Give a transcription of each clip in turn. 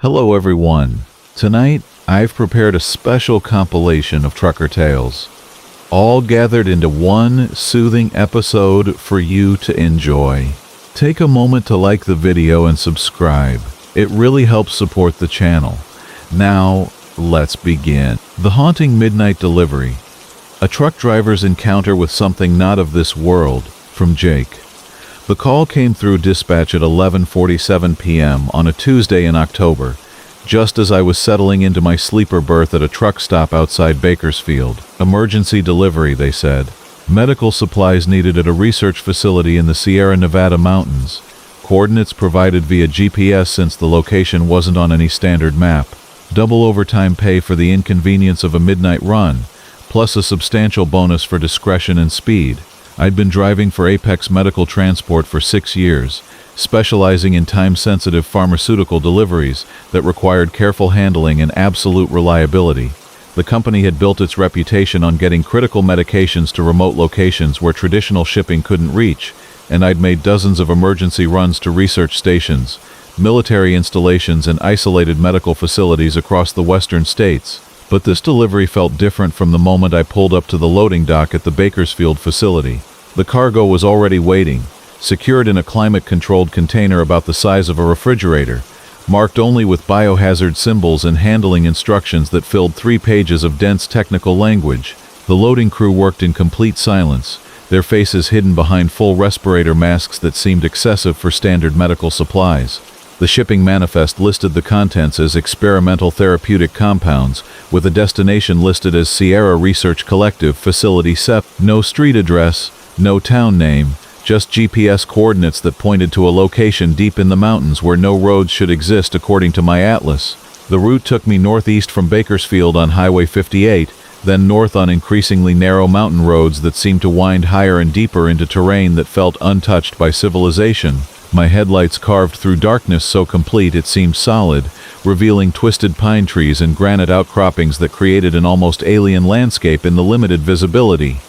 Hello everyone. Tonight, I've prepared a special compilation of trucker tales, all gathered into one soothing episode for you to enjoy. Take a moment to like the video and subscribe. It really helps support the channel. Now, let's begin. The haunting midnight delivery. A truck driver's encounter with something not of this world, from Jake. The call came through dispatch at 11:47 p.m. on a Tuesday in October, just as I was settling into my sleeper berth at a truck stop outside Bakersfield. Emergency delivery, they said. Medical supplies needed at a research facility in the Sierra Nevada mountains. Coordinates provided via GPS since the location wasn't on any standard map. Double overtime pay for the inconvenience of a midnight run, plus a substantial bonus for discretion and speed. I'd been driving for Apex Medical Transport for 6 years, specializing in time-sensitive pharmaceutical deliveries that required careful handling and absolute reliability. The company had built its reputation on getting critical medications to remote locations where traditional shipping couldn't reach, and I'd made dozens of emergency runs to research stations, military installations, and isolated medical facilities across the western states. But this delivery felt different from the moment I pulled up to the loading dock at the Bakersfield facility. The cargo was already waiting, secured in a climate-controlled container about the size of a refrigerator, marked only with biohazard symbols and handling instructions that filled 3 pages of dense technical language. The loading crew worked in complete silence, their faces hidden behind full respirator masks that seemed excessive for standard medical supplies. The shipping manifest listed the contents as experimental therapeutic compounds, with a destination listed as Sierra Research Collective Facility SEP. No street address, no town name, just GPS coordinates that pointed to a location deep in the mountains where no roads should exist according to my atlas. The route took me northeast from Bakersfield on Highway 58, then north on increasingly narrow mountain roads that seemed to wind higher and deeper into terrain that felt untouched by civilization. My headlights carved through darkness so complete it seemed solid, revealing twisted pine trees and granite outcroppings that created an almost alien landscape in the limited visibility.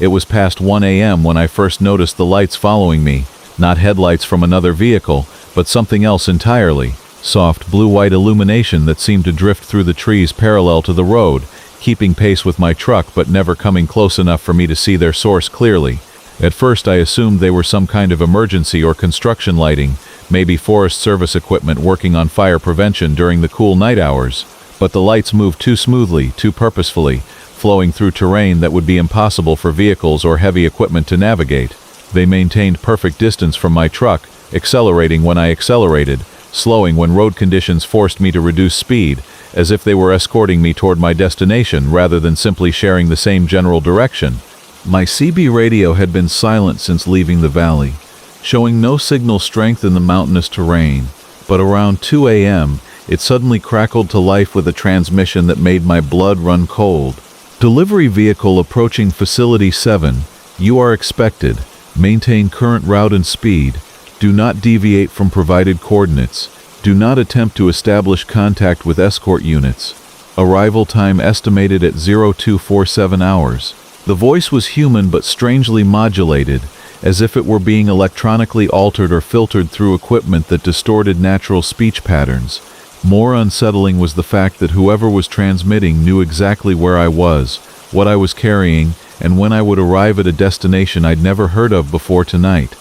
It was past 1 a.m. when I first noticed the lights following me, not headlights from another vehicle, but something else entirely. Soft blue-white illumination that seemed to drift through the trees parallel to the road, keeping pace with my truck but never coming close enough for me to see their source clearly. At first I assumed they were some kind of emergency or construction lighting, maybe Forest Service equipment working on fire prevention during the cool night hours. But the lights moved too smoothly, too purposefully, flowing through terrain that would be impossible for vehicles or heavy equipment to navigate. They maintained perfect distance from my truck, accelerating when I accelerated, slowing when road conditions forced me to reduce speed, as if they were escorting me toward my destination rather than simply sharing the same general direction. My CB radio had been silent since leaving the valley, showing no signal strength in the mountainous terrain, but around 2 a.m., it suddenly crackled to life with a transmission that made my blood run cold. Delivery vehicle approaching Facility 7. You are expected. Maintain current route and speed. Do not deviate from provided coordinates. Do not attempt to establish contact with escort units. Arrival time estimated at 0247 hours. The voice was human but strangely modulated, as if it were being electronically altered or filtered through equipment that distorted natural speech patterns. More unsettling was the fact that whoever was transmitting knew exactly where I was, what I was carrying, and when I would arrive at a destination I'd never heard of before tonight.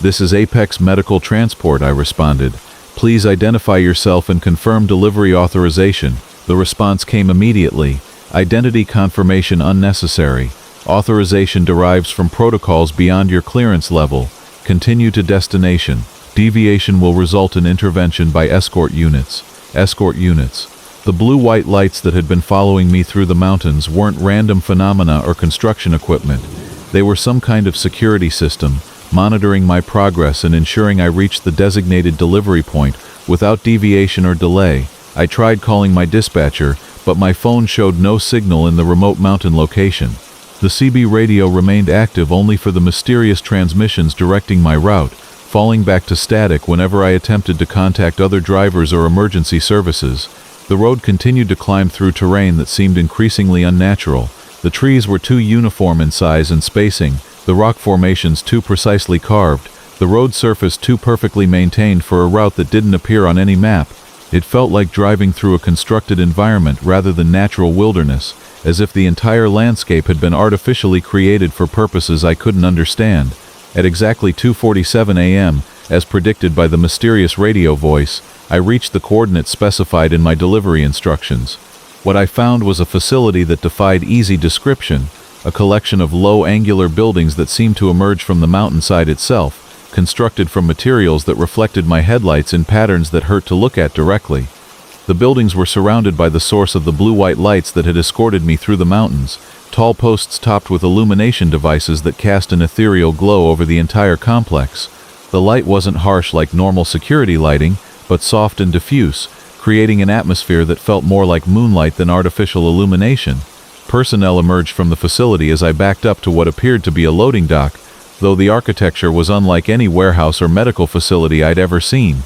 "This is Apex Medical Transport," I responded. "Please identify yourself and confirm delivery authorization." The response came immediately. "Identity confirmation unnecessary. Authorization derives from protocols beyond your clearance level. Continue to destination. Deviation will result in intervention by escort units." Escort units. The blue-white lights that had been following me through the mountains weren't random phenomena or construction equipment. They were some kind of security system, monitoring my progress and ensuring I reached the designated delivery point without deviation or delay. I tried calling my dispatcher, but my phone showed no signal in the remote mountain location. The CB radio remained active only for the mysterious transmissions directing my route, falling back to static whenever I attempted to contact other drivers or emergency services. The road continued to climb through terrain that seemed increasingly unnatural. The trees were too uniform in size and spacing, the rock formations too precisely carved, the road surface too perfectly maintained for a route that didn't appear on any map. It felt like driving through a constructed environment rather than natural wilderness, as if the entire landscape had been artificially created for purposes I couldn't understand. At exactly 2:47 a.m., as predicted by the mysterious radio voice, I reached the coordinates specified in my delivery instructions. What I found was a facility that defied easy description, a collection of low angular buildings that seemed to emerge from the mountainside itself, constructed from materials that reflected my headlights in patterns that hurt to look at directly. The buildings were surrounded by the source of the blue-white lights that had escorted me through the mountains, tall posts topped with illumination devices that cast an ethereal glow over the entire complex. The light wasn't harsh like normal security lighting, but soft and diffuse, creating an atmosphere that felt more like moonlight than artificial illumination. Personnel emerged from the facility as I backed up to what appeared to be a loading dock, though the architecture was unlike any warehouse or medical facility I'd ever seen.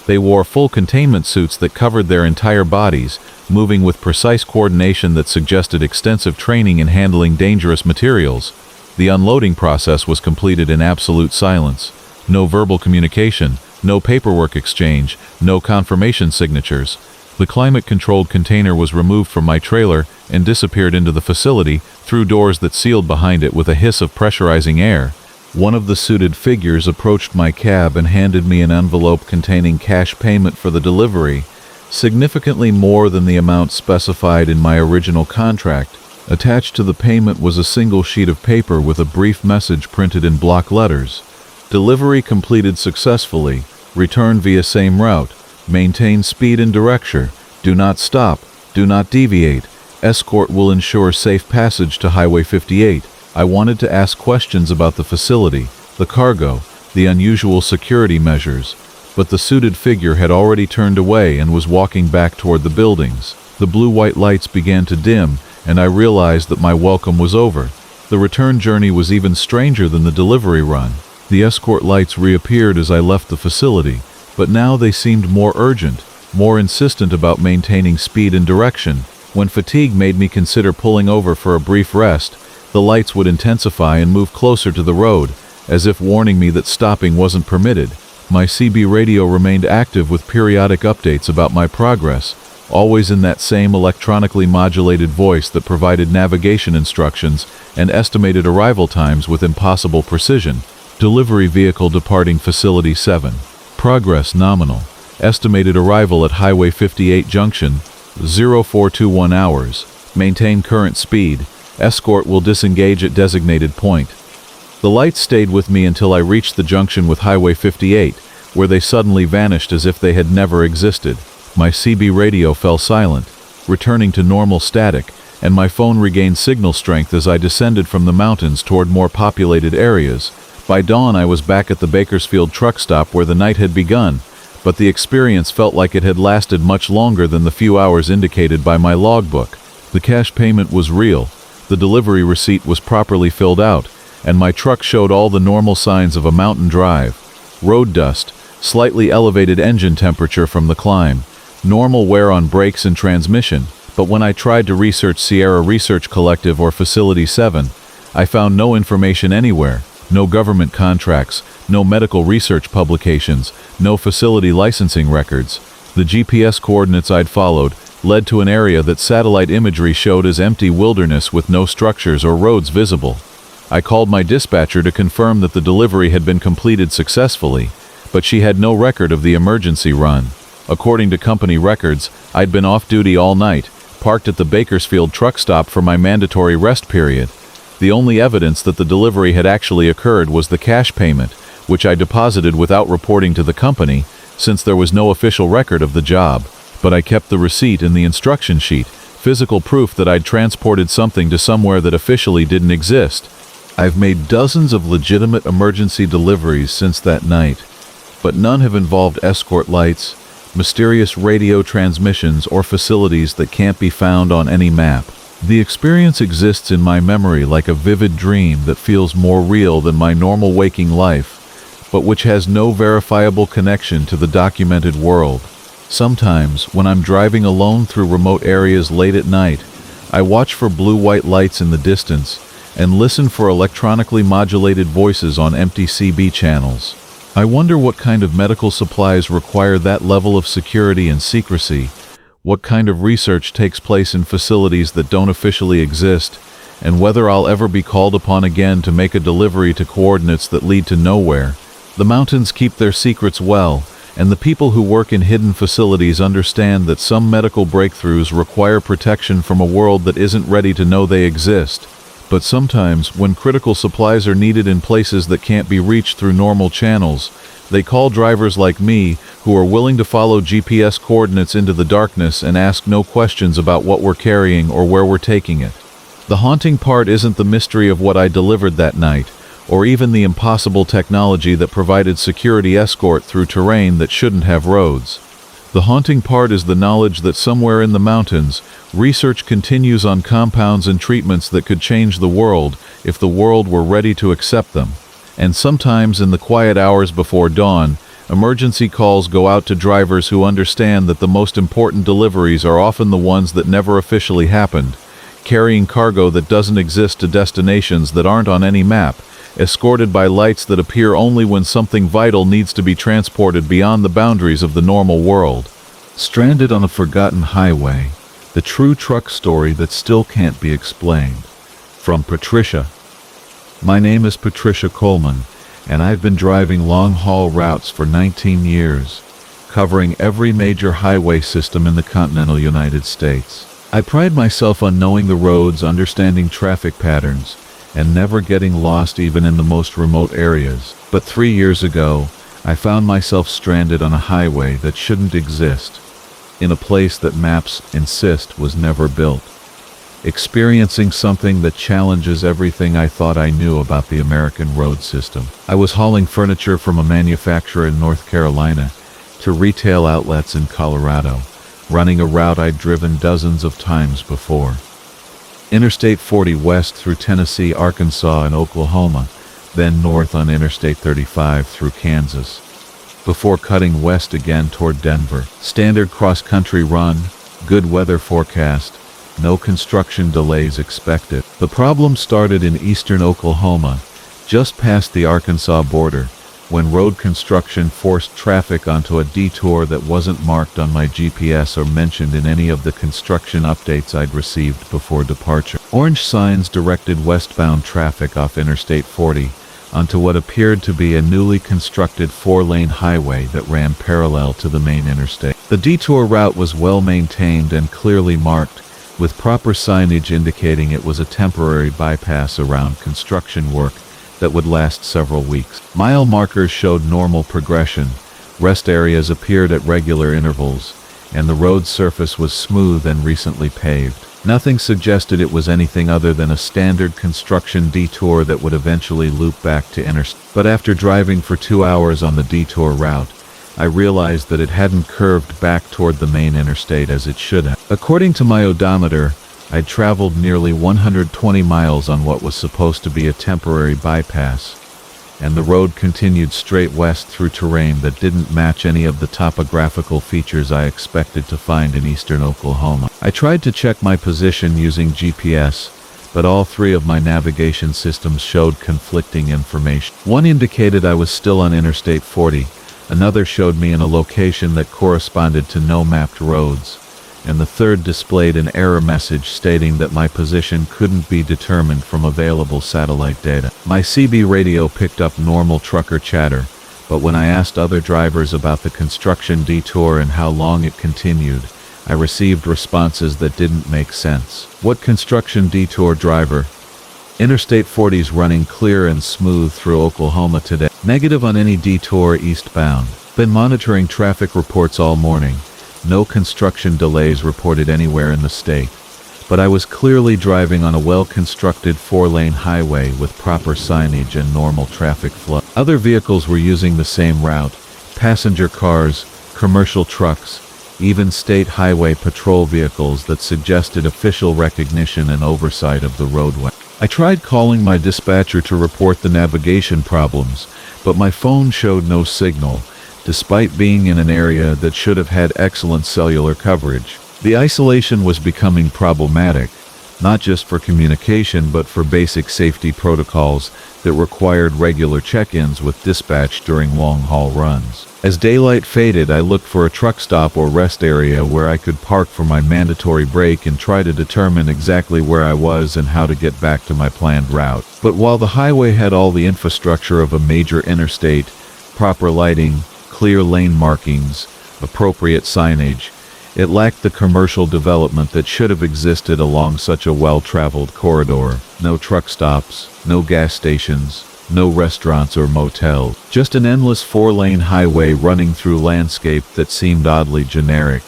They wore full containment suits that covered their entire bodies, moving with precise coordination that suggested extensive training in handling dangerous materials. The unloading process was completed in absolute silence. No verbal communication, no paperwork exchange, no confirmation signatures. The climate-controlled container was removed from my trailer and disappeared into the facility through doors that sealed behind it with a hiss of pressurizing air. One of the suited figures approached my cab and handed me an envelope containing cash payment for the delivery, significantly more than the amount specified in my original contract. Attached to the payment was a single sheet of paper with a brief message printed in block letters. Delivery completed successfully. Return via same route. Maintain speed and direction. Do not stop. Do not deviate. Escort will ensure safe passage to Highway 58. I wanted to ask questions about the facility, the cargo, the unusual security measures, but the suited figure had already turned away and was walking back toward the buildings. The blue-white lights began to dim, and I realized that my welcome was over. The return journey was even stranger than the delivery run. The escort lights reappeared as I left the facility, but now they seemed more urgent, more insistent about maintaining speed and direction. When fatigue made me consider pulling over for a brief rest, the lights would intensify and move closer to the road, as if warning me that stopping wasn't permitted. My CB radio remained active with periodic updates about my progress, always in that same electronically modulated voice that provided navigation instructions and estimated arrival times with impossible precision. Delivery vehicle departing Facility 7. Progress nominal. Estimated arrival at Highway 58 Junction, 0421 hours. Maintain current speed. Escort will disengage at designated point. The lights stayed with me until I reached the junction with Highway 58, where they suddenly vanished as if they had never existed. My CB radio fell silent, returning to normal static, and my phone regained signal strength as I descended from the mountains toward more populated areas. By dawn I was back at the Bakersfield truck stop where the night had begun, but the experience felt like it had lasted much longer than the few hours indicated by my logbook. The cash payment was real. The delivery receipt was properly filled out, and my truck showed all the normal signs of a mountain drive. Road dust, slightly elevated engine temperature from the climb, normal wear on brakes and transmission, but when I tried to research Sierra Research Collective or Facility 7, I found no information anywhere, no government contracts, no medical research publications, no facility licensing records. The GPS coordinates I'd followed led to an area that satellite imagery showed as empty wilderness with no structures or roads visible. I called my dispatcher to confirm that the delivery had been completed successfully, but she had no record of the emergency run. According to company records, I'd been off duty all night, parked at the Bakersfield truck stop for my mandatory rest period. The only evidence that the delivery had actually occurred was the cash payment, which I deposited without reporting to the company, since there was no official record of the job. But I kept the receipt and the instruction sheet, physical proof that I'd transported something to somewhere that officially didn't exist. I've made dozens of legitimate emergency deliveries since that night, but none have involved escort lights, mysterious radio transmissions, or facilities that can't be found on any map. The experience exists in my memory like a vivid dream that feels more real than my normal waking life, but which has no verifiable connection to the documented world. Sometimes, when I'm driving alone through remote areas late at night, I watch for blue-white lights in the distance and listen for electronically modulated voices on empty CB channels. I wonder what kind of medical supplies require that level of security and secrecy, what kind of research takes place in facilities that don't officially exist, and whether I'll ever be called upon again to make a delivery to coordinates that lead to nowhere. The mountains keep their secrets well, and the people who work in hidden facilities understand that some medical breakthroughs require protection from a world that isn't ready to know they exist. But sometimes, when critical supplies are needed in places that can't be reached through normal channels, they call drivers like me who are willing to follow GPS coordinates into the darkness and ask no questions about what we're carrying or where we're taking it. The haunting part isn't the mystery of what I delivered that night, or even the impossible technology that provided security escort through terrain that shouldn't have roads. The haunting part is the knowledge that somewhere in the mountains, research continues on compounds and treatments that could change the world if the world were ready to accept them. And sometimes in the quiet hours before dawn, emergency calls go out to drivers who understand that the most important deliveries are often the ones that never officially happened, carrying cargo that doesn't exist to destinations that aren't on any map, escorted by lights that appear only when something vital needs to be transported beyond the boundaries of the normal world. Stranded on a forgotten highway, the true truck story that still can't be explained. From Patricia. My name is Patricia Coleman, and I've been driving long-haul routes for 19 years, covering every major highway system in the continental United States. I pride myself on knowing the roads, understanding traffic patterns, and never getting lost even in the most remote areas. But 3 years ago, I found myself stranded on a highway that shouldn't exist, in a place that maps insist was never built, experiencing something that challenges everything I thought I knew about the American road system. I was hauling furniture from a manufacturer in North Carolina to retail outlets in Colorado, running a route I'd driven dozens of times before. Interstate 40 west through Tennessee, Arkansas, and Oklahoma, then north on Interstate 35 through Kansas, before cutting west again toward Denver. Standard cross-country run, good weather forecast, no construction delays expected. The problem started in eastern Oklahoma, just past the Arkansas border, when road construction forced traffic onto a detour that wasn't marked on my GPS or mentioned in any of the construction updates I'd received before departure. Orange signs directed westbound traffic off Interstate 40 onto what appeared to be a newly constructed 4-lane highway that ran parallel to the main interstate. The detour route was well maintained and clearly marked, with proper signage indicating it was a temporary bypass around construction work that would last several weeks. Mile markers showed normal progression, rest areas appeared at regular intervals, and the road surface was smooth and recently paved. Nothing suggested it was anything other than a standard construction detour that would eventually loop back to interstate. But after driving for 2 hours on the detour route, I realized that it hadn't curved back toward the main interstate as it should have. According to my odometer, I'd traveled nearly 120 miles on what was supposed to be a temporary bypass, and the road continued straight west through terrain that didn't match any of the topographical features I expected to find in eastern Oklahoma. I tried to check my position using GPS, but all 3 of my navigation systems showed conflicting information. One indicated I was still on Interstate 40, another showed me in a location that corresponded to no mapped roads, and the third displayed an error message stating that my position couldn't be determined from available satellite data. My CB radio picked up normal trucker chatter, but when I asked other drivers about the construction detour and how long it continued, I received responses that didn't make sense. What construction detour, driver? Interstate 40's running clear and smooth through Oklahoma today. Negative on any detour eastbound. Been monitoring traffic reports all morning. No construction delays reported anywhere in the state, but I was clearly driving on a well-constructed 4-lane highway with proper signage and normal traffic flow. Other vehicles were using the same route, passenger cars, commercial trucks, even state highway patrol vehicles that suggested official recognition and oversight of the roadway. I tried calling my dispatcher to report the navigation problems, but my phone showed no signal, despite being in an area that should have had excellent cellular coverage. The isolation was becoming problematic. not just for communication but for basic safety protocols that required regular check-ins with dispatch during long-haul runs. As daylight faded, I looked for a truck stop or rest area where I could park for my mandatory break and try to determine exactly where I was and how to get back to my planned route. But while the highway had all the infrastructure of a major interstate, proper lighting, clear lane markings, appropriate signage, it lacked the commercial development that should have existed along such a well-traveled corridor. No truck stops, no gas stations, no restaurants or motels. Just an endless four-lane highway running through landscape that seemed oddly generic,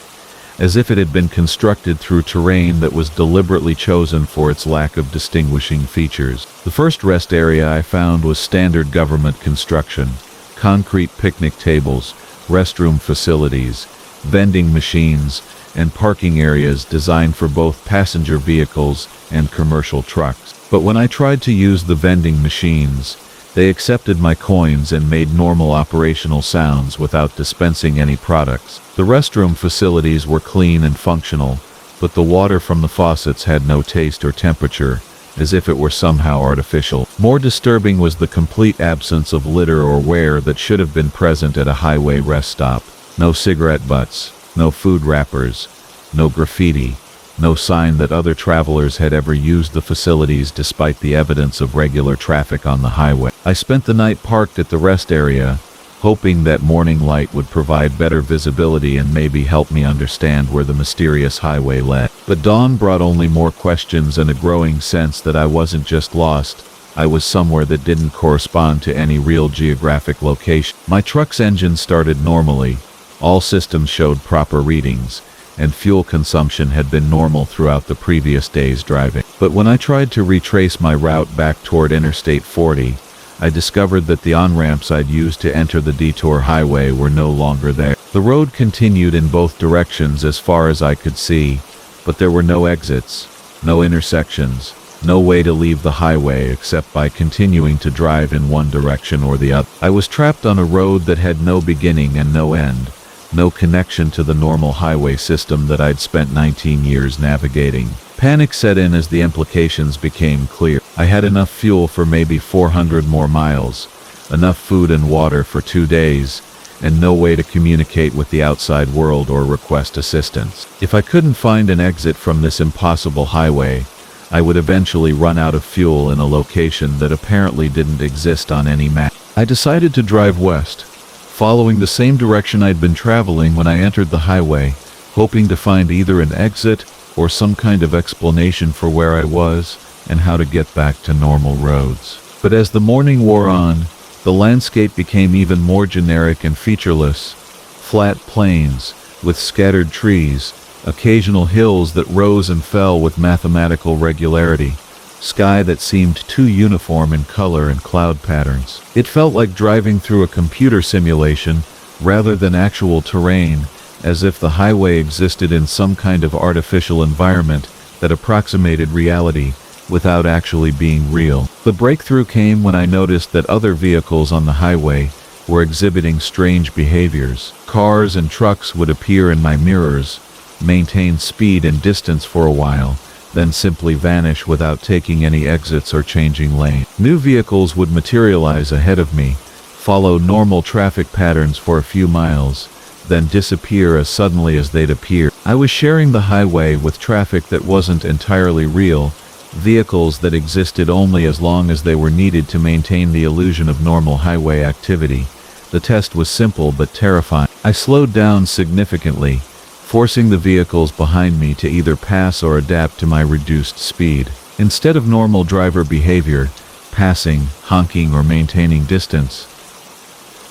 as if it had been constructed through terrain that was deliberately chosen for its lack of distinguishing features. The first rest area I found was standard government construction: concrete picnic tables, restroom facilities, vending machines, and parking areas designed for both passenger vehicles and commercial trucks. But when I tried to use the vending machines, they accepted my coins and made normal operational sounds without dispensing any products. The restroom facilities were clean and functional, but the water from the faucets had no taste or temperature, as if it were somehow artificial. More disturbing was the complete absence of litter or wear that should have been present at a highway rest stop. No cigarette butts, no food wrappers, no graffiti, no sign that other travelers had ever used the facilities despite the evidence of regular traffic on the highway. I spent the night parked at the rest area, hoping that morning light would provide better visibility and maybe help me understand where the mysterious highway led. But dawn brought only more questions and a growing sense that I wasn't just lost, I was somewhere that didn't correspond to any real geographic location. My truck's engine started normally, all systems showed proper readings, and fuel consumption had been normal throughout the previous day's driving. But when I tried to retrace my route back toward Interstate 40, I discovered that the on-ramps I'd used to enter the detour highway were no longer there. The road continued in both directions as far as I could see, but there were no exits, no intersections, no way to leave the highway except by continuing to drive in one direction or the other. I was trapped on a road that had no beginning and no end, no connection to the normal highway system that I'd spent 19 years navigating. Panic set in as the implications became clear. I had enough fuel for maybe 400 more miles, enough food and water for 2 days, and no way to communicate with the outside world or request assistance. If I couldn't find an exit from this impossible highway, I would eventually run out of fuel in a location that apparently didn't exist on any map. I decided to drive west, following the same direction I'd been traveling when I entered the highway, hoping to find either an exit or some kind of explanation for where I was and how to get back to normal roads. But as the morning wore on, the landscape became even more generic and featureless. Flat plains, with scattered trees, occasional hills that rose and fell with mathematical regularity, sky that seemed too uniform in color and cloud patterns. It felt like driving through a computer simulation rather than actual terrain, as if the highway existed in some kind of artificial environment that approximated reality without actually being real. The breakthrough came when I noticed that other vehicles on the highway were exhibiting strange behaviors. Cars and trucks would appear in my mirrors, maintain speed and distance for a while, then simply vanish without taking any exits or changing lane. New vehicles would materialize ahead of me, follow normal traffic patterns for a few miles, then disappear as suddenly as they'd appear. I was sharing the highway with traffic that wasn't entirely real, vehicles that existed only as long as they were needed to maintain the illusion of normal highway activity. The test was simple but terrifying. I slowed down significantly, forcing the vehicles behind me to either pass or adapt to my reduced speed. Instead of normal driver behavior, passing, honking, or maintaining distance,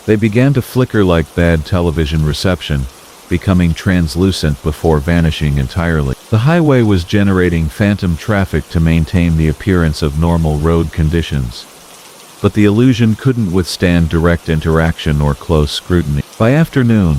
they began to flicker like bad television reception, becoming translucent before vanishing entirely. The highway was generating phantom traffic to maintain the appearance of normal road conditions, but the illusion couldn't withstand direct interaction or close scrutiny. By afternoon,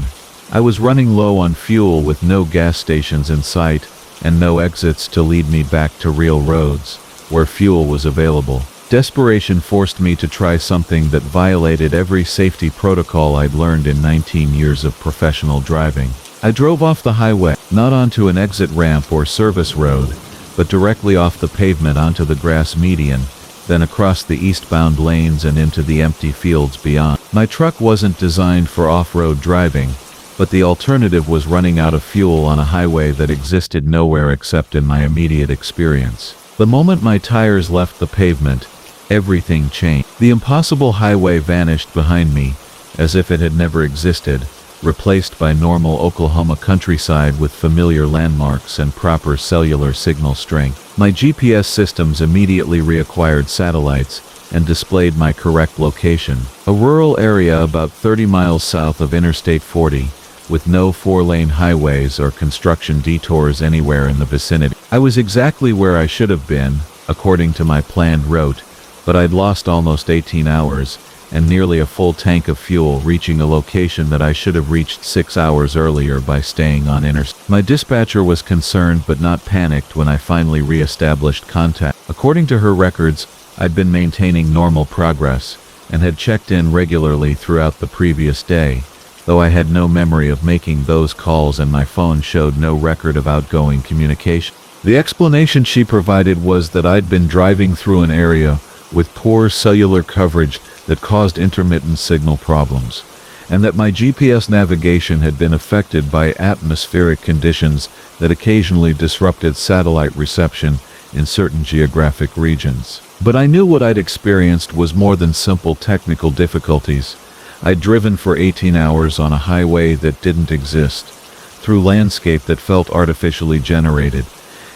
I was running low on fuel with no gas stations in sight and no exits to lead me back to real roads, where fuel was available. Desperation forced me to try something that violated every safety protocol I'd learned in 19 years of professional driving. I drove off the highway, not onto an exit ramp or service road, but directly off the pavement onto the grass median, then across the eastbound lanes and into the empty fields beyond. My truck wasn't designed for off-road driving, but the alternative was running out of fuel on a highway that existed nowhere except in my immediate experience. The moment my tires left the pavement, everything changed. The impossible highway vanished behind me, as if it had never existed, replaced by normal Oklahoma countryside with familiar landmarks and proper cellular signal strength. My GPS systems immediately reacquired satellites and displayed my correct location, a rural area about 30 miles south of Interstate 40, with no four-lane highways or construction detours anywhere in the vicinity. I was exactly where I should have been, according to my planned route, but I'd lost almost 18 hours and nearly a full tank of fuel reaching a location that I should have reached 6 hours earlier by staying on Interstate. My dispatcher was concerned but not panicked when I finally re-established contact. According to her records, I'd been maintaining normal progress and had checked in regularly throughout the previous day, though I had no memory of making those calls and my phone showed no record of outgoing communication. The explanation she provided was that I'd been driving through an area with poor cellular coverage that caused intermittent signal problems, and that my GPS navigation had been affected by atmospheric conditions that occasionally disrupted satellite reception in certain geographic regions. But I knew what I'd experienced was more than simple technical difficulties. I'd driven for 18 hours on a highway that didn't exist, through landscape that felt artificially generated,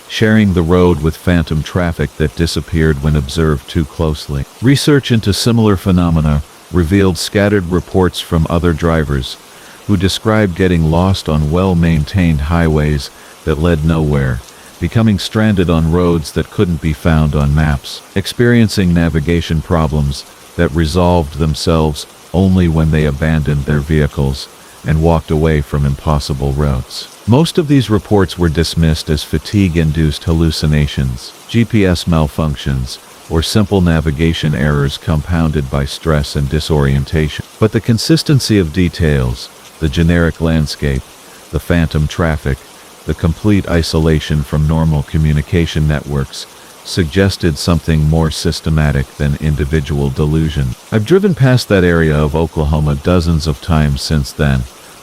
sharing the road with phantom traffic that disappeared when observed too closely. Research into similar phenomena revealed scattered reports from other drivers who described getting lost on well-maintained highways that led nowhere, becoming stranded on roads that couldn't be found on maps, experiencing navigation problems that resolved themselves only when they abandoned their vehicles and walked away from impossible routes. Most of these reports were dismissed as fatigue-induced hallucinations, GPS malfunctions, or simple navigation errors compounded by stress and disorientation. But the consistency of details, the generic landscape, the phantom traffic, the complete isolation from normal communication networks, suggested something more systematic than individual delusion. I've driven past that area of Oklahoma dozens of times since then,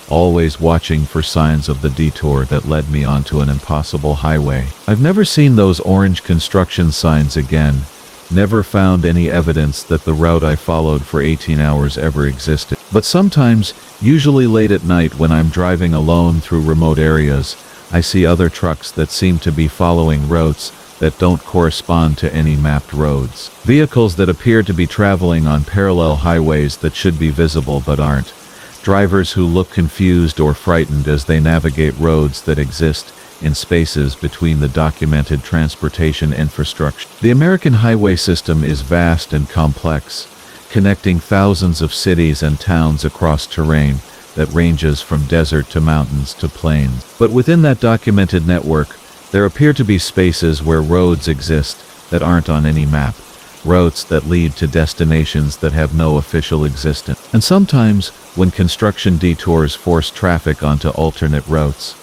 always watching for signs of the detour that led me onto an impossible highway. I've never seen those orange construction signs again, never found any evidence that the route I followed for 18 hours ever existed. But sometimes, usually late at night when I'm driving alone through remote areas, I see other trucks that seem to be following routes that don't correspond to any mapped roads. Vehicles that appear to be traveling on parallel highways that should be visible but aren't. Drivers who look confused or frightened as they navigate roads that exist in spaces between the documented transportation infrastructure. The American highway system is vast and complex, connecting thousands of cities and towns across terrain that ranges from desert to mountains to plains. But within that documented network, there appear to be spaces where roads exist that aren't on any map, routes that lead to destinations that have no official existence. And sometimes, when construction detours force traffic onto alternate routes,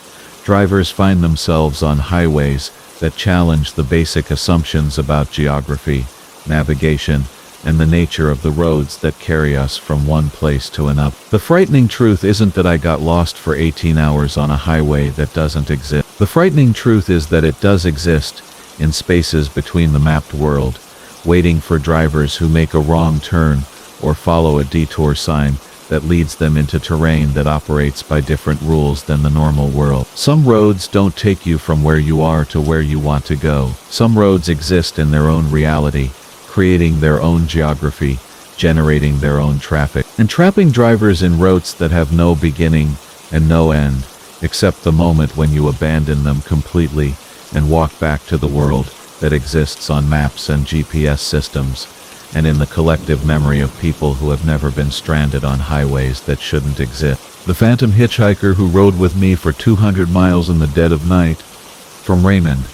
drivers find themselves on highways that challenge the basic assumptions about geography, navigation, and the nature of the roads that carry us from one place to another. The frightening truth isn't that I got lost for 18 hours on a highway that doesn't exist. The frightening truth is that it does exist in spaces between the mapped world, waiting for drivers who make a wrong turn or follow a detour sign that leads them into terrain that operates by different rules than the normal world. Some roads don't take you from where you are to where you want to go. Some roads exist in their own reality, creating their own geography, generating their own traffic, and trapping drivers in routes that have no beginning and no end, except the moment when you abandon them completely and walk back to the world that exists on maps and GPS systems, and in the collective memory of people who have never been stranded on highways that shouldn't exist. The phantom hitchhiker who rode with me for 200 miles in the dead of night. From Raymond.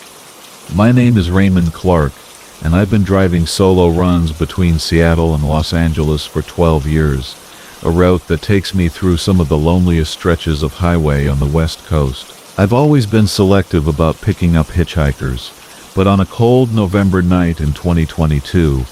My name is Raymond Clark, and I've been driving solo runs between Seattle and Los Angeles for 12 years, a route that takes me through some of the loneliest stretches of highway on the West Coast. I've always been selective about picking up hitchhikers, But on a cold November night in 2022,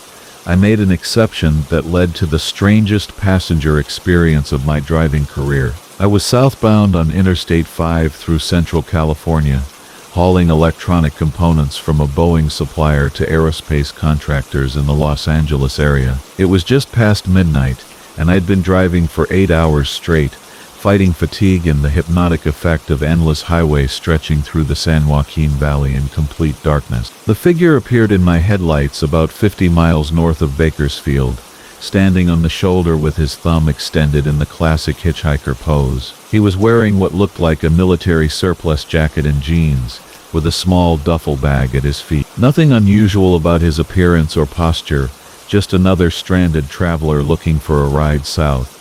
I made an exception that led to the strangest passenger experience of my driving career. I was southbound on Interstate 5 through Central California, hauling electronic components from a Boeing supplier to aerospace contractors in the Los Angeles area. It was just past midnight, and I'd been driving for 8 hours straight, fighting fatigue and the hypnotic effect of endless highway stretching through the San Joaquin Valley in complete darkness. The figure appeared in my headlights about 50 miles north of Bakersfield, standing on the shoulder with his thumb extended in the classic hitchhiker pose. He was wearing what looked like a military surplus jacket and jeans, with a small duffel bag at his feet. Nothing unusual about his appearance or posture, just another stranded traveler looking for a ride south.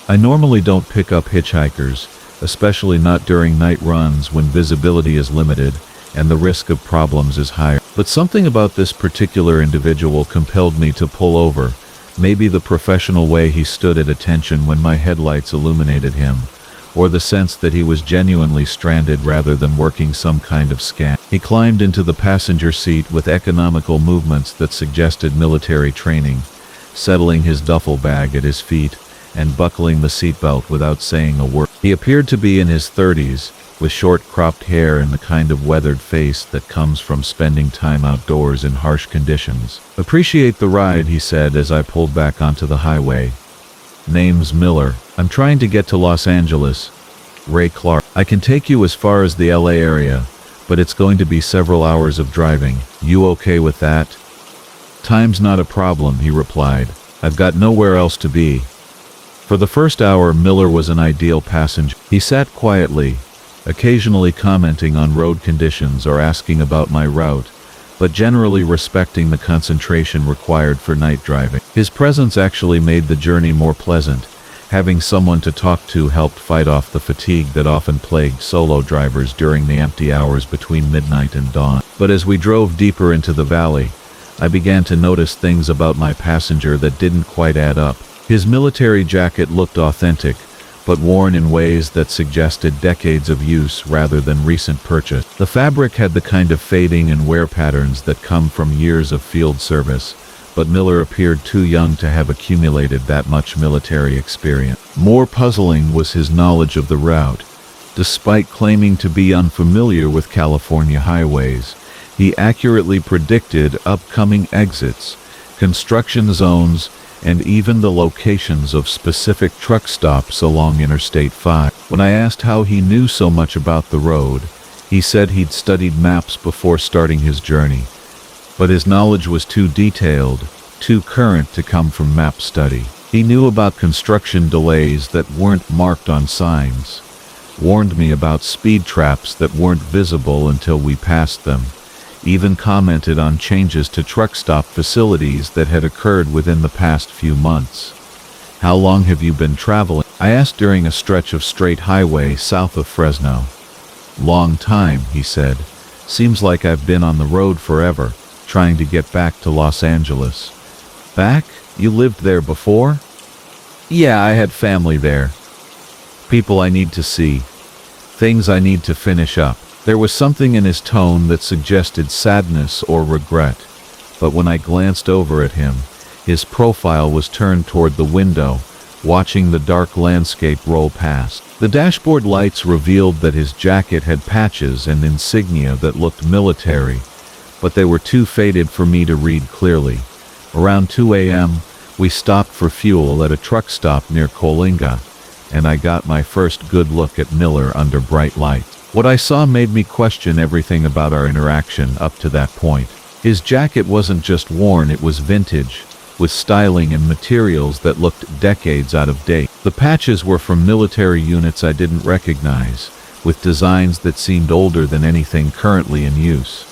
I normally don't pick up hitchhikers, especially not during night runs when visibility is limited and the risk of problems is higher. But something about this particular individual compelled me to pull over, maybe the professional way he stood at attention when my headlights illuminated him, or the sense that he was genuinely stranded rather than working some kind of scam. He climbed into the passenger seat with economical movements that suggested military training, settling his duffel bag at his feet and buckling the seatbelt without saying a word. He appeared to be in his 30s, with short cropped hair and the kind of weathered face that comes from spending time outdoors in harsh conditions. "Appreciate the ride," he said as I pulled back onto the highway. "Name's Miller. I'm trying to get to Los Angeles. Ray Clark. I can take you as far as the LA area, but it's going to be several hours of driving. You okay with that?" "Time's not a problem," he replied. "I've got nowhere else to be." For the first hour, Miller was an ideal passenger. He sat quietly, occasionally commenting on road conditions or asking about my route, but generally respecting the concentration required for night driving. His presence actually made the journey more pleasant. Having someone to talk to helped fight off the fatigue that often plagued solo drivers during the empty hours between midnight and dawn. But as we drove deeper into the valley, I began to notice things about my passenger that didn't quite add up. His military jacket looked authentic, but worn in ways that suggested decades of use rather than recent purchase. The fabric had the kind of fading and wear patterns that come from years of field service, but Miller appeared too young to have accumulated that much military experience. More puzzling was his knowledge of the route. Despite claiming to be unfamiliar with California highways, he accurately predicted upcoming exits, construction zones, and even the locations of specific truck stops along Interstate 5. When I asked how he knew so much about the road, he said he'd studied maps before starting his journey, but his knowledge was too detailed, too current to come from map study. He knew about construction delays that weren't marked on signs, warned me about speed traps that weren't visible until we passed them, even commented on changes to truck stop facilities that had occurred within the past few months. "How long have you been traveling?" I asked during a stretch of straight highway south of Fresno. "Long time," he said. "Seems like I've been on the road forever, trying to get back to Los Angeles." "Back? You lived there before?" "Yeah, I had family there. People I need to see. Things I need to finish up." There was something in his tone that suggested sadness or regret, but when I glanced over at him, his profile was turned toward the window, watching the dark landscape roll past. The dashboard lights revealed that his jacket had patches and insignia that looked military, but they were too faded for me to read clearly. Around 2 a.m., we stopped for fuel at a truck stop near Coalinga, and I got my first good look at Miller under bright lights. What I saw made me question everything about our interaction up to that point. His jacket wasn't just worn, it was vintage, with styling and materials that looked decades out of date. The patches were from military units I didn't recognize, with designs that seemed older than anything currently in use.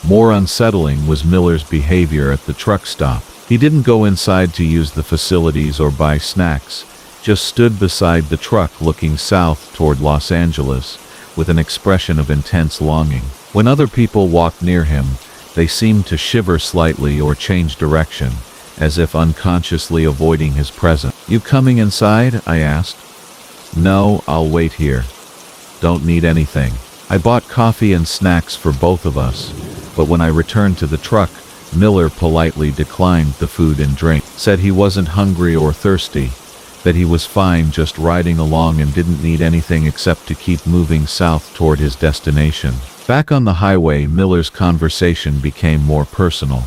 More unsettling was Miller's behavior at the truck stop. He didn't go inside to use the facilities or buy snacks, just stood beside the truck looking south toward Los Angeles, with an expression of intense longing. When other people walked near him, they seemed to shiver slightly or change direction, as if unconsciously avoiding his presence. "You coming inside?" I asked. "No, I'll wait here. Don't need anything." I bought coffee and snacks for both of us, But when I returned to the truck, Miller politely declined the food and drink, said he wasn't hungry or thirsty, that he was fine just riding along and didn't need anything except to keep moving south toward his destination. Back on the highway, Miller's conversation became more personal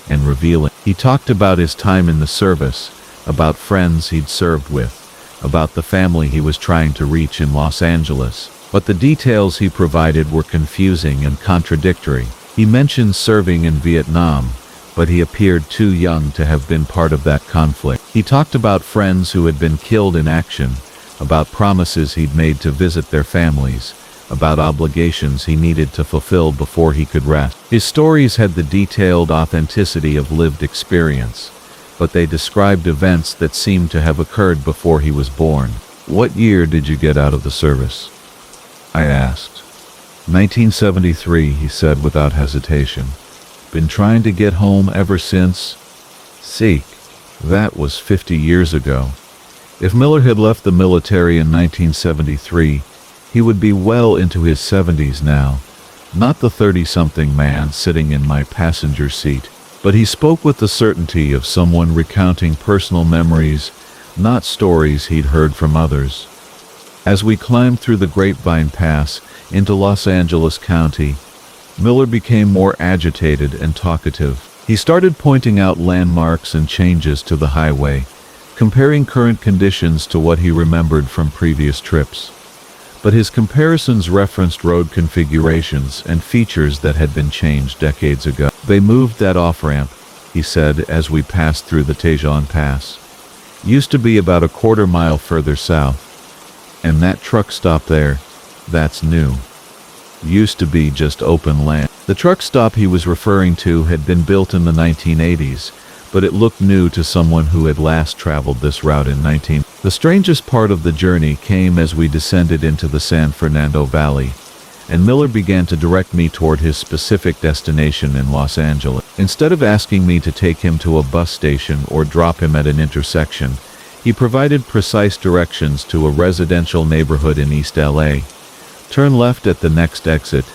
and revealing. He talked about his time in the service, about friends he'd served with, about the family he was trying to reach in Los Angeles. But the details he provided were confusing and contradictory. He mentioned serving in Vietnam, but he appeared too young to have been part of that conflict. He talked about friends who had been killed in action, about promises he'd made to visit their families, about obligations he needed to fulfill before he could rest. His stories had the detailed authenticity of lived experience, but they described events that seemed to have occurred before he was born. "What year did you get out of the service?" I asked. 1973, he said without hesitation. Been trying to get home ever since. Seek. That was 50 years ago. If Miller had left the military in 1973, he would be well into his 70s now, not the 30-something man sitting in my passenger seat. But he spoke with the certainty of someone recounting personal memories, not stories he'd heard from others. As we climbed through the Grapevine Pass into Los Angeles County, Miller became more agitated and talkative. He started pointing out landmarks and changes to the highway, comparing current conditions to what he remembered from previous trips. But his comparisons referenced road configurations and features that had been changed decades ago. "They moved that off-ramp," he said as we passed through the Tejon Pass. "Used to be about a quarter mile further south. And that truck stop there, that's new. Used to be just open land." The truck stop he was referring to had been built in the 1980s, but it looked new to someone who had last traveled this route in 19. The strangest part of the journey came as we descended into the San Fernando Valley, and Miller began to direct me toward his specific destination in Los Angeles. Instead of asking me to take him to a bus station or drop him at an intersection, he provided precise directions to a residential neighborhood in East LA. Turn left at the next exit,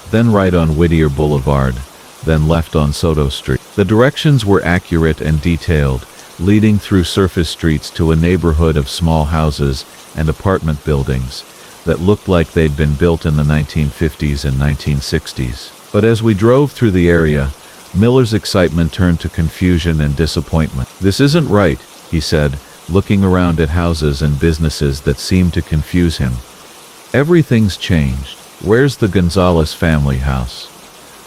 then right on Whittier Boulevard, then left on Soto Street. The directions were accurate and detailed, leading through surface streets to a neighborhood of small houses and apartment buildings that looked like they'd been built in the 1950s and 1960s. But as we drove through the area, Miller's excitement turned to confusion and disappointment. "This isn't right," he said, looking around at houses and businesses that seemed to confuse him. "Everything's changed. Where's the Gonzalez family house?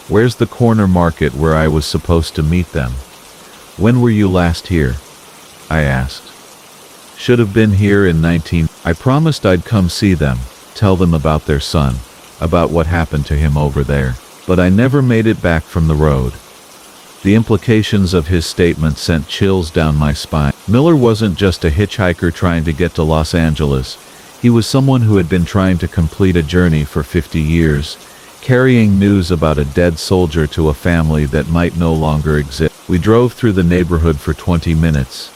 Where's the corner market where I was supposed to meet them? When were you last here?" I asked. "Should have been here in 19... I promised I'd come see them, tell them about their son, about what happened to him over there. But I never made it back from the road." The implications of his statement sent chills down my spine. Miller wasn't just a hitchhiker trying to get to Los Angeles. He was someone who had been trying to complete a journey for 50 years, carrying news about a dead soldier to a family that might no longer exist. We drove through the neighborhood for 20 minutes,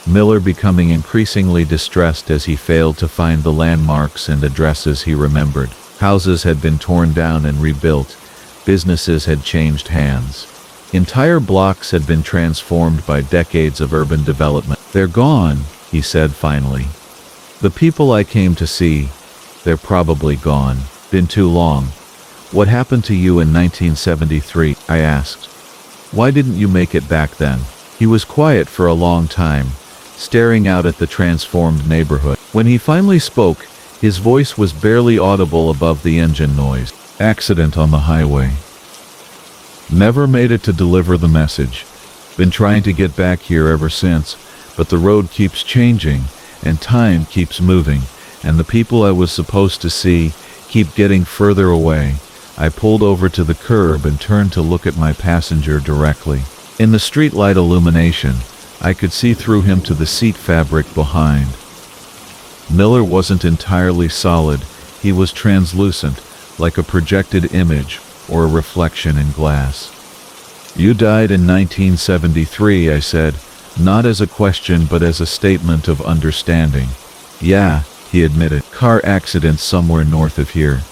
Miller becoming increasingly distressed as he failed to find the landmarks and addresses he remembered. Houses had been torn down and rebuilt, businesses had changed hands. Entire blocks had been transformed by decades of urban development. "They're gone," he said finally. "The people I came to see, they're probably gone. Been too long. What happened to you in 1973? I asked. "Why didn't you make it back then?" He was quiet for a long time, staring out at the transformed neighborhood. When he finally spoke, his voice was barely audible above the engine noise. "Accident on the highway. Never made it to deliver the message. Been trying to get back here ever since, but the road keeps changing, and time keeps moving, and the people I was supposed to see keep getting further away." I pulled over to the curb and turned to look at my passenger directly. In the streetlight illumination, I could see through him to the seat fabric behind. Miller wasn't entirely solid. He was translucent, like a projected image or a reflection in glass. "You died in 1973, I said, not as a question but as a statement of understanding. "Yeah," he admitted. "Car accident somewhere north of here.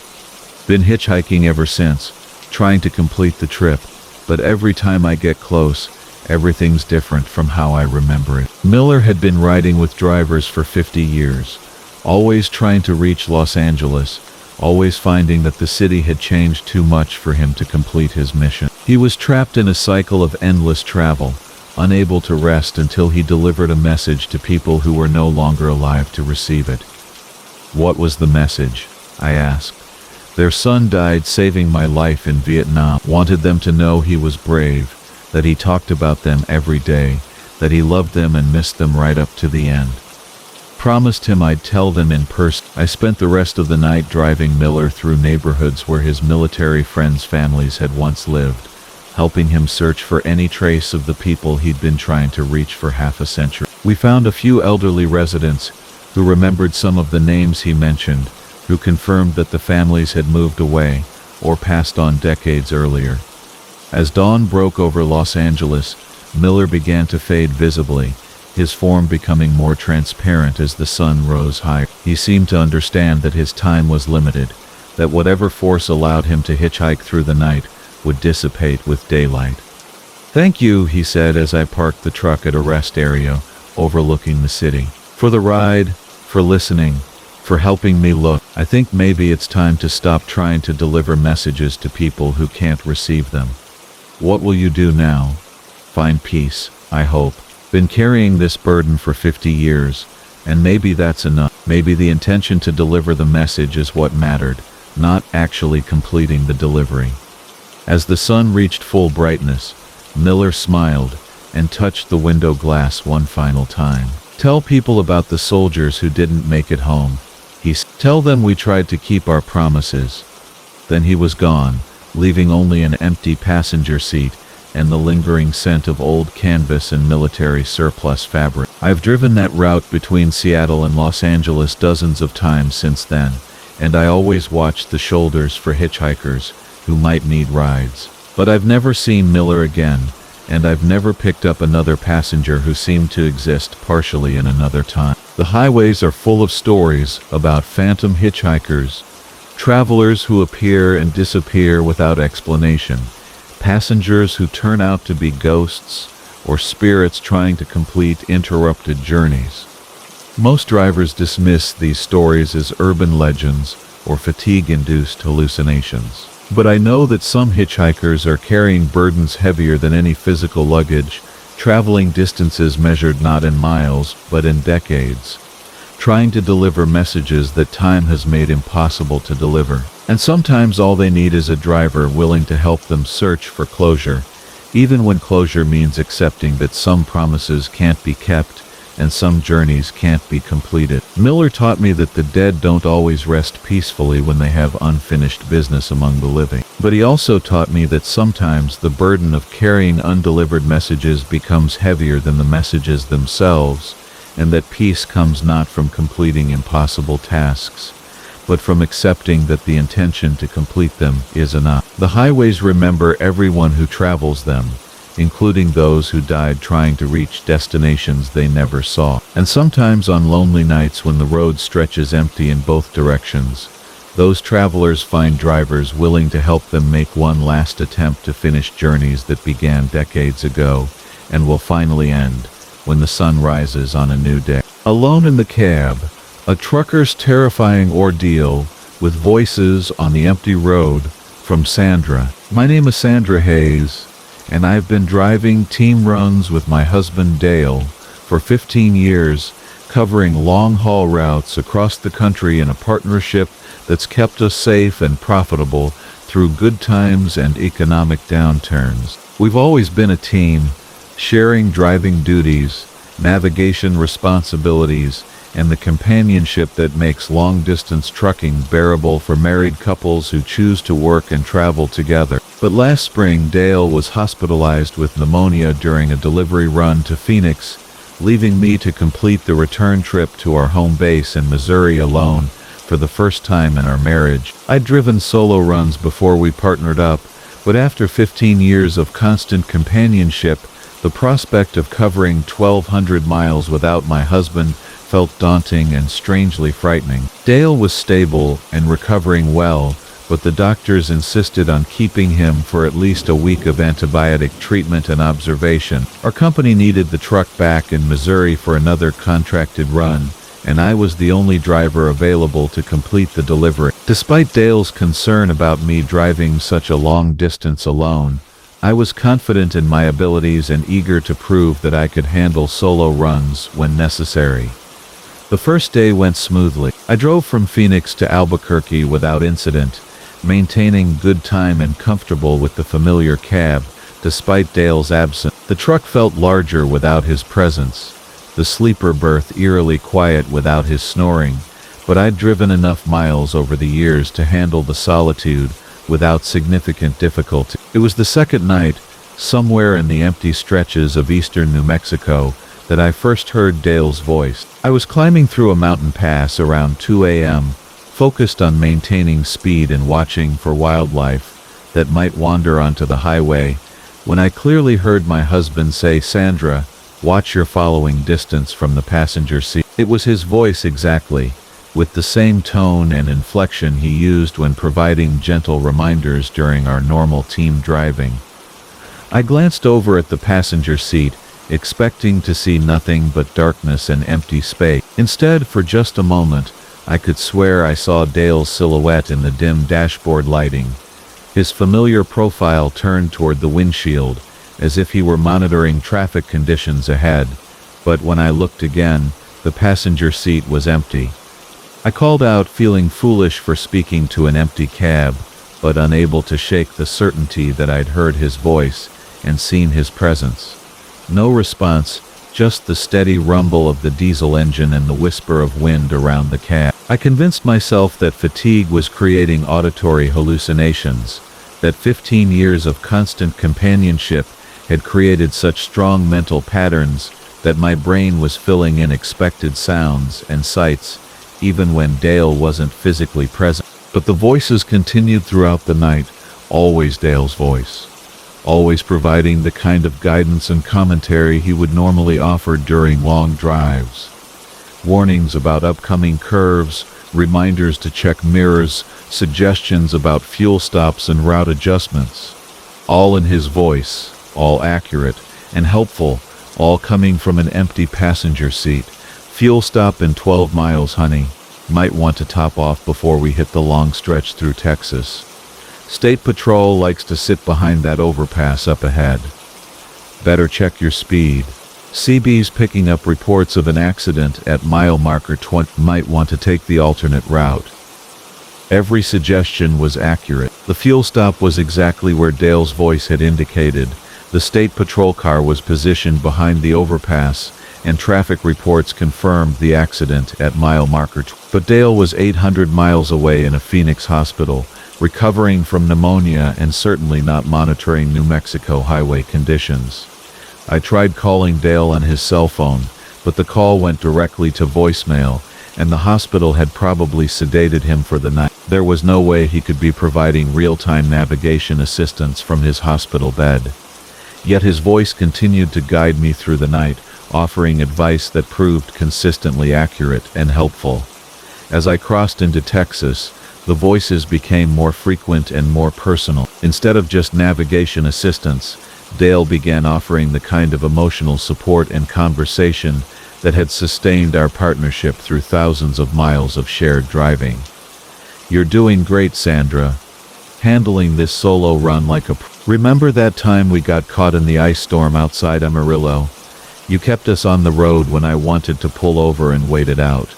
Been hitchhiking ever since. trying to complete the trip, but every time I get close, everything's different from how I remember it. Miller had been riding with drivers for 50 years, always trying to reach Los Angeles, always finding that the city had changed too much for him to complete his mission. He was trapped in a cycle of endless travel, unable to rest until he delivered a message to people who were no longer alive to receive it. What was the message? I asked. Their son died saving my life in Vietnam. Wanted them to know he was brave, that he talked about them every day, that he loved them and missed them right up to the end. Promised him I'd tell them in person. I spent the rest of the night driving Miller through neighborhoods where his military friends' families had once lived, helping him search for any trace of the people he'd been trying to reach for half a century. We found a few elderly residents who remembered some of the names he mentioned, who confirmed that the families had moved away or passed on decades earlier. As dawn broke over Los Angeles, Miller began to fade visibly, his form becoming more transparent as the sun rose higher. He seemed to understand that his time was limited, that whatever force allowed him to hitchhike through the night would dissipate with daylight. "Thank you," he said as I parked the truck at a rest area overlooking the city. "For the ride, for listening, for helping me look. I think maybe it's time to stop trying to deliver messages to people who can't receive them." "What will you do now?" "Find peace, I hope. Been carrying this burden for 50 years, and maybe that's enough. Maybe the intention to deliver the message is what mattered, not actually completing the delivery." As the sun reached full brightness, Miller smiled and touched the window glass one final time. "Tell people about the soldiers who didn't make it home. Tell them we tried to keep our promises." Then he was gone, leaving only an empty passenger seat and the lingering scent of old canvas and military surplus fabric. I've driven that route between Seattle and Los Angeles dozens of times since then, and I always watched the shoulders for hitchhikers who might need rides. But I've never seen Miller again, and I've never picked up another passenger who seemed to exist partially in another time. The highways are full of stories about phantom hitchhikers, travelers who appear and disappear without explanation, passengers who turn out to be ghosts, or spirits trying to complete interrupted journeys. Most drivers dismiss these stories as urban legends or fatigue-induced hallucinations. But I know that some hitchhikers are carrying burdens heavier than any physical luggage, traveling distances measured not in miles, but in decades, trying to deliver messages that time has made impossible to deliver. And sometimes all they need is a driver willing to help them search for closure, even when closure means accepting that some promises can't be kept and some journeys can't be completed. Miller taught me that the dead don't always rest peacefully when they have unfinished business among the living. But he also taught me that sometimes the burden of carrying undelivered messages becomes heavier than the messages themselves, and that peace comes not from completing impossible tasks, but from accepting that the intention to complete them is enough. The highways remember everyone who travels them, including those who died trying to reach destinations they never saw. And sometimes on lonely nights when the road stretches empty in both directions, those travelers find drivers willing to help them make one last attempt to finish journeys that began decades ago and will finally end when the sun rises on a new day. Alone in the cab, a trucker's terrifying ordeal with voices on the empty road, from Sandra. "My name is Sandra Hayes, and I've been driving team runs with my husband Dale for 15 years, covering long-haul routes across the country in a partnership that's kept us safe and profitable through good times and economic downturns. We've always been a team, sharing driving duties, navigation responsibilities, and the companionship that makes long-distance trucking bearable for married couples who choose to work and travel together. But last spring, Dale was hospitalized with pneumonia during a delivery run to Phoenix, leaving me to complete the return trip to our home base in Missouri alone for the first time in our marriage. I'd driven solo runs before we partnered up, but after 15 years of constant companionship, the prospect of covering 1,200 miles without my husband felt daunting and strangely frightening. Dale was stable and recovering well, but the doctors insisted on keeping him for at least a week of antibiotic treatment and observation. Our company needed the truck back in Missouri for another contracted run, and I was the only driver available to complete the delivery. Despite Dale's concern about me driving such a long distance alone, I was confident in my abilities and eager to prove that I could handle solo runs when necessary. The first day went smoothly. I drove from Phoenix to Albuquerque without incident, maintaining good time and comfortable with the familiar cab, despite Dale's absence. The truck felt larger without his presence, the sleeper berth eerily quiet without his snoring, but I'd driven enough miles over the years to handle the solitude without significant difficulty. It was the second night, somewhere in the empty stretches of eastern New Mexico, that I first heard Dale's voice. I was climbing through a mountain pass around 2 a.m., focused on maintaining speed and watching for wildlife that might wander onto the highway, when I clearly heard my husband say, "Sandra, watch your following distance," from the passenger seat. It was his voice exactly, with the same tone and inflection he used when providing gentle reminders during our normal team driving. I glanced over at the passenger seat, expecting to see nothing but darkness and empty space. Instead, for just a moment, I could swear I saw Dale's silhouette in the dim dashboard lighting, his familiar profile turned toward the windshield, as if he were monitoring traffic conditions ahead. But when I looked again, the passenger seat was empty. I called out, feeling foolish for speaking to an empty cab, but unable to shake the certainty that I'd heard his voice and seen his presence. No response, just the steady rumble of the diesel engine and the whisper of wind around the cab. I convinced myself that fatigue was creating auditory hallucinations, that 15 years of constant companionship had created such strong mental patterns that my brain was filling in expected sounds and sights, even when Dale wasn't physically present. But the voices continued throughout the night, always Dale's voice, always providing the kind of guidance and commentary he would normally offer during long drives. Warnings about upcoming curves, reminders to check mirrors, suggestions about fuel stops and route adjustments. All in his voice, all accurate and helpful, all coming from an empty passenger seat. "Fuel stop in 12 miles, honey. Might want to top off before we hit the long stretch through Texas. State Patrol likes to sit behind that overpass up ahead. Better check your speed. CB's picking up reports of an accident at mile marker 20. Might want to take the alternate route." Every suggestion was accurate. The fuel stop was exactly where Dale's voice had indicated. The state patrol car was positioned behind the overpass, and traffic reports confirmed the accident at mile marker 20. But Dale was 800 miles away in a Phoenix hospital, recovering from pneumonia and certainly not monitoring New Mexico highway conditions. I tried calling Dale on his cell phone, but the call went directly to voicemail, and the hospital had probably sedated him for the night. There was no way he could be providing real-time navigation assistance from his hospital bed. Yet his voice continued to guide me through the night, offering advice that proved consistently accurate and helpful. As I crossed into Texas, the voices became more frequent and more personal. Instead of just navigation assistance, Dale began offering the kind of emotional support and conversation that had sustained our partnership through thousands of miles of shared driving. "You're doing great, Sandra. Handling this solo run like a Remember that time we got caught in the ice storm outside Amarillo? You kept us on the road when I wanted to pull over and wait it out.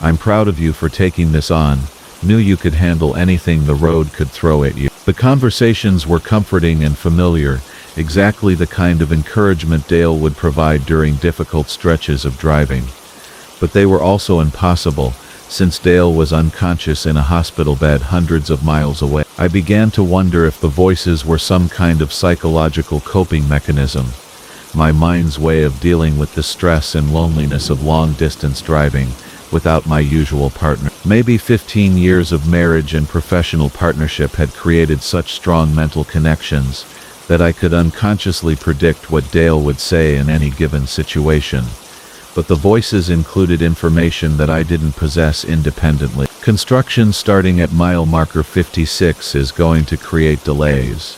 I'm proud of you for taking this on. Knew you could handle anything the road could throw at you." The conversations were comforting and familiar, exactly the kind of encouragement Dale would provide during difficult stretches of driving. But they were also impossible, since Dale was unconscious in a hospital bed hundreds of miles away. I began to wonder if the voices were some kind of psychological coping mechanism, my mind's way of dealing with the stress and loneliness of long-distance driving without my usual partner. Maybe 15 years of marriage and professional partnership had created such strong mental connections that I could unconsciously predict what Dale would say in any given situation. But the voices included information that I didn't possess independently. Construction starting at mile marker 56 is going to create delays.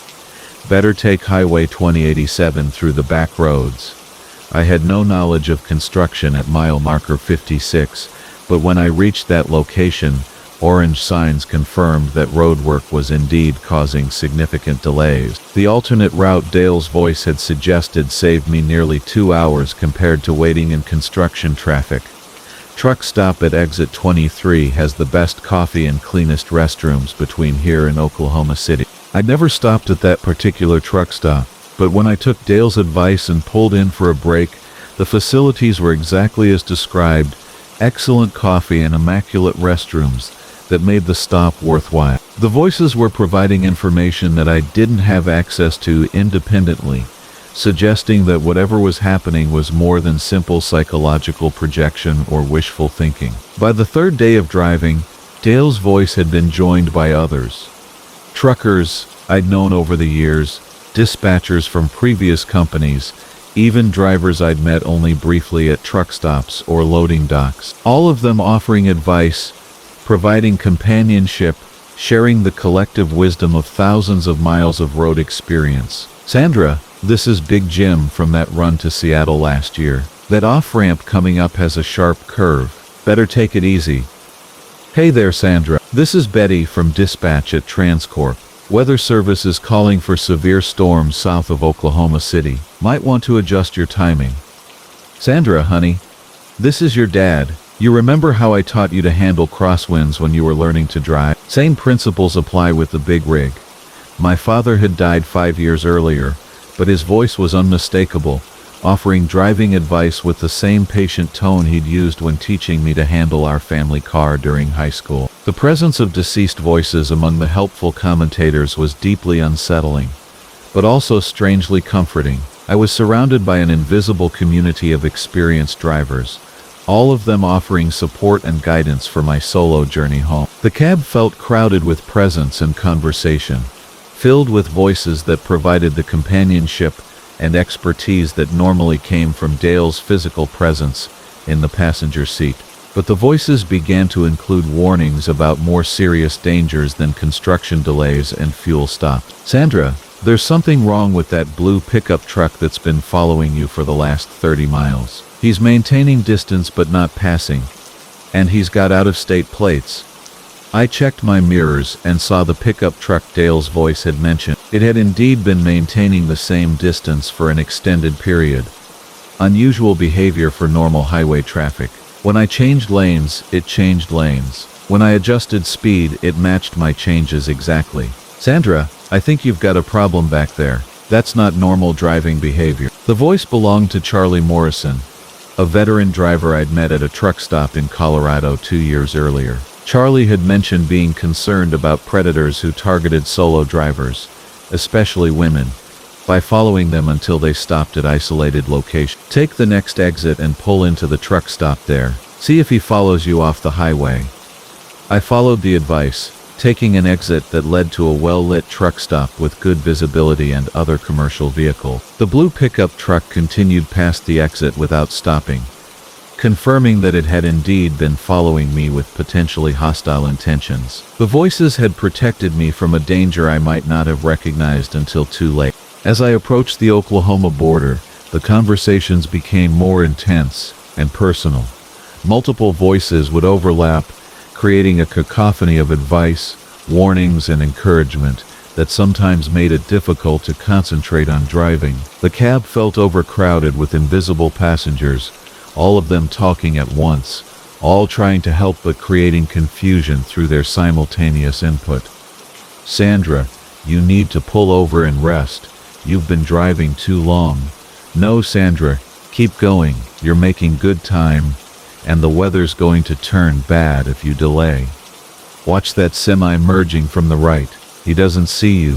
Better take Highway 2087 through the back roads. I had no knowledge of construction at mile marker 56, but when I reached that location, orange signs confirmed that roadwork was indeed causing significant delays. The alternate route Dale's voice had suggested saved me nearly 2 hours compared to waiting in construction traffic. Truck stop at exit 23 has the best coffee and cleanest restrooms between here and Oklahoma City. I'd never stopped at that particular truck stop, but when I took Dale's advice and pulled in for a break, the facilities were exactly as described: excellent coffee and immaculate restrooms that made the stop worthwhile. The voices were providing information that I didn't have access to independently, suggesting that whatever was happening was more than simple psychological projection or wishful thinking. By the third day of driving, Dale's voice had been joined by others. Truckers I'd known over the years, dispatchers from previous companies, even drivers I'd met only briefly at truck stops or loading docks. All of them offering advice, providing companionship, sharing the collective wisdom of thousands of miles of road experience. Sandra, this is Big Jim from that run to Seattle last year. That off-ramp coming up has a sharp curve. Better take it easy. Hey there, Sandra. This is Betty from Dispatch at Transcorp. Weather Service is calling for severe storms south of Oklahoma City. Might want to adjust your timing. Sandra, honey, this is your dad. You remember how I taught you to handle crosswinds when you were learning to drive? Same principles apply with the big rig. My father had died 5 years earlier, but his voice was unmistakable, offering driving advice with the same patient tone he'd used when teaching me to handle our family car during high school. The presence of deceased voices among the helpful commentators was deeply unsettling, but also strangely comforting. I was surrounded by an invisible community of experienced drivers, all of them offering support and guidance for my solo journey home. The cab felt crowded with presence and conversation, filled with voices that provided the companionship and expertise that normally came from Dale's physical presence in the passenger seat. But the voices began to include warnings about more serious dangers than construction delays and fuel stops. Sandra, there's something wrong with that blue pickup truck that's been following you for the last 30 miles. He's maintaining distance but not passing, and he's got out-of-state plates. I checked my mirrors and saw the pickup truck Dale's voice had mentioned. It had indeed been maintaining the same distance for an extended period. Unusual behavior for normal highway traffic. When I changed lanes, it changed lanes. When I adjusted speed, it matched my changes exactly. Sandra, I think you've got a problem back there. That's not normal driving behavior. The voice belonged to Charlie Morrison, a veteran driver I'd met at a truck stop in Colorado 2 years earlier. Charlie had mentioned being concerned about predators who targeted solo drivers, especially women, by following them until they stopped at isolated locations. Take the next exit and pull into the truck stop there. See if he follows you off the highway. I followed the advice, taking an exit that led to a well-lit truck stop with good visibility and other commercial vehicle. The blue pickup truck continued past the exit without stopping, confirming that it had indeed been following me with potentially hostile intentions. The voices had protected me from a danger I might not have recognized until too late. As I approached the Oklahoma border, the conversations became more intense and personal. Multiple voices would overlap, creating a cacophony of advice, warnings, and encouragement that sometimes made it difficult to concentrate on driving. The cab felt overcrowded with invisible passengers, all of them talking at once, all trying to help but creating confusion through their simultaneous input. Sandra, you need to pull over and rest. You've been driving too long. No, Sandra, keep going. You're making good time, and the weather's going to turn bad if you delay. Watch that semi merging from the right. He doesn't see you.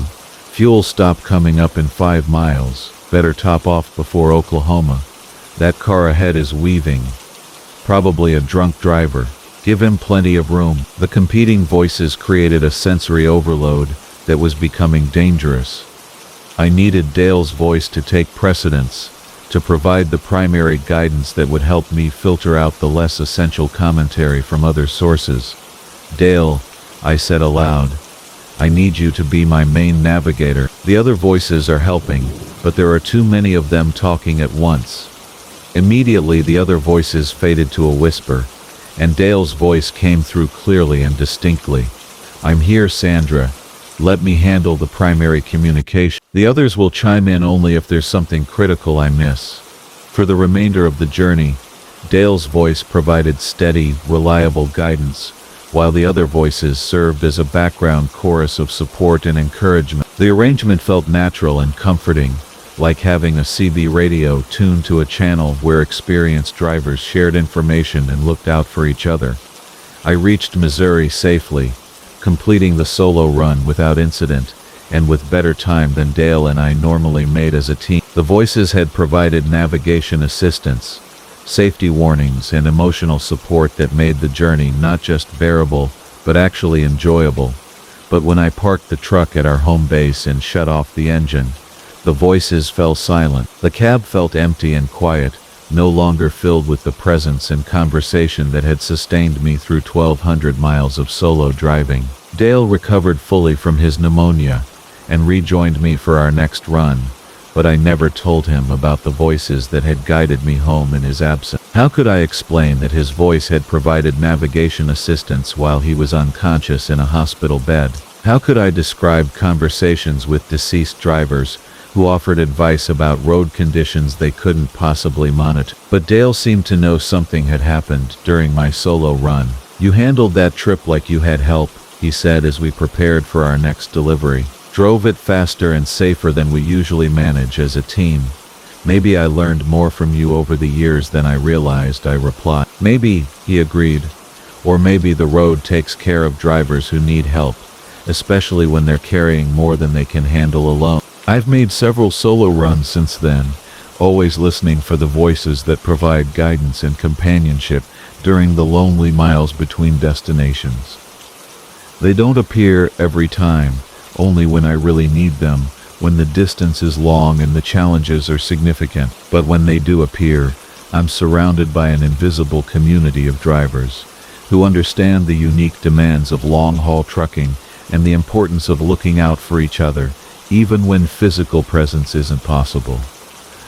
Fuel stop coming up in 5 miles. Better top off before Oklahoma. That car ahead is weaving. Probably a drunk driver. Give him plenty of room. The competing voices created a sensory overload that was becoming dangerous. I needed Dale's voice to take precedence, to provide the primary guidance that would help me filter out the less essential commentary from other sources. "Dale," I said aloud, "I need you to be my main navigator." The other voices are helping, but there are too many of them talking at once. Immediately the other voices faded to a whisper, and Dale's voice came through clearly and distinctly. "I'm here, Sandra. Let me handle the primary communication. The others will chime in only if there's something critical I miss." For the remainder of the journey, Dale's voice provided steady, reliable guidance, while the other voices served as a background chorus of support and encouragement. The arrangement felt natural and comforting, like having a CB radio tuned to a channel where experienced drivers shared information and looked out for each other. I reached Missouri safely, completing the solo run without incident, and with better time than Dale and I normally made as a team. The voices had provided navigation assistance, safety warnings, and emotional support that made the journey not just bearable, but actually enjoyable. But when I parked the truck at our home base and shut off the engine, the voices fell silent. The cab felt empty and quiet, no longer filled with the presence and conversation that had sustained me through 1,200 miles of solo driving. Dale recovered fully from his pneumonia and rejoined me for our next run, but I never told him about the voices that had guided me home in his absence. How could I explain that his voice had provided navigation assistance while he was unconscious in a hospital bed? How could I describe conversations with deceased drivers who offered advice about road conditions they couldn't possibly monitor? But Dale seemed to know something had happened during my solo run. "You handled that trip like you had help," he said as we prepared for our next delivery. "Drove it faster and safer than we usually manage as a team. Maybe I learned more from you over the years than I realized," I replied. "Maybe," he agreed. "Or maybe the road takes care of drivers who need help, especially when they're carrying more than they can handle alone." I've made several solo runs since then, always listening for the voices that provide guidance and companionship during the lonely miles between destinations. They don't appear every time, only when I really need them, when the distance is long and the challenges are significant. But when they do appear, I'm surrounded by an invisible community of drivers who understand the unique demands of long-haul trucking and the importance of looking out for each other, even when physical presence isn't possible.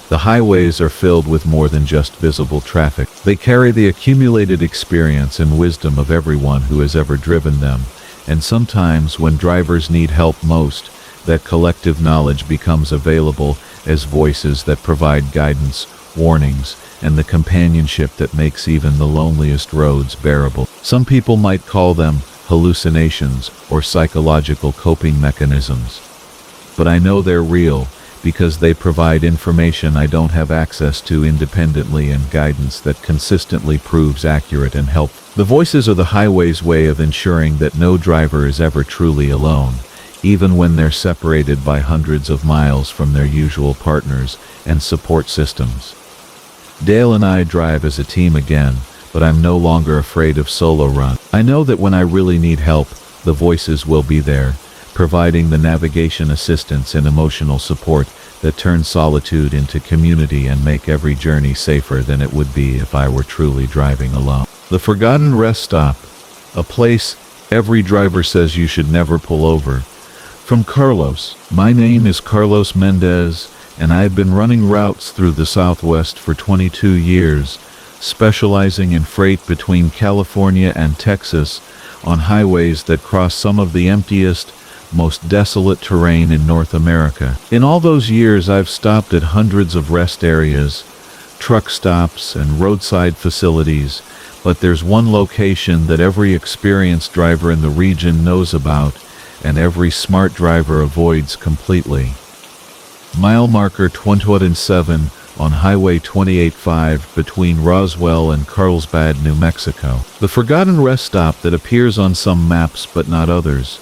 The highways are filled with more than just visible traffic. They carry the accumulated experience and wisdom of everyone who has ever driven them, and sometimes when drivers need help most, that collective knowledge becomes available as voices that provide guidance, warnings, and the companionship that makes even the loneliest roads bearable. Some people might call them hallucinations or psychological coping mechanisms, but I know they're real because they provide information I don't have access to independently and guidance that consistently proves accurate and helpful. The voices are the highway's way of ensuring that no driver is ever truly alone, even when they're separated by hundreds of miles from their usual partners and support systems. Dale and I drive as a team again, but I'm no longer afraid of solo run. I know that when I really need help, the voices will be there, providing the navigation assistance and emotional support that turn solitude into community and make every journey safer than it would be if I were truly driving alone. The Forgotten Rest Stop, a place every driver says you should never pull over. From Carlos. My name is Carlos Mendez, and I've been running routes through the Southwest for 22 years, specializing in freight between California and Texas on highways that cross some of the emptiest, most desolate terrain in North America. In all those years, I've stopped at hundreds of rest areas, truck stops, and roadside facilities, but there's one location that every experienced driver in the region knows about, and every smart driver avoids completely. Mile marker 207 on Highway 285 between Roswell and Carlsbad, New Mexico. The forgotten rest stop that appears on some maps but not others,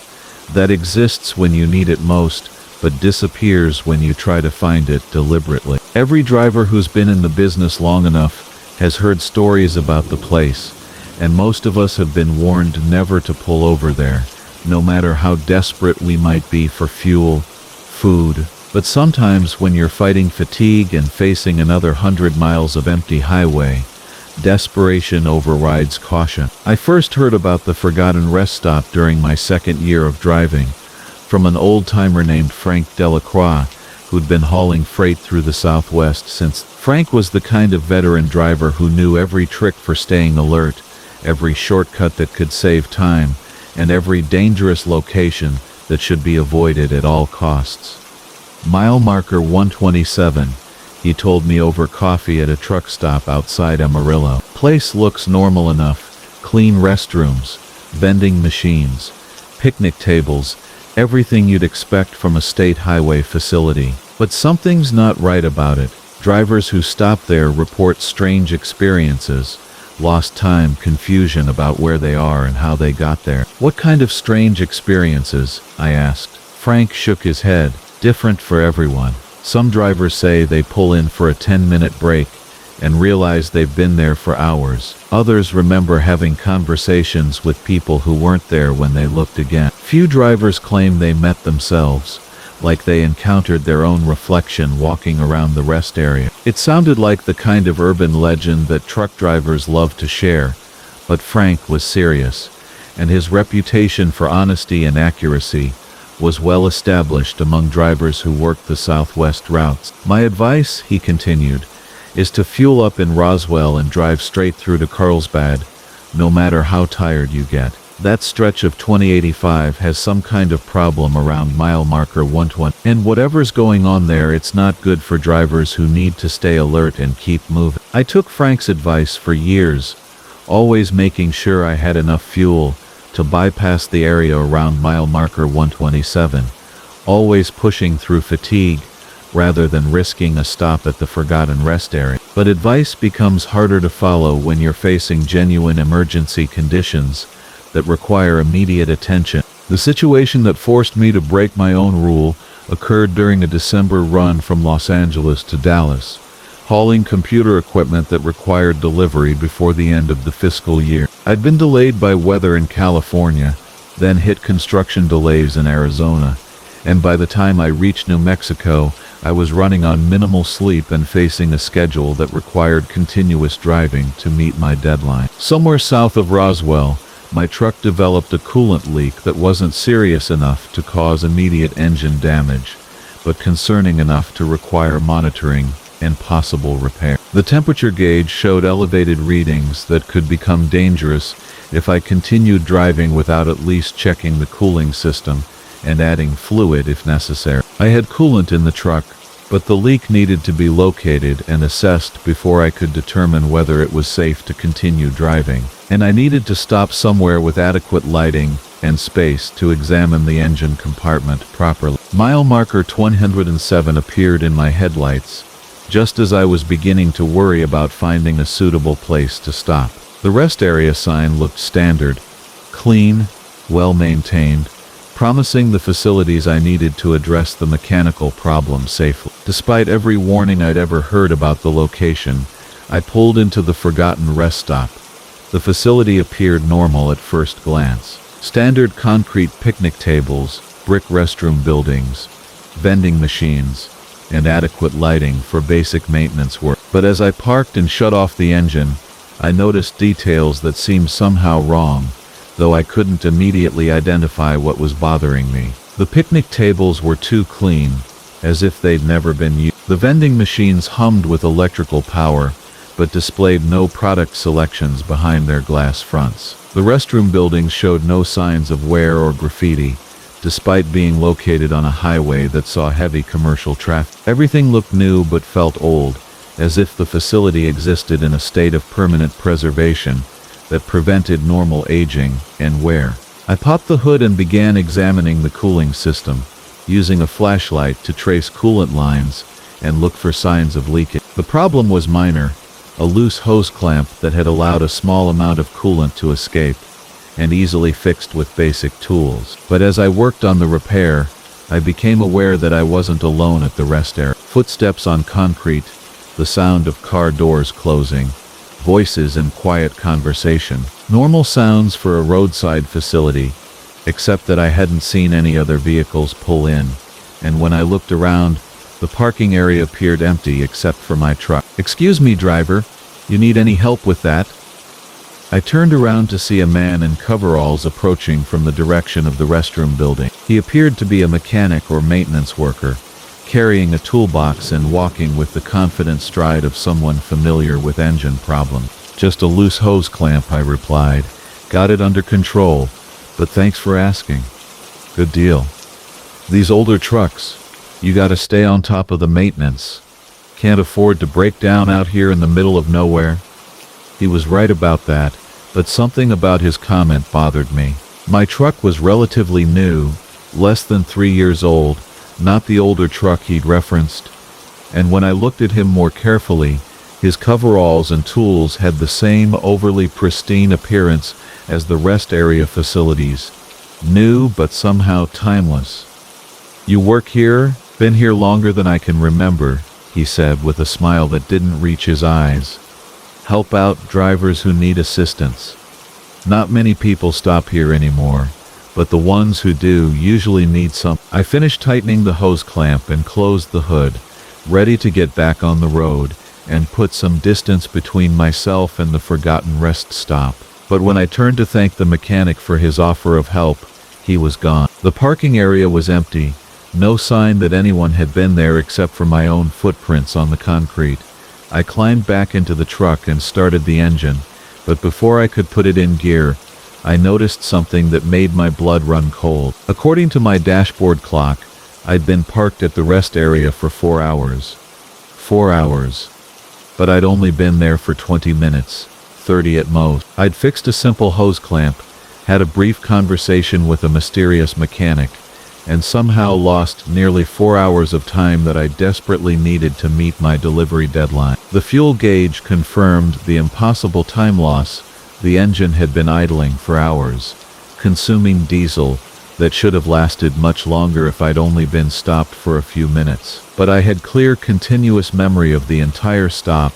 that exists when you need it most, but disappears when you try to find it deliberately. Every driver who's been in the business long enough has heard stories about the place, and most of us have been warned never to pull over there, no matter how desperate we might be for fuel, food. But sometimes when you're fighting fatigue and facing another 100 miles of empty highway, Desperation overrides caution. I first heard about the forgotten rest stop during my second year of driving, from an old-timer named Frank Delacroix, who'd been hauling freight through the Southwest since. Frank was the kind of veteran driver who knew every trick for staying alert, every shortcut that could save time, and every dangerous location that should be avoided at all costs. Mile marker 127, he told me over coffee at a truck stop outside Amarillo. Place looks normal enough. Clean restrooms, vending machines, picnic tables, everything you'd expect from a state highway facility. But something's not right about it. Drivers who stop there report strange experiences, lost time, confusion about where they are and how they got there. What kind of strange experiences? I asked. Frank shook his head. Different for everyone. Some drivers say they pull in for a 10-minute break and realize they've been there for hours. Others remember having conversations with people who weren't there when they looked again. Few drivers claim they met themselves, like they encountered their own reflection walking around the rest area. It sounded like the kind of urban legend that truck drivers love to share, but Frank was serious, and his reputation for honesty and accuracy was well established among drivers who worked the Southwest routes. My advice, he continued, is to fuel up in Roswell and drive straight through to Carlsbad, no matter how tired you get. That stretch of 2085 has some kind of problem around mile marker 120. And whatever's going on there, it's not good for drivers who need to stay alert and keep moving. I took Frank's advice for years, always making sure I had enough fuel to bypass the area around mile marker 127, always pushing through fatigue rather than risking a stop at the forgotten rest area. But advice becomes harder to follow when you're facing genuine emergency conditions that require immediate attention. The situation that forced me to break my own rule occurred during a December run from Los Angeles to Dallas, hauling computer equipment that required delivery before the end of the fiscal year. I'd been delayed by weather in California, then hit construction delays in Arizona, and by the time I reached New Mexico, I was running on minimal sleep and facing a schedule that required continuous driving to meet my deadline. Somewhere south of Roswell, my truck developed a coolant leak that wasn't serious enough to cause immediate engine damage, but concerning enough to require monitoring and possible repair. The temperature gauge showed elevated readings that could become dangerous if I continued driving without at least checking the cooling system and adding fluid if necessary. I had coolant in the truck, but the leak needed to be located and assessed before I could determine whether it was safe to continue driving. And I needed to stop somewhere with adequate lighting and space to examine the engine compartment properly. Mile marker 207 appeared in my headlights, just as I was beginning to worry about finding a suitable place to stop. The rest area sign looked standard, clean, well-maintained, promising the facilities I needed to address the mechanical problem safely. Despite every warning I'd ever heard about the location, I pulled into the forgotten rest stop. The facility appeared normal at first glance. Standard concrete picnic tables, brick restroom buildings, vending machines, and adequate lighting for basic maintenance work. But as I parked and shut off the engine, I noticed details that seemed somehow wrong, though I couldn't immediately identify what was bothering me. The picnic tables were too clean, as if they'd never been used. The vending machines hummed with electrical power, but displayed no product selections behind their glass fronts. The restroom buildings showed no signs of wear or graffiti, despite being located on a highway that saw heavy commercial traffic. Everything looked new but felt old, as if the facility existed in a state of permanent preservation that prevented normal aging and wear. I popped the hood and began examining the cooling system, using a flashlight to trace coolant lines and look for signs of leakage. The problem was minor, a loose hose clamp that had allowed a small amount of coolant to escape, and easily fixed with basic tools. But as I worked on the repair, I became aware that I wasn't alone at the rest area. Footsteps on concrete, the sound of car doors closing, voices and quiet conversation. Normal sounds for a roadside facility, except that I hadn't seen any other vehicles pull in, and when I looked around, the parking area appeared empty except for my truck. "Excuse me, driver," You need any help with that? I turned around to see a man in coveralls approaching from the direction of the restroom building. He appeared to be a mechanic or maintenance worker, carrying a toolbox and walking with the confident stride of someone familiar with engine problems. Just a loose hose clamp, I replied. Got it under control, but thanks for asking. Good deal. These older trucks, you gotta stay on top of the maintenance. Can't afford to break down out here in the middle of nowhere. He was right about that, but something about his comment bothered me. My truck was relatively new, less than 3 years old, not the older truck he'd referenced. And when I looked at him more carefully, his coveralls and tools had the same overly pristine appearance as the rest area facilities. New but somehow timeless. You work here? Been here longer than I can remember, he said with a smile that didn't reach his eyes. Help out drivers who need assistance. Not many people stop here anymore, but the ones who do usually need some. I finished tightening the hose clamp and closed the hood, ready to get back on the road and put some distance between myself and the forgotten rest stop. But when I turned to thank the mechanic for his offer of help, he was gone. The parking area was empty, no sign that anyone had been there except for my own footprints on the concrete. I climbed back into the truck and started the engine, but before I could put it in gear, I noticed something that made my blood run cold. According to my dashboard clock, I'd been parked at the rest area for 4 hours. 4 hours. But I'd only been there for 20 minutes, 30 at most. I'd fixed a simple hose clamp, had a brief conversation with a mysterious mechanic, and somehow lost nearly 4 hours of time that I desperately needed to meet my delivery deadline. The fuel gauge confirmed the impossible time loss. The engine had been idling for hours, consuming diesel that should have lasted much longer if I'd only been stopped for a few minutes. But I had clear, continuous memory of the entire stop,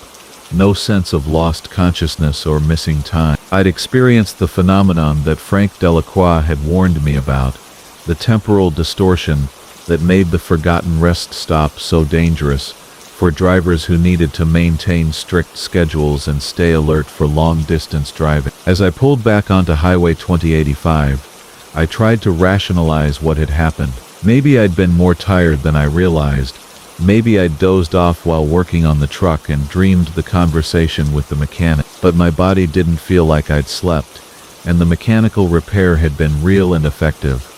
no sense of lost consciousness or missing time. I'd experienced the phenomenon that Frank Delacroix had warned me about, the temporal distortion that made the forgotten rest stop so dangerous for drivers who needed to maintain strict schedules and stay alert for long-distance driving. As I pulled back onto Highway 2085, I tried to rationalize what had happened. Maybe I'd been more tired than I realized. Maybe I'd dozed off while working on the truck and dreamed the conversation with the mechanic. But my body didn't feel like I'd slept, and the mechanical repair had been real and effective.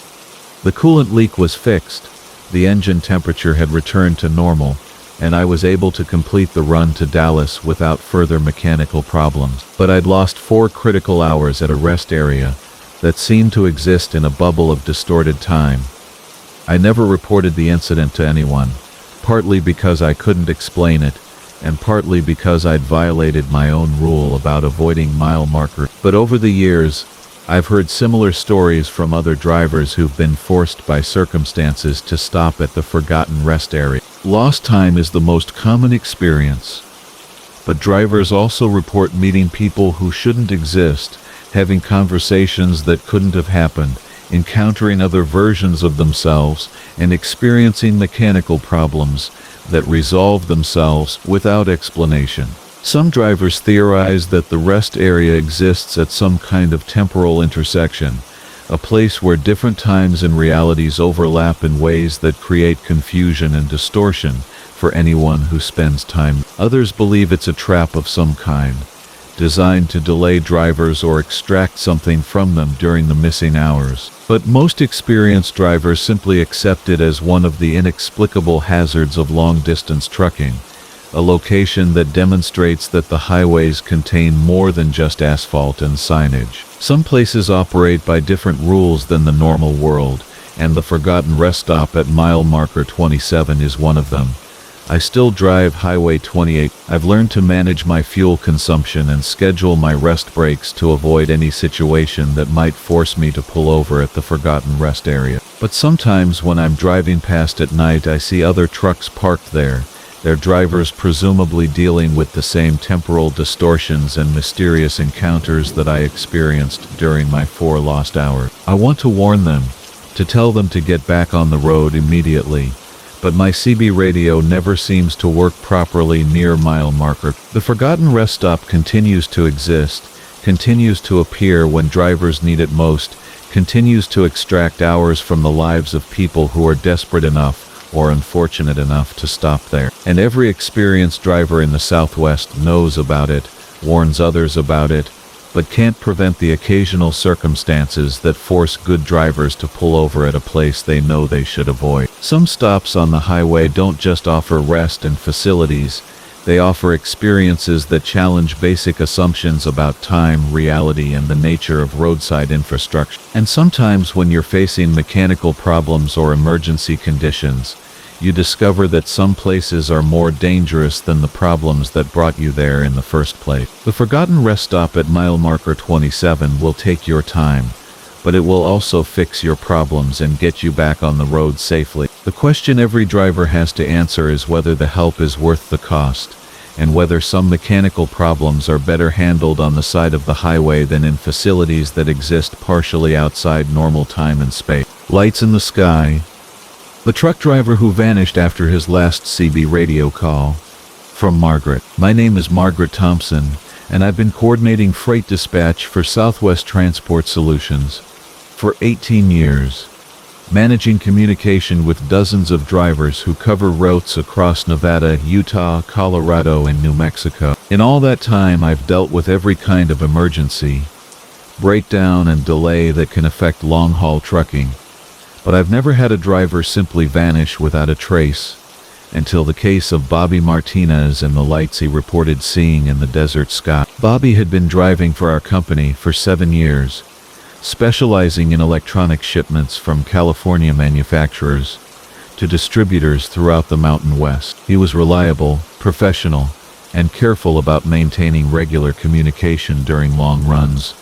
The coolant leak was fixed, the engine temperature had returned to normal, and I was able to complete the run to Dallas without further mechanical problems. But I'd lost 4 critical hours at a rest area that seemed to exist in a bubble of distorted time. I never reported the incident to anyone, partly because I couldn't explain it, and partly because I'd violated my own rule about avoiding mile markers. But over the years, I've heard similar stories from other drivers who've been forced by circumstances to stop at the forgotten rest area. Lost time is the most common experience, but drivers also report meeting people who shouldn't exist, having conversations that couldn't have happened, encountering other versions of themselves, and experiencing mechanical problems that resolve themselves without explanation. Some drivers theorize that the rest area exists at some kind of temporal intersection, a place where different times and realities overlap in ways that create confusion and distortion for anyone who spends time. Others believe it's a trap of some kind, designed to delay drivers or extract something from them during the missing hours. But most experienced drivers simply accept it as one of the inexplicable hazards of long-distance trucking, a location that demonstrates that the highways contain more than just asphalt and signage. Some places operate by different rules than the normal world, and the forgotten rest stop at mile marker 27 is one of them. I still drive Highway 28. I've learned to manage my fuel consumption and schedule my rest breaks to avoid any situation that might force me to pull over at the forgotten rest area. But sometimes when I'm driving past at night, I see other trucks parked there, their drivers presumably dealing with the same temporal distortions and mysterious encounters that I experienced during my 4 lost hours. I want to warn them, to tell them to get back on the road immediately, but my CB radio never seems to work properly near mile marker. The forgotten rest stop continues to exist, continues to appear when drivers need it most, continues to extract hours from the lives of people who are desperate enough or unfortunate enough to stop there. And every experienced driver in the Southwest knows about it, warns others about it, but can't prevent the occasional circumstances that force good drivers to pull over at a place they know they should avoid. Some stops on the highway don't just offer rest and facilities, they offer experiences that challenge basic assumptions about time, reality, and the nature of roadside infrastructure. And sometimes when you're facing mechanical problems or emergency conditions, you discover that some places are more dangerous than the problems that brought you there in the first place. The forgotten rest stop at mile marker 27 will take your time, but it will also fix your problems and get you back on the road safely. The question every driver has to answer is whether the help is worth the cost, and whether some mechanical problems are better handled on the side of the highway than in facilities that exist partially outside normal time and space. Lights in the sky. The truck driver who vanished after his last CB radio call. From Margaret. My name is Margaret Thompson, and I've been coordinating freight dispatch for Southwest Transport Solutions for 18 years, managing communication with dozens of drivers who cover routes across Nevada, Utah, Colorado, and New Mexico. In all that time, I've dealt with every kind of emergency, breakdown, and delay that can affect long-haul trucking. But I've never had a driver simply vanish without a trace, until the case of Bobby Martinez and the lights he reported seeing in the desert sky. Bobby had been driving for our company for 7 years, specializing in electronic shipments from California manufacturers to distributors throughout the Mountain West. He was reliable, professional, and careful about maintaining regular communication during long runs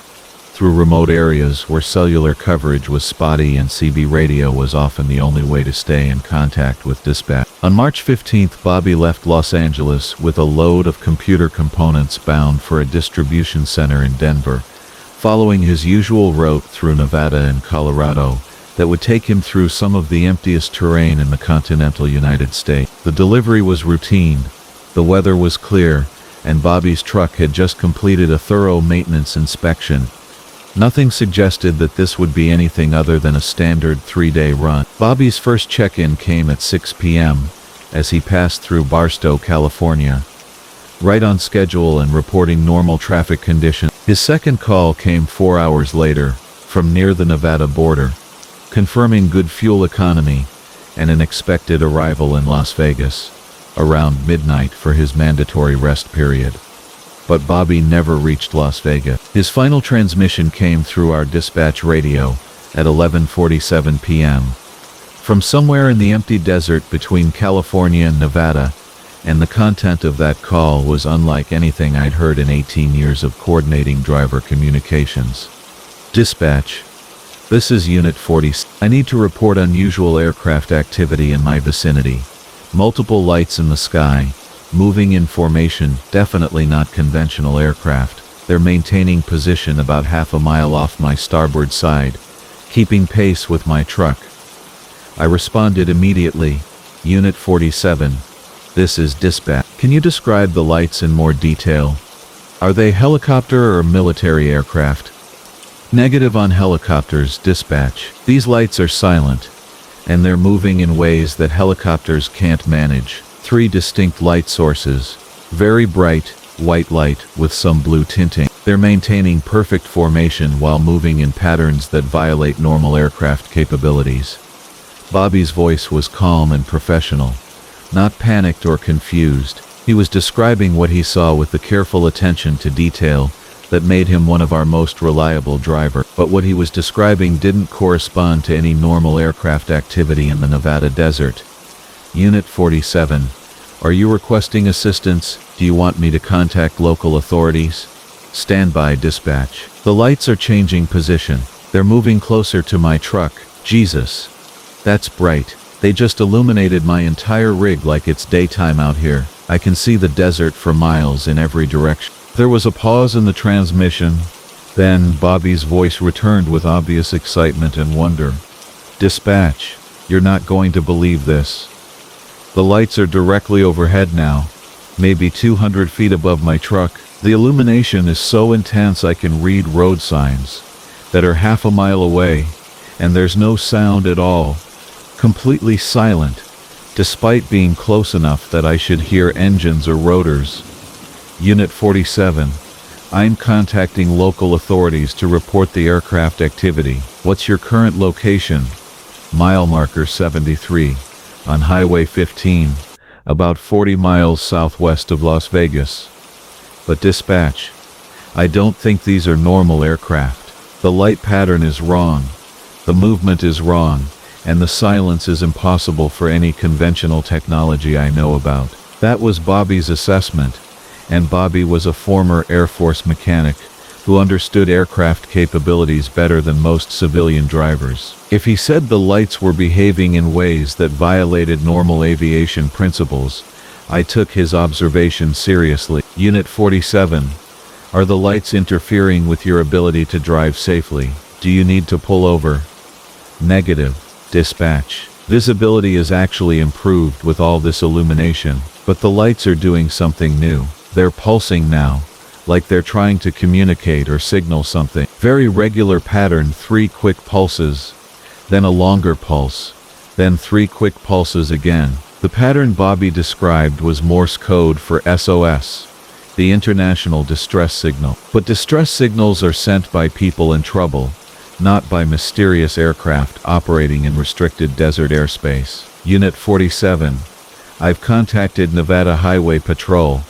through remote areas where cellular coverage was spotty and CB radio was often the only way to stay in contact with dispatch. On March 15th, Bobby left Los Angeles with a load of computer components bound for a distribution center in Denver, following his usual route through Nevada and Colorado that would take him through some of the emptiest terrain in the continental United States. The delivery was routine, the weather was clear, and Bobby's truck had just completed a thorough maintenance inspection. Nothing suggested that this would be anything other than a standard 3-day run. Bobby's first check-in came at 6 p.m. as he passed through Barstow, California, right on schedule and reporting normal traffic conditions. His second call came 4 hours later, from near the Nevada border, confirming good fuel economy and an expected arrival in Las Vegas around midnight for his mandatory rest period. But Bobby never reached Las Vegas. His final transmission came through our dispatch radio at 11:47 p.m. from somewhere in the empty desert between California and Nevada, and the content of that call was unlike anything I'd heard in 18 years of coordinating driver communications. Dispatch. This is Unit 40. I need to report unusual aircraft activity in my vicinity. Multiple lights in the sky. Moving in formation, definitely not conventional aircraft. They're maintaining position about half a mile off my starboard side, keeping pace with my truck. I responded immediately. Unit 47. This is dispatch. Can you describe the lights in more detail? Are they helicopter or military aircraft? Negative on helicopters, dispatch. These lights are silent, and they're moving in ways that helicopters can't manage. 3 distinct light sources. Very bright, white light with some blue tinting. They're maintaining perfect formation while moving in patterns that violate normal aircraft capabilities. Bobby's voice was calm and professional, not panicked or confused. He was describing what he saw with the careful attention to detail that made him one of our most reliable drivers. But what he was describing didn't correspond to any normal aircraft activity in the Nevada desert. Unit 47. Are you requesting assistance? Do you want me to contact local authorities? Standby, dispatch. The lights are changing position. They're moving closer to my truck. Jesus. That's bright. They just illuminated my entire rig like it's daytime out here. I can see the desert for miles in every direction. There was a pause in the transmission. Then Bobby's voice returned with obvious excitement and wonder. Dispatch. You're not going to believe this. The lights are directly overhead now, maybe 200 feet above my truck. The illumination is so intense I can read road signs that are half a mile away, and there's no sound at all, completely silent, despite being close enough that I should hear engines or rotors. Unit 47. I'm contacting local authorities to report the aircraft activity. What's your current location? Mile marker 73, on Highway 15, about 40 miles southwest of Las Vegas. But dispatch, I don't think these are normal aircraft. The light pattern is wrong, the movement is wrong, and the silence is impossible for any conventional technology I know about. That was Bobby's assessment, and Bobby was a former Air Force mechanic who understood aircraft capabilities better than most civilian drivers. If he said the lights were behaving in ways that violated normal aviation principles, I took his observation seriously. Unit 47. Are the lights interfering with your ability to drive safely? Do you need to pull over? Negative. Dispatch. Visibility is actually improved with all this illumination, but the lights are doing something new. They're pulsing now, like they're trying to communicate or signal something. Very regular pattern, 3 quick pulses, then a longer pulse, then 3 quick pulses again. The pattern Bobby described was Morse code for SOS, the international distress signal. But distress signals are sent by people in trouble, not by mysterious aircraft operating in restricted desert airspace. Unit 47. I've contacted Nevada Highway Patrol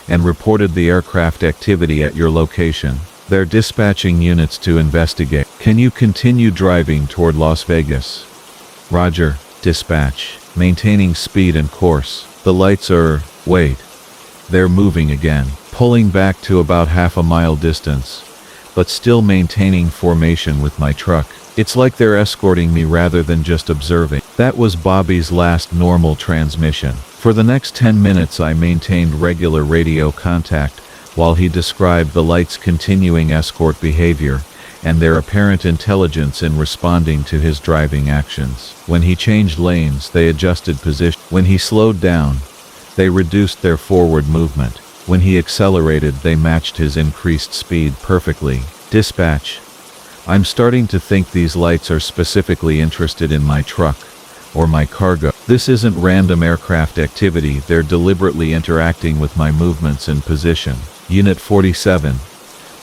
and reported the aircraft activity at your location. They're dispatching units to investigate. Can you continue driving toward Las Vegas? Roger. Dispatch. Maintaining speed and course. The lights are... wait. They're moving again, pulling back to about half a mile distance, but still maintaining formation with my truck. It's like they're escorting me rather than just observing. That was Bobby's last normal transmission. For the next 10 minutes I maintained regular radio contact while he described the lights' continuing escort behavior and their apparent intelligence in responding to his driving actions. When he changed lanes, they adjusted position. When he slowed down, they reduced their forward movement. When he accelerated, they matched his increased speed perfectly. Dispatch. I'm starting to think these lights are specifically interested in my truck or my cargo. This isn't random aircraft activity, they're deliberately interacting with my movements and position. Unit 47.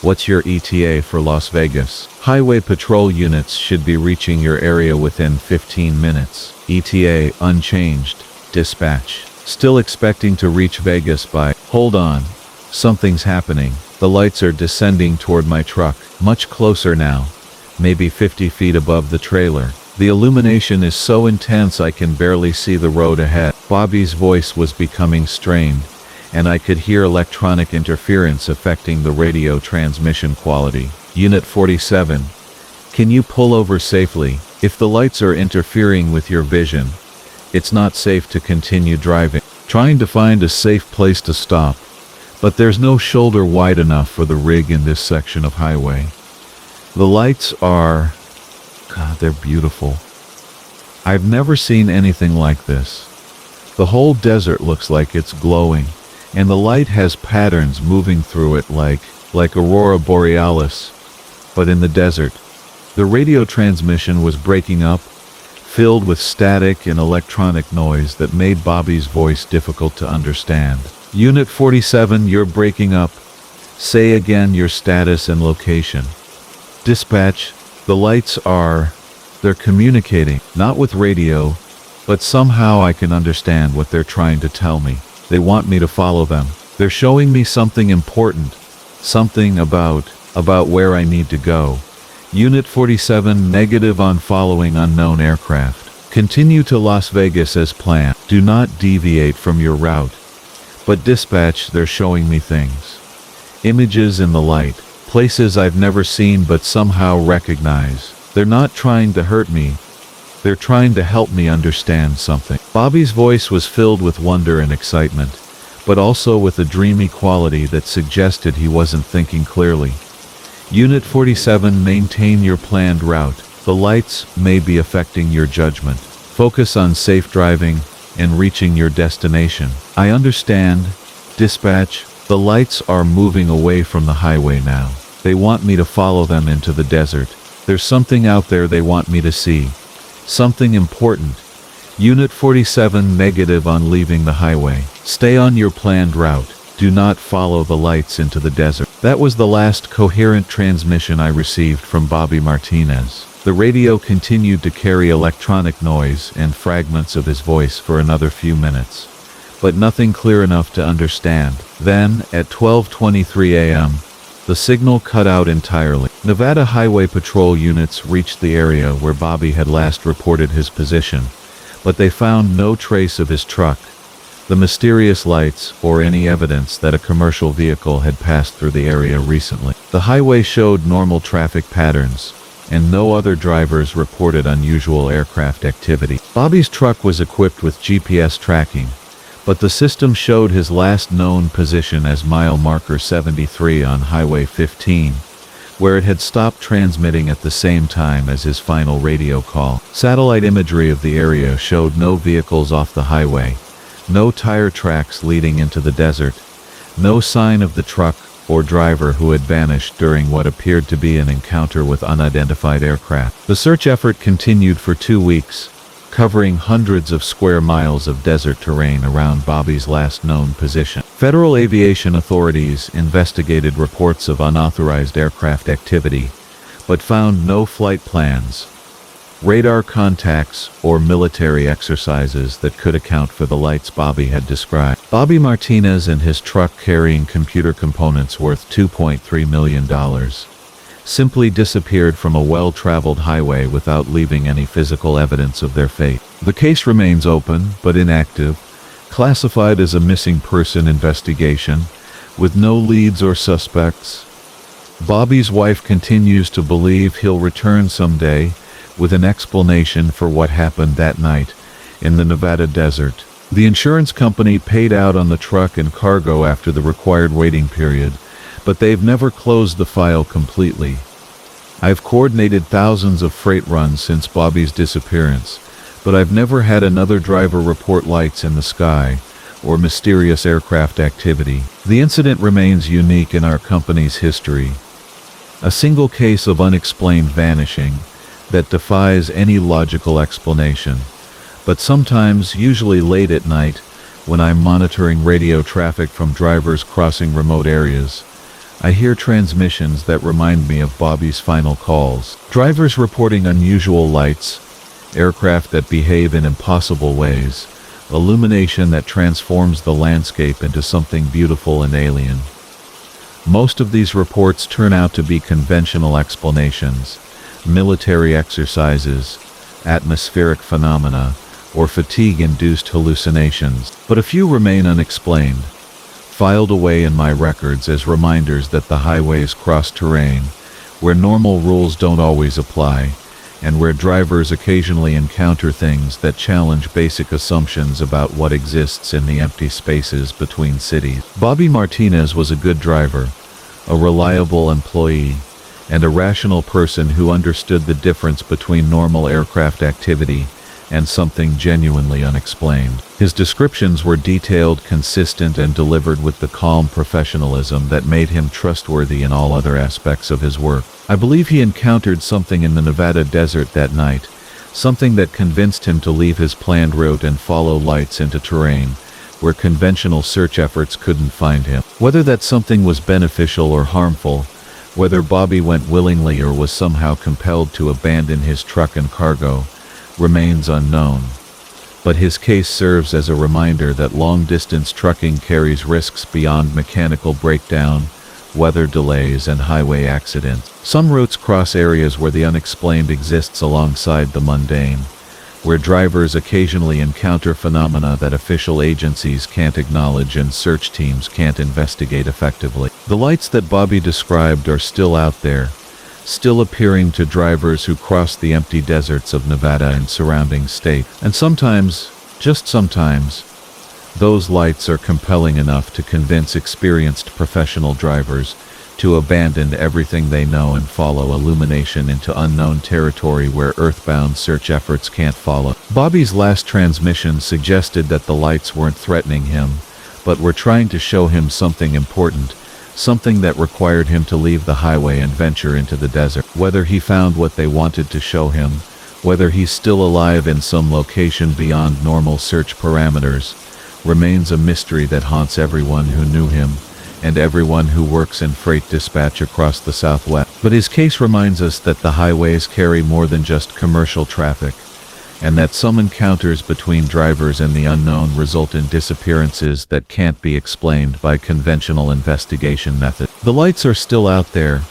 What's your ETA for Las Vegas? Highway patrol units should be reaching your area within 15 minutes. ETA unchanged. Dispatch. Still expecting to reach Vegas by... Hold on. Something's happening. The lights are descending toward my truck. Much closer now. Maybe 50 feet above the trailer. The illumination is so intense I can barely see the road ahead. Bobby's voice was becoming strained, and I could hear electronic interference affecting the radio transmission quality. Unit 47. Can you pull over safely? If the lights are interfering with your vision, it's not safe to continue driving. Trying to find a safe place to stop, but there's no shoulder wide enough for the rig in this section of highway. The lights are... God, they're beautiful. I've never seen anything like this. The whole desert looks like it's glowing, and the light has patterns moving through it like Aurora Borealis, but in the desert. The radio transmission was breaking up, filled with static and electronic noise that made Bobby's voice difficult to understand. Unit 47, you're breaking up. Say again your status and location. Dispatch, the lights are... they're communicating, not with radio, but somehow I can understand what they're trying to tell me. They want me to follow them. They're showing me something important, something about where I need to go. Unit 47, negative on following unknown aircraft. Continue to Las Vegas as planned. Do not deviate from your route. But dispatch, they're showing me things. Images in the light. Places I've never seen but somehow recognize. They're not trying to hurt me. They're trying to help me understand something. Bobby's voice was filled with wonder and excitement, but also with a dreamy quality that suggested he wasn't thinking clearly. Unit 47, maintain your planned route. The lights may be affecting your judgment. Focus on safe driving, and reaching your destination. I understand. Dispatch, the lights are moving away from the highway now. They want me to follow them into the desert. There's something out there they want me to see. Something important. Unit 47 negative on leaving the highway. Stay on your planned route. Do not follow the lights into the desert. That was the last coherent transmission I received from Bobby Martinez. The radio continued to carry electronic noise and fragments of his voice for another few minutes, but nothing clear enough to understand. Then, at 12:23 a.m., the signal cut out entirely. Nevada Highway Patrol units reached the area where Bobby had last reported his position, but they found no trace of his truck, the mysterious lights, or any evidence that a commercial vehicle had passed through the area recently. The highway showed normal traffic patterns, and no other drivers reported unusual aircraft activity. Bobby's truck was equipped with GPS tracking, but the system showed his last known position as mile marker 73 on Highway 15, where it had stopped transmitting at the same time as his final radio call. Satellite imagery of the area showed no vehicles off the highway, no tire tracks leading into the desert, no sign of the truck or driver who had vanished during what appeared to be an encounter with unidentified aircraft. The search effort continued for 2 weeks, covering hundreds of square miles of desert terrain around Bobby's last known position. Federal aviation authorities investigated reports of unauthorized aircraft activity, but found no flight plans, radar contacts, or military exercises that could account for the lights Bobby had described. Bobby Martinez and his truck carrying computer components worth $2.3 million simply disappeared from a well-traveled highway without leaving any physical evidence of their fate. The case remains open, but inactive, classified as a missing person investigation, with no leads or suspects. Bobby's wife continues to believe he'll return someday, with an explanation for what happened that night in the Nevada desert. The insurance company paid out on the truck and cargo after the required waiting period, but they've never closed the file completely. I've coordinated thousands of freight runs since Bobby's disappearance, but I've never had another driver report lights in the sky or mysterious aircraft activity. The incident remains unique in our company's history. A single case of unexplained vanishing that defies any logical explanation. But sometimes, usually late at night, when I'm monitoring radio traffic from drivers crossing remote areas, I hear transmissions that remind me of Bobby's final calls. Drivers reporting unusual lights, aircraft that behave in impossible ways, illumination that transforms the landscape into something beautiful and alien. Most of these reports turn out to be conventional explanations, military exercises, atmospheric phenomena, or fatigue-induced hallucinations, but a few remain unexplained, filed away in my records as reminders that the highways cross terrain, where normal rules don't always apply, and where drivers occasionally encounter things that challenge basic assumptions about what exists in the empty spaces between cities. Bobby Martinez was a good driver, a reliable employee, and a rational person who understood the difference between normal aircraft activity and something genuinely unexplained. His descriptions were detailed, consistent, and delivered with the calm professionalism that made him trustworthy in all other aspects of his work. I believe he encountered something in the Nevada desert that night, something that convinced him to leave his planned route and follow lights into terrain where conventional search efforts couldn't find him. Whether that something was beneficial or harmful, whether Bobby went willingly or was somehow compelled to abandon his truck and cargo, remains unknown. But his case serves as a reminder that long-distance trucking carries risks beyond mechanical breakdown, weather delays, and highway accidents. Some routes cross areas where the unexplained exists alongside the mundane, where drivers occasionally encounter phenomena that official agencies can't acknowledge and search teams can't investigate effectively. The lights that Bobby described are still out there, still appearing to drivers who cross the empty deserts of Nevada and surrounding states. And sometimes, just sometimes, those lights are compelling enough to convince experienced professional drivers to abandon everything they know and follow illumination into unknown territory where earthbound search efforts can't follow. Bobby's last transmission suggested that the lights weren't threatening him, but were trying to show him something important, something that required him to leave the highway and venture into the desert. Whether he found what they wanted to show him, whether he's still alive in some location beyond normal search parameters, remains a mystery that haunts everyone who knew him and everyone who works in freight dispatch across the Southwest. But his case reminds us that the highways carry more than just commercial traffic, and that some encounters between drivers and the unknown result in disappearances that can't be explained by conventional investigation methods. The lights are still out there,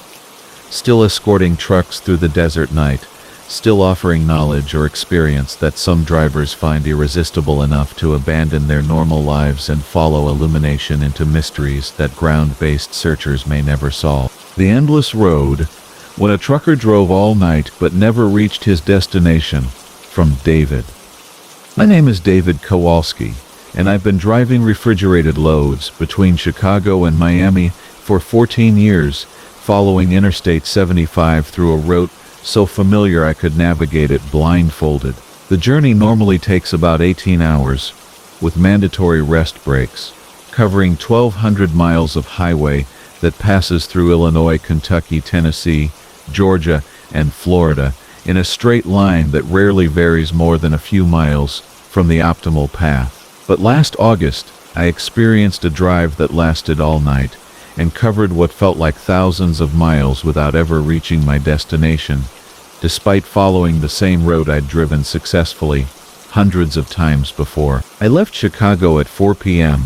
still escorting trucks through the desert night, still offering knowledge or experience that some drivers find irresistible enough to abandon their normal lives and follow illumination into mysteries that ground-based searchers may never solve. The Endless Road, when a trucker drove all night but never reached his destination. From David. My name is David Kowalski, and I've been driving refrigerated loads between Chicago and Miami for 14 years, following Interstate 75 through a route so familiar I could navigate it blindfolded. The journey normally takes about 18 hours, with mandatory rest breaks, covering 1,200 miles of highway that passes through Illinois, Kentucky, Tennessee, Georgia, and Florida, in a straight line that rarely varies more than a few miles from the optimal path. But last August, I experienced a drive that lasted all night and covered what felt like thousands of miles without ever reaching my destination, despite following the same road I'd driven successfully hundreds of times before. I left Chicago at 4 p.m.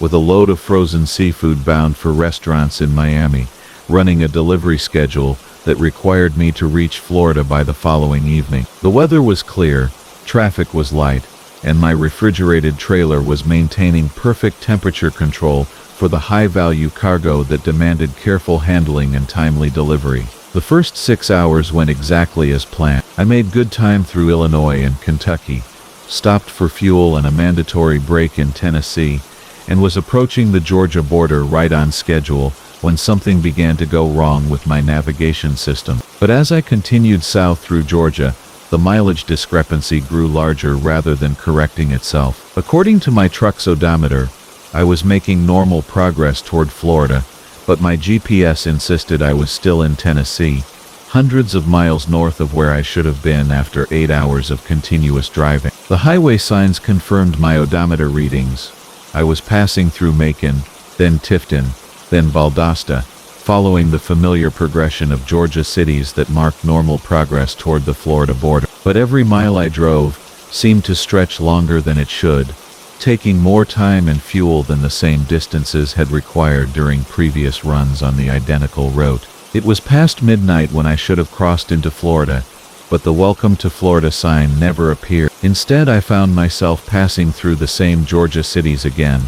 with a load of frozen seafood bound for restaurants in Miami, running a delivery schedule that required me to reach Florida by the following evening. The weather was clear, traffic was light, and my refrigerated trailer was maintaining perfect temperature control for the high-value cargo that demanded careful handling and timely delivery. The first 6 hours went exactly as planned. I made good time through Illinois and Kentucky, stopped for fuel and a mandatory break in Tennessee, and was approaching the Georgia border right on schedule when something began to go wrong with my navigation system. But as I continued south through Georgia, the mileage discrepancy grew larger rather than correcting itself. According to my truck's odometer, I was making normal progress toward Florida, but my GPS insisted I was still in Tennessee, hundreds of miles north of where I should have been after 8 hours of continuous driving. The highway signs confirmed my odometer readings. I was passing through Macon, then Tifton, then Valdosta, following the familiar progression of Georgia cities that marked normal progress toward the Florida border. But every mile I drove seemed to stretch longer than it should, taking more time and fuel than the same distances had required during previous runs on the identical route. It was past midnight when I should have crossed into Florida, but the Welcome to Florida sign never appeared. Instead, I found myself passing through the same Georgia cities again,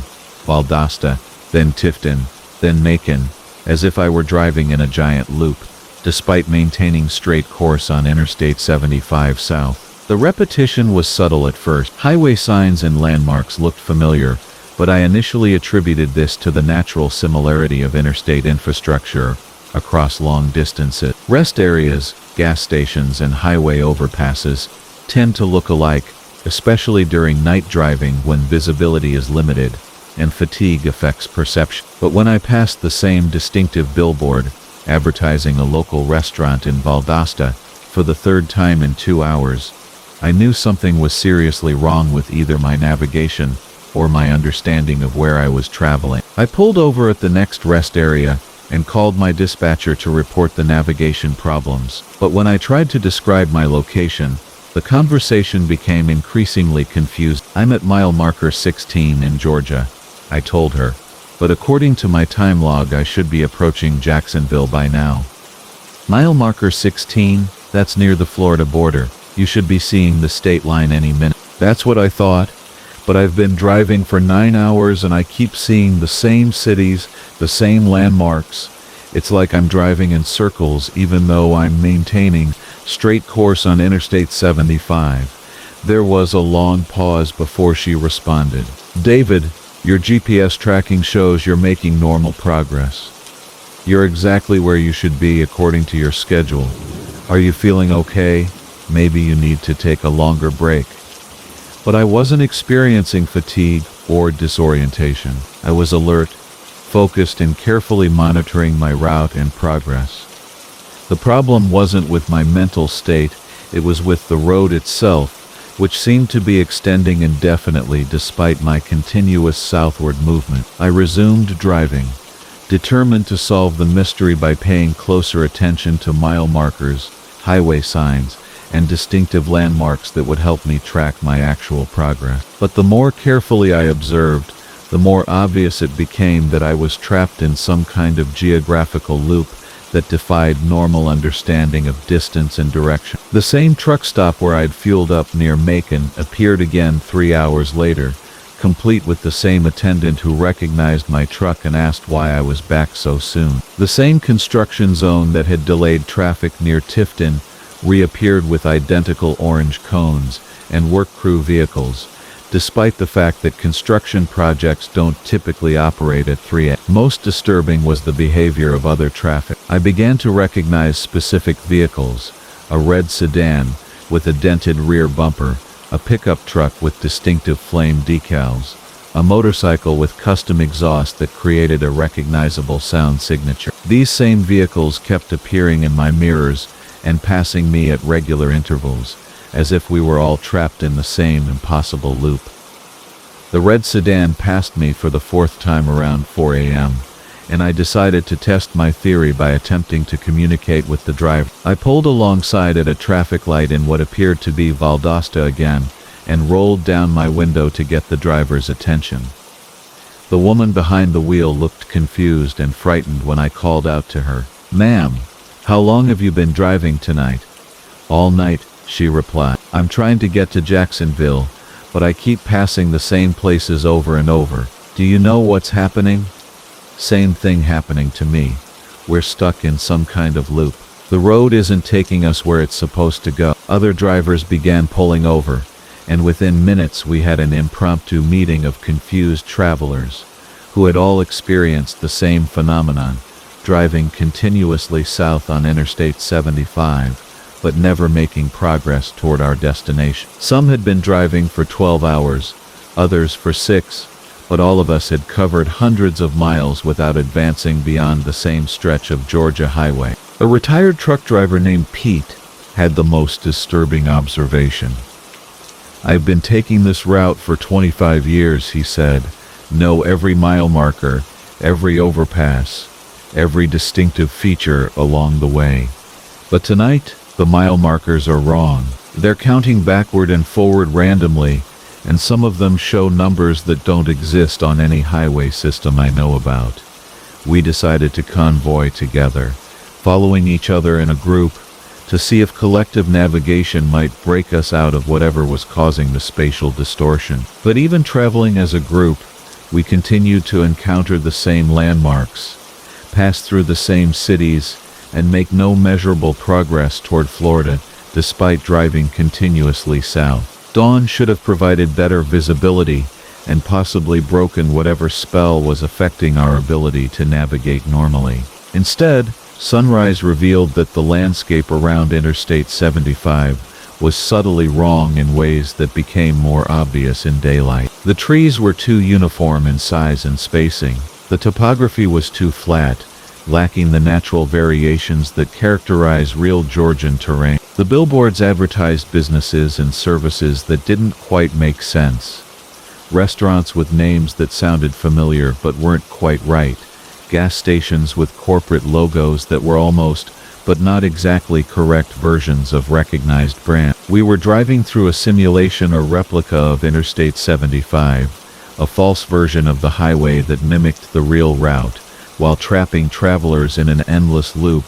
Valdosta, then Tifton, then Macon, as if I were driving in a giant loop, despite maintaining straight course on Interstate 75 south. The repetition was subtle at first. Highway signs and landmarks looked familiar, but I initially attributed this to the natural similarity of interstate infrastructure across long distances. Rest areas, gas stations, and highway overpasses tend to look alike, especially during night driving when visibility is limited and fatigue affects perception. But when I passed the same distinctive billboard advertising a local restaurant in Valdosta for the third time in 2 hours, I knew something was seriously wrong with either my navigation or my understanding of where I was traveling. I pulled over at the next rest area and called my dispatcher to report the navigation problems. But when I tried to describe my location, the conversation became increasingly confused. "I'm at mile marker 16 in Georgia," I told her, "but according to my time log I should be approaching Jacksonville by now." "Mile marker 16? That's near the Florida border. You should be seeing the state line any minute." That's what I thought, but I've been driving for 9 hours and I keep seeing the same cities, the same landmarks. It's like I'm driving in circles even though I'm maintaining straight course on Interstate 75. There was a long pause before she responded. "David, your GPS tracking shows you're making normal progress." You're exactly where you should be according to your schedule. Are you feeling okay? Maybe you need to take a longer break. But I wasn't experiencing fatigue or disorientation. I was alert, focused, and carefully monitoring my route and progress. The problem wasn't with my mental state, it was with the road itself, which seemed to be extending indefinitely despite my continuous southward movement. I resumed driving, determined to solve the mystery by paying closer attention to mile markers, highway signs, and distinctive landmarks that would help me track my actual progress. But the more carefully I observed, the more obvious it became that I was trapped in some kind of geographical loop that defied normal understanding of distance and direction. The same truck stop where I'd fueled up near Macon appeared again 3 hours later, complete with the same attendant who recognized my truck and asked why I was back so soon. The same construction zone that had delayed traffic near Tifton reappeared with identical orange cones and work crew vehicles, despite the fact that construction projects don't typically operate at 3 a.m. Most disturbing was the behavior of other traffic. I began to recognize specific vehicles: a red sedan with a dented rear bumper, a pickup truck with distinctive flame decals, a motorcycle with custom exhaust that created a recognizable sound signature. These same vehicles kept appearing in my mirrors and passing me at regular intervals, as if we were all trapped in the same impossible loop. The red sedan passed me for the 4th time around 4 a.m., and I decided to test my theory by attempting to communicate with the driver. I pulled alongside at a traffic light in what appeared to be Valdosta again, and rolled down my window to get the driver's attention. The woman behind the wheel looked confused and frightened when I called out to her. "Ma'am, how long have you been driving tonight?" "All night," she replied. "I'm trying to get to Jacksonville, but I keep passing the same places over and over. Do you know what's happening?" "Same thing happening to me. We're stuck in some kind of loop. The road isn't taking us where it's supposed to go." Other drivers began pulling over, and within minutes we had an impromptu meeting of confused travelers who had all experienced the same phenomenon, driving continuously south on Interstate 75, but never making progress toward our destination. Some had been driving for 12 hours, others for 6, but all of us had covered hundreds of miles without advancing beyond the same stretch of Georgia highway. A retired truck driver named Pete had the most disturbing observation. "I've been taking this route for 25 years, he said. "Know every mile marker, every overpass, every distinctive feature along the way. But tonight, the mile markers are wrong. They're counting backward and forward randomly, and some of them show numbers that don't exist on any highway system I know about." We decided to convoy together, following each other in a group, to see if collective navigation might break us out of whatever was causing the spatial distortion. But even traveling as a group, we continued to encounter the same landmarks, pass through the same cities, and make no measurable progress toward Florida, despite driving continuously south. Dawn should have provided better visibility and possibly broken whatever spell was affecting our ability to navigate normally. Instead, sunrise revealed that the landscape around Interstate 75 was subtly wrong in ways that became more obvious in daylight. The trees were too uniform in size and spacing. The topography was too flat, lacking the natural variations that characterize real Georgian terrain. The billboards advertised businesses and services that didn't quite make sense. Restaurants with names that sounded familiar but weren't quite right. Gas stations with corporate logos that were almost, but not exactly correct versions of recognized brands. We were driving through a simulation or replica of Interstate 75, a false version of the highway that mimicked the real route, while trapping travelers in an endless loop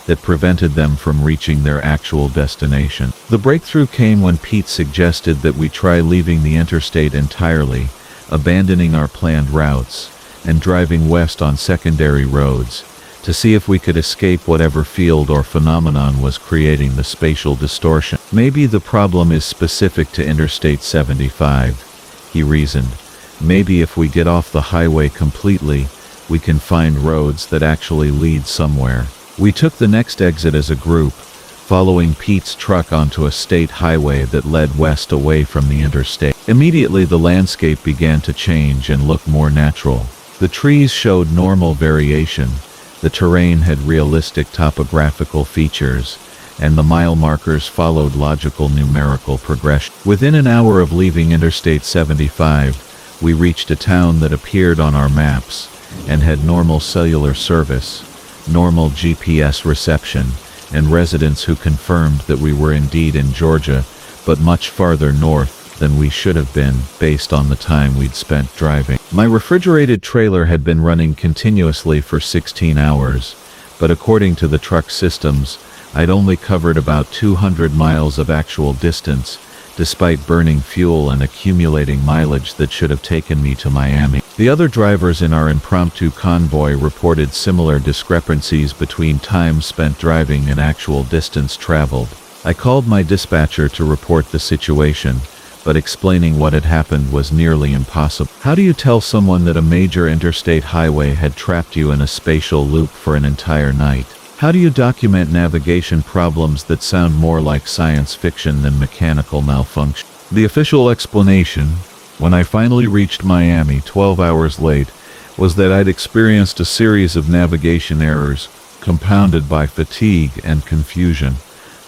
that prevented them from reaching their actual destination. The breakthrough came when Pete suggested that we try leaving the interstate entirely, abandoning our planned routes, and driving west on secondary roads, to see if we could escape whatever field or phenomenon was creating the spatial distortion. "Maybe the problem is specific to Interstate 75, he reasoned. "Maybe if we get off the highway completely, we can find roads that actually lead somewhere. We took the next exit as a group, following Pete's truck onto a state highway that led west away from the interstate. Immediately the landscape began to change and look more natural. The trees showed normal variation, the terrain had realistic topographical features, and the mile markers followed logical numerical progression. Within an hour of leaving Interstate 75, we reached a town that appeared on our maps and had normal cellular service, normal GPS reception, and residents who confirmed that we were indeed in Georgia, but much farther north than we should have been based on the time we'd spent driving. My refrigerated trailer had been running continuously for 16 hours, but according to the truck systems, I'd only covered about 200 miles of actual distance, despite burning fuel and accumulating mileage that should have taken me to Miami. The other drivers in our impromptu convoy reported similar discrepancies between time spent driving and actual distance traveled. I called my dispatcher to report the situation, but explaining what had happened was nearly impossible. How do you tell someone that a major interstate highway had trapped you in a spatial loop for an entire night? How do you document navigation problems that sound more like science fiction than mechanical malfunction? The official explanation, when I finally reached Miami 12 hours late, was that I'd experienced a series of navigation errors, compounded by fatigue and confusion.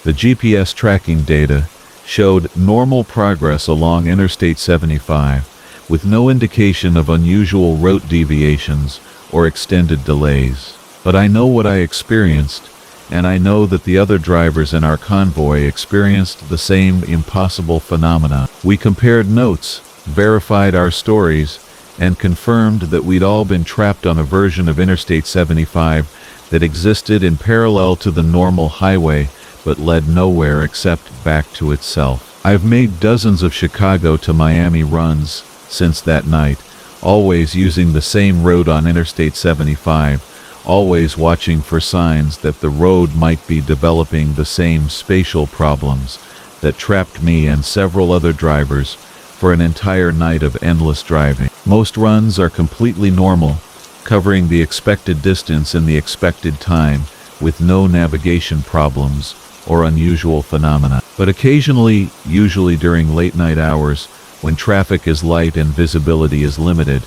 The GPS tracking data showed normal progress along Interstate 75, with no indication of unusual route deviations or extended delays. But I know what I experienced, and I know that the other drivers in our convoy experienced the same impossible phenomena. We compared notes, verified our stories, and confirmed that we'd all been trapped on a version of Interstate 75 that existed in parallel to the normal highway but led nowhere except back to itself. I've made dozens of Chicago to Miami runs since that night, always using the same road on Interstate 75, always watching for signs that the road might be developing the same spatial problems that trapped me and several other drivers for an entire night of endless driving. Most runs are completely normal, covering the expected distance in the expected time with no navigation problems or unusual phenomena. But occasionally, usually during late night hours, when traffic is light and visibility is limited,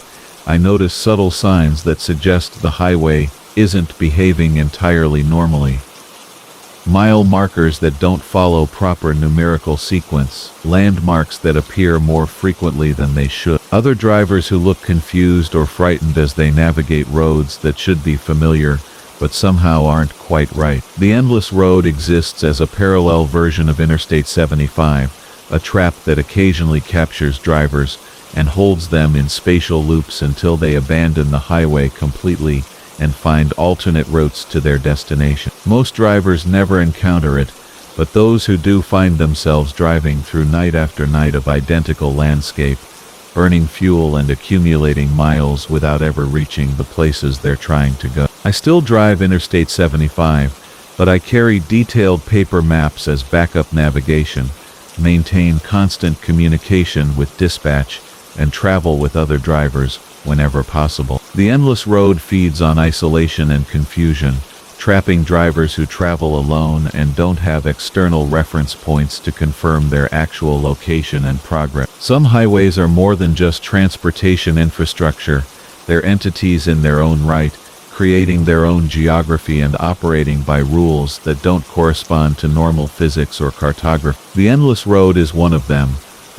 I notice subtle signs that suggest the highway isn't behaving entirely normally. Mile markers that don't follow proper numerical sequence, landmarks that appear more frequently than they should. Other drivers who look confused or frightened as they navigate roads that should be familiar but somehow aren't quite right. The endless road exists as a parallel version of Interstate 75, a trap that occasionally captures drivers and holds them in spatial loops until they abandon the highway completely and find alternate routes to their destination. Most drivers never encounter it, but those who do find themselves driving through night after night of identical landscape, burning fuel and accumulating miles without ever reaching the places they're trying to go. I still drive Interstate 75, but I carry detailed paper maps as backup navigation, maintain constant communication with dispatch, and travel with other drivers whenever possible. The endless road feeds on isolation and confusion, trapping drivers who travel alone and don't have external reference points to confirm their actual location and progress. Some highways are more than just transportation infrastructure, they're entities in their own right, creating their own geography and operating by rules that don't correspond to normal physics or cartography. The endless road is one of them,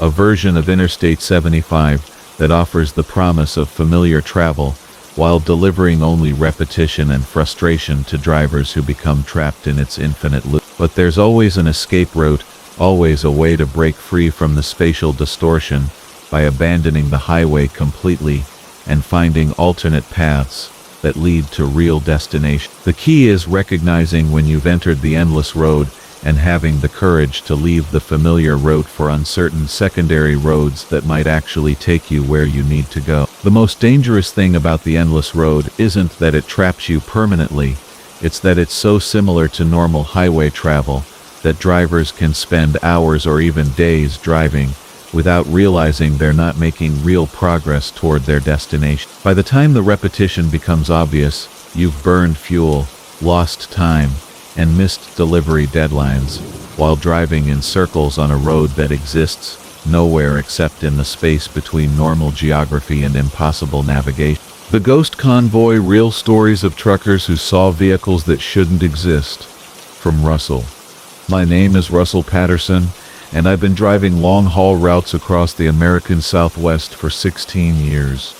a version of Interstate 75 that offers the promise of familiar travel while delivering only repetition and frustration to drivers who become trapped in its infinite loop. But there's always an escape route, always a way to break free from the spatial distortion by abandoning the highway completely and finding alternate paths that lead to real destination. The key is recognizing when you've entered the endless road and having the courage to leave the familiar route for uncertain secondary roads that might actually take you where you need to go. The most dangerous thing about the endless road isn't that it traps you permanently, it's that it's so similar to normal highway travel that drivers can spend hours or even days driving, without realizing they're not making real progress toward their destination. By the time the repetition becomes obvious, you've burned fuel, lost time, and missed delivery deadlines, while driving in circles on a road that exists nowhere except in the space between normal geography and impossible navigation. The Ghost Convoy: Real Stories of Truckers Who Saw Vehicles That Shouldn't Exist. From Russell. My name is Russell Patterson, and I've been driving long-haul routes across the American Southwest for 16 years,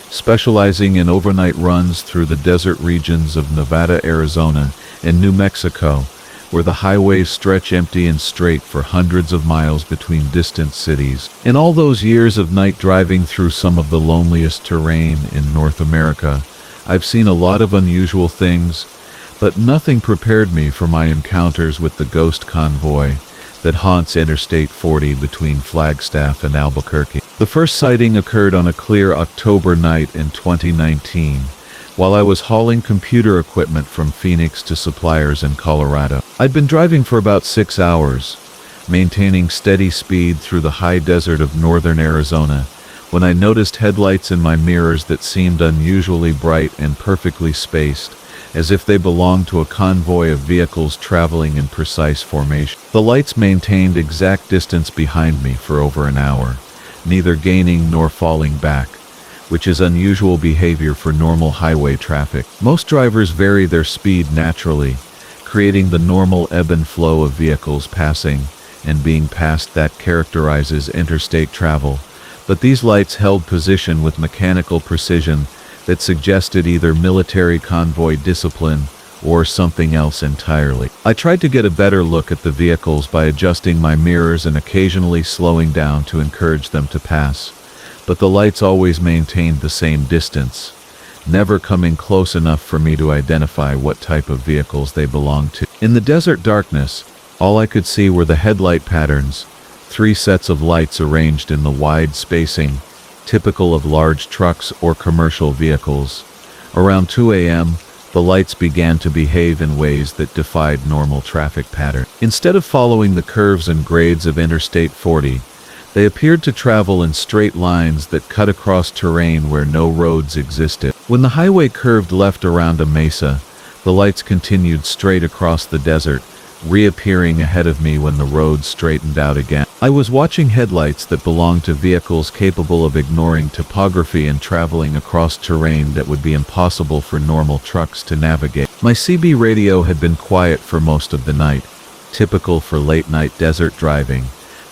specializing in overnight runs through the desert regions of Nevada, Arizona, and New Mexico, where the highways stretch empty and straight for hundreds of miles between distant cities. In all those years of night driving through some of the loneliest terrain in North America, I've seen a lot of unusual things, but nothing prepared me for my encounters with the Ghost Convoy that haunts Interstate 40 between Flagstaff and Albuquerque. The first sighting occurred on a clear October night in 2019, while I was hauling computer equipment from Phoenix to suppliers in Colorado. I'd been driving for about 6 hours, maintaining steady speed through the high desert of northern Arizona, when I noticed headlights in my mirrors that seemed unusually bright and perfectly spaced, as if they belonged to a convoy of vehicles traveling in precise formation. The lights maintained exact distance behind me for over an hour, neither gaining nor falling back, which is unusual behavior for normal highway traffic. Most drivers vary their speed naturally, creating the normal ebb and flow of vehicles passing and being passed that characterizes interstate travel, but these lights held position with mechanical precision that suggested either military convoy discipline or something else entirely. I tried to get a better look at the vehicles by adjusting my mirrors and occasionally slowing down to encourage them to pass, but the lights always maintained the same distance, never coming close enough for me to identify what type of vehicles they belonged to. In the desert darkness, all I could see were the headlight patterns, 3 sets of lights arranged in the wide spacing, typical of large trucks or commercial vehicles. Around 2 a.m., the lights began to behave in ways that defied normal traffic patterns. Instead of following the curves and grades of Interstate 40, they appeared to travel in straight lines that cut across terrain where no roads existed. When the highway curved left around a mesa, the lights continued straight across the desert, reappearing ahead of me when the road straightened out again. I was watching headlights that belonged to vehicles capable of ignoring topography and traveling across terrain that would be impossible for normal trucks to navigate. My CB radio had been quiet for most of the night, typical for late-night desert driving,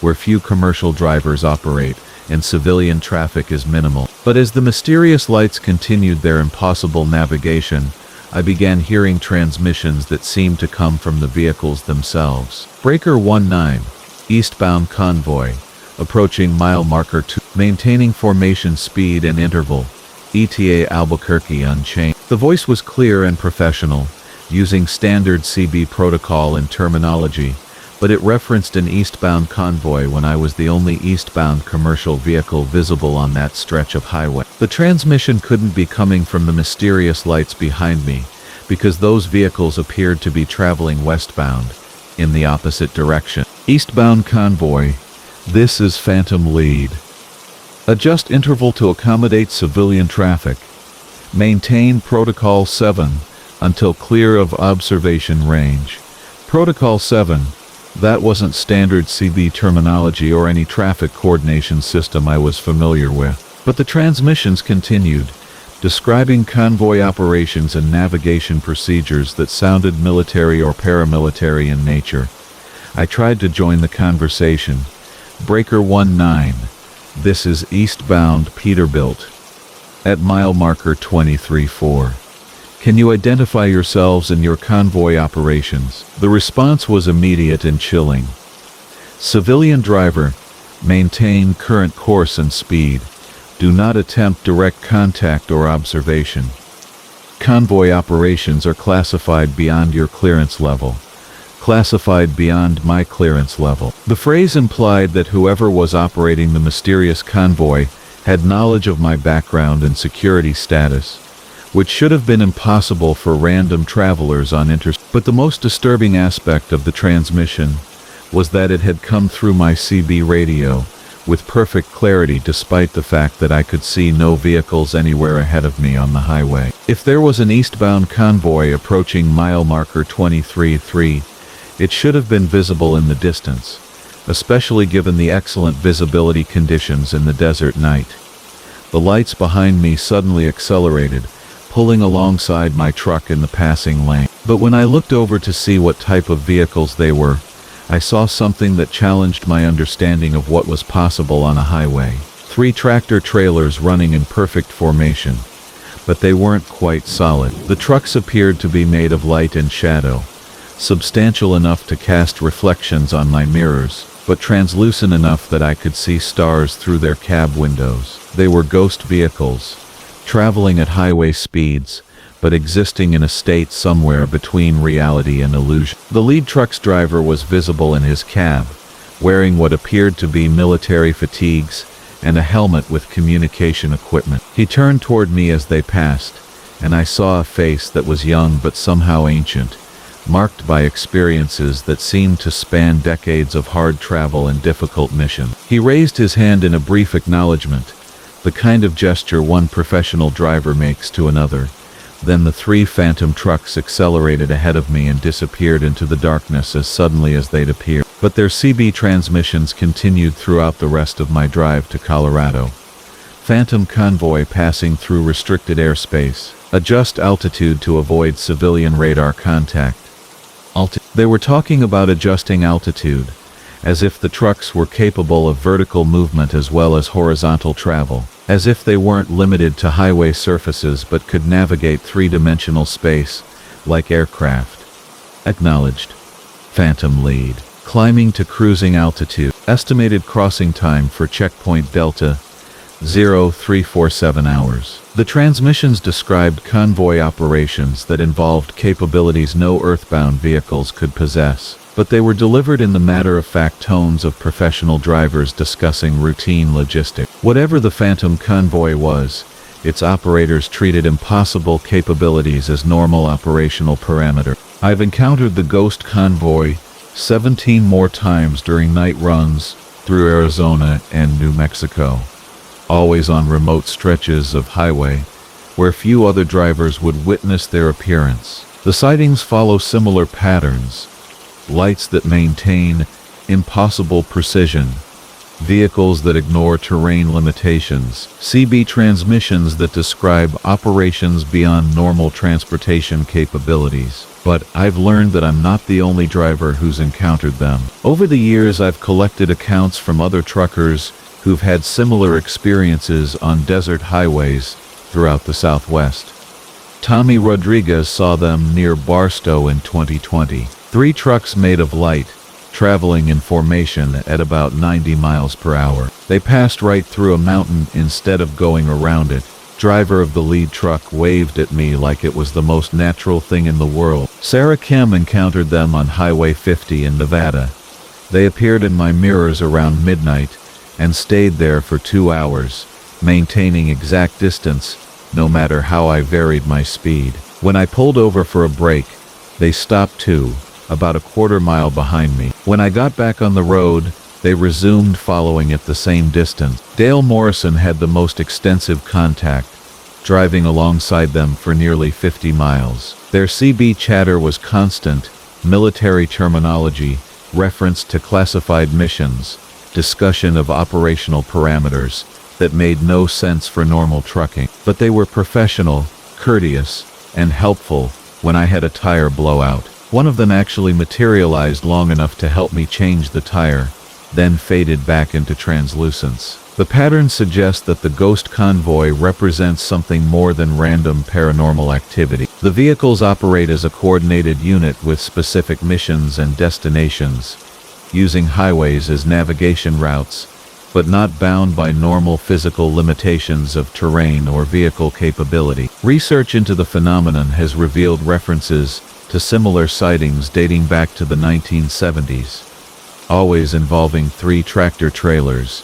where few commercial drivers operate and civilian traffic is minimal. But as the mysterious lights continued their impossible navigation, I began hearing transmissions that seemed to come from the vehicles themselves. Breaker 19, eastbound convoy, approaching mile marker 2, maintaining formation speed and interval, ETA Albuquerque unchanged. The voice was clear and professional, using standard CB protocol and terminology, but it referenced an eastbound convoy when I was the only eastbound commercial vehicle visible on that stretch of highway. The transmission couldn't be coming from the mysterious lights behind me, because those vehicles appeared to be traveling westbound, in the opposite direction. Eastbound convoy, this is Phantom Lead. Adjust interval to accommodate civilian traffic. Maintain Protocol 7 until clear of observation range. Protocol 7, that wasn't standard CB terminology or any traffic coordination system I was familiar with. But the transmissions continued, describing convoy operations and navigation procedures that sounded military or paramilitary in nature. I tried to join the conversation. Breaker 19, this is eastbound Peterbilt. At mile marker 23-4. Can you identify yourselves and your convoy operations? The response was immediate and chilling. Civilian driver, maintain current course and speed. Do not attempt direct contact or observation. Convoy operations are classified beyond your clearance level. Classified beyond my clearance level. The phrase implied that whoever was operating the mysterious convoy had knowledge of my background and security status, which should have been impossible for random travelers on But the most disturbing aspect of the transmission was that it had come through my CB radio, with perfect clarity despite the fact that I could see no vehicles anywhere ahead of me on the highway. If there was an eastbound convoy approaching mile marker 23.3, it should have been visible in the distance, especially given the excellent visibility conditions in the desert night. The lights behind me suddenly accelerated, pulling alongside my truck in the passing lane. But when I looked over to see what type of vehicles they were, I saw something that challenged my understanding of what was possible on a highway. 3 tractor trailers running in perfect formation, but they weren't quite solid. The trucks appeared to be made of light and shadow, substantial enough to cast reflections on my mirrors, but translucent enough that I could see stars through their cab windows. They were ghost vehicles, traveling at highway speeds, but existing in a state somewhere between reality and illusion. The lead truck's driver was visible in his cab, wearing what appeared to be military fatigues and a helmet with communication equipment. He turned toward me as they passed, and I saw a face that was young but somehow ancient, marked by experiences that seemed to span decades of hard travel and difficult mission. He raised his hand in a brief acknowledgement, the kind of gesture one professional driver makes to another. Then the 3 phantom trucks accelerated ahead of me and disappeared into the darkness as suddenly as they'd appeared. But their CB transmissions continued throughout the rest of my drive to Colorado. Phantom convoy passing through restricted airspace. Adjust altitude to avoid civilian radar contact. They were talking about adjusting altitude, as if the trucks were capable of vertical movement as well as horizontal travel, as if they weren't limited to highway surfaces but could navigate 3-dimensional space, like aircraft. Acknowledged. Phantom lead. Climbing to cruising altitude. Estimated crossing time for checkpoint Delta, 0347 hours. The transmissions described convoy operations that involved capabilities no earthbound vehicles could possess, but they were delivered in the matter-of-fact tones of professional drivers discussing routine logistics. Whatever the phantom convoy was, its operators treated impossible capabilities as normal operational parameter. I've encountered the ghost convoy 17 more times during night runs through Arizona and New Mexico, always on remote stretches of highway where few other drivers would witness their appearance. The sightings follow similar patterns: lights that maintain impossible precision, vehicles that ignore terrain limitations, CB transmissions that describe operations beyond normal transportation capabilities. But I've learned that I'm not the only driver who's encountered them. Over the years, I've collected accounts from other truckers who've had similar experiences on desert highways throughout the Southwest. Tommy Rodriguez saw them near Barstow in 2020. 3 trucks made of light, traveling in formation at about 90 miles per hour. They passed right through a mountain instead of going around it. Driver of the lead truck waved at me like it was the most natural thing in the world. Sarah Kim encountered them on Highway 50 in Nevada. They appeared in my mirrors around midnight and stayed there for 2 hours, maintaining exact distance no matter how I varied my speed. When I pulled over for a break, they stopped too, about a quarter mile behind me. When I got back on the road, they resumed following at the same distance. Dale Morrison had the most extensive contact, driving alongside them for nearly 50 miles. Their CB chatter was constant, military terminology, reference to classified missions, discussion of operational parameters that made no sense for normal trucking. But they were professional, courteous, and helpful when I had a tire blowout. One of them actually materialized long enough to help me change the tire, then faded back into translucence. The pattern suggests that the ghost convoy represents something more than random paranormal activity. The vehicles operate as a coordinated unit with specific missions and destinations, using highways as navigation routes, but not bound by normal physical limitations of terrain or vehicle capability. Research into the phenomenon has revealed references to similar sightings dating back to the 1970s, always involving 3 tractor trailers,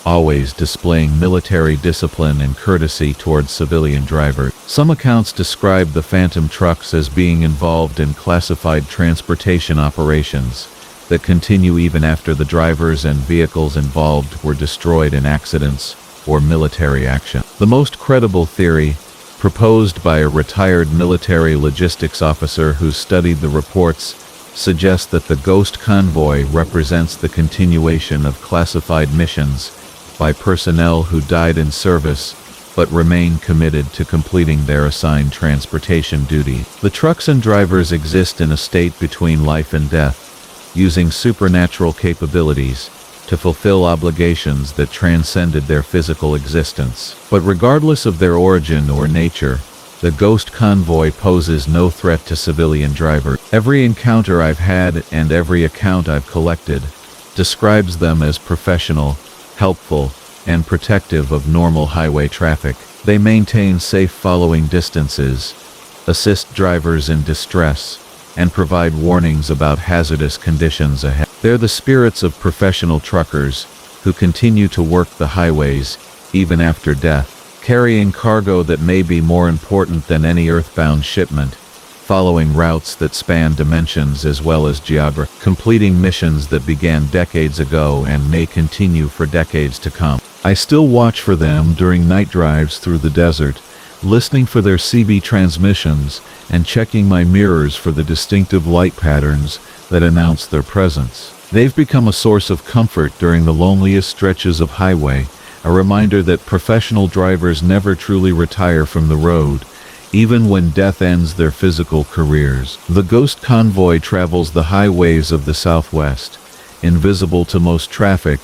always displaying military discipline and courtesy towards civilian drivers. Some accounts describe the phantom trucks as being involved in classified transportation operations, that continue even after the drivers and vehicles involved were destroyed in accidents or military action. The most credible theory, proposed by a retired military logistics officer who studied the reports, suggests that the ghost convoy represents the continuation of classified missions by personnel who died in service but remain committed to completing their assigned transportation duty. The trucks and drivers exist in a state between life and death, using supernatural capabilities to fulfill obligations that transcended their physical existence. But regardless of their origin or nature, the ghost convoy poses no threat to civilian drivers. Every encounter I've had and every account I've collected describes them as professional, helpful, and protective of normal highway traffic. They maintain safe following distances, assist drivers in distress, and provide warnings about hazardous conditions ahead. They're the spirits of professional truckers who continue to work the highways even after death, carrying cargo that may be more important than any earthbound shipment, following routes that span dimensions as well as geography, completing missions that began decades ago and may continue for decades to come. I still watch for them during night drives through the desert, listening for their CB transmissions and checking my mirrors for the distinctive light patterns that announce their presence. They've become a source of comfort during the loneliest stretches of highway, a reminder that professional drivers never truly retire from the road, even when death ends their physical careers. The ghost convoy travels the highways of the Southwest, invisible to most traffic,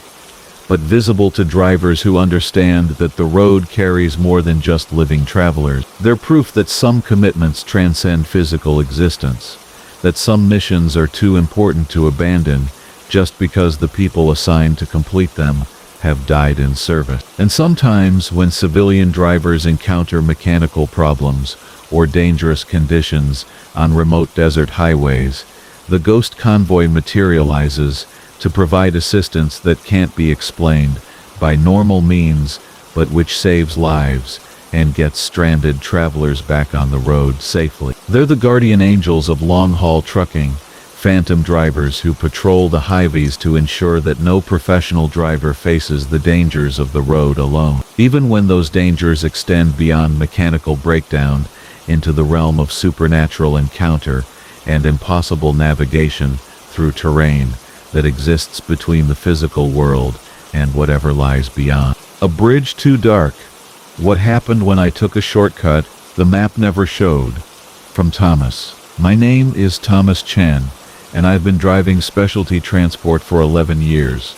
but visible to drivers who understand that the road carries more than just living travelers. They're proof that some commitments transcend physical existence, that some missions are too important to abandon just because the people assigned to complete them have died in service. And sometimes, when civilian drivers encounter mechanical problems or dangerous conditions on remote desert highways, the ghost convoy materializes to provide assistance that can't be explained by normal means, but which saves lives and gets stranded travelers back on the road safely. They're the guardian angels of long-haul trucking, phantom drivers who patrol the highways to ensure that no professional driver faces the dangers of the road alone, even when those dangers extend beyond mechanical breakdown into the realm of supernatural encounter and impossible navigation through terrain that exists between the physical world and whatever lies beyond. A bridge too dark. What happened when I took a shortcut the map never showed? From Thomas. My name is Thomas Chen, and I've been driving specialty transport for 11 years,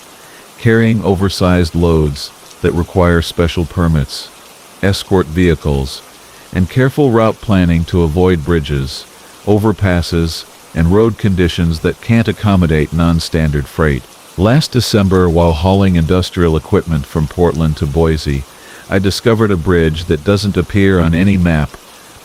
carrying oversized loads that require special permits, escort vehicles, and careful route planning to avoid bridges, overpasses, and road conditions that can't accommodate non-standard freight. Last December, while hauling industrial equipment from Portland to Boise, I discovered a bridge that doesn't appear on any map,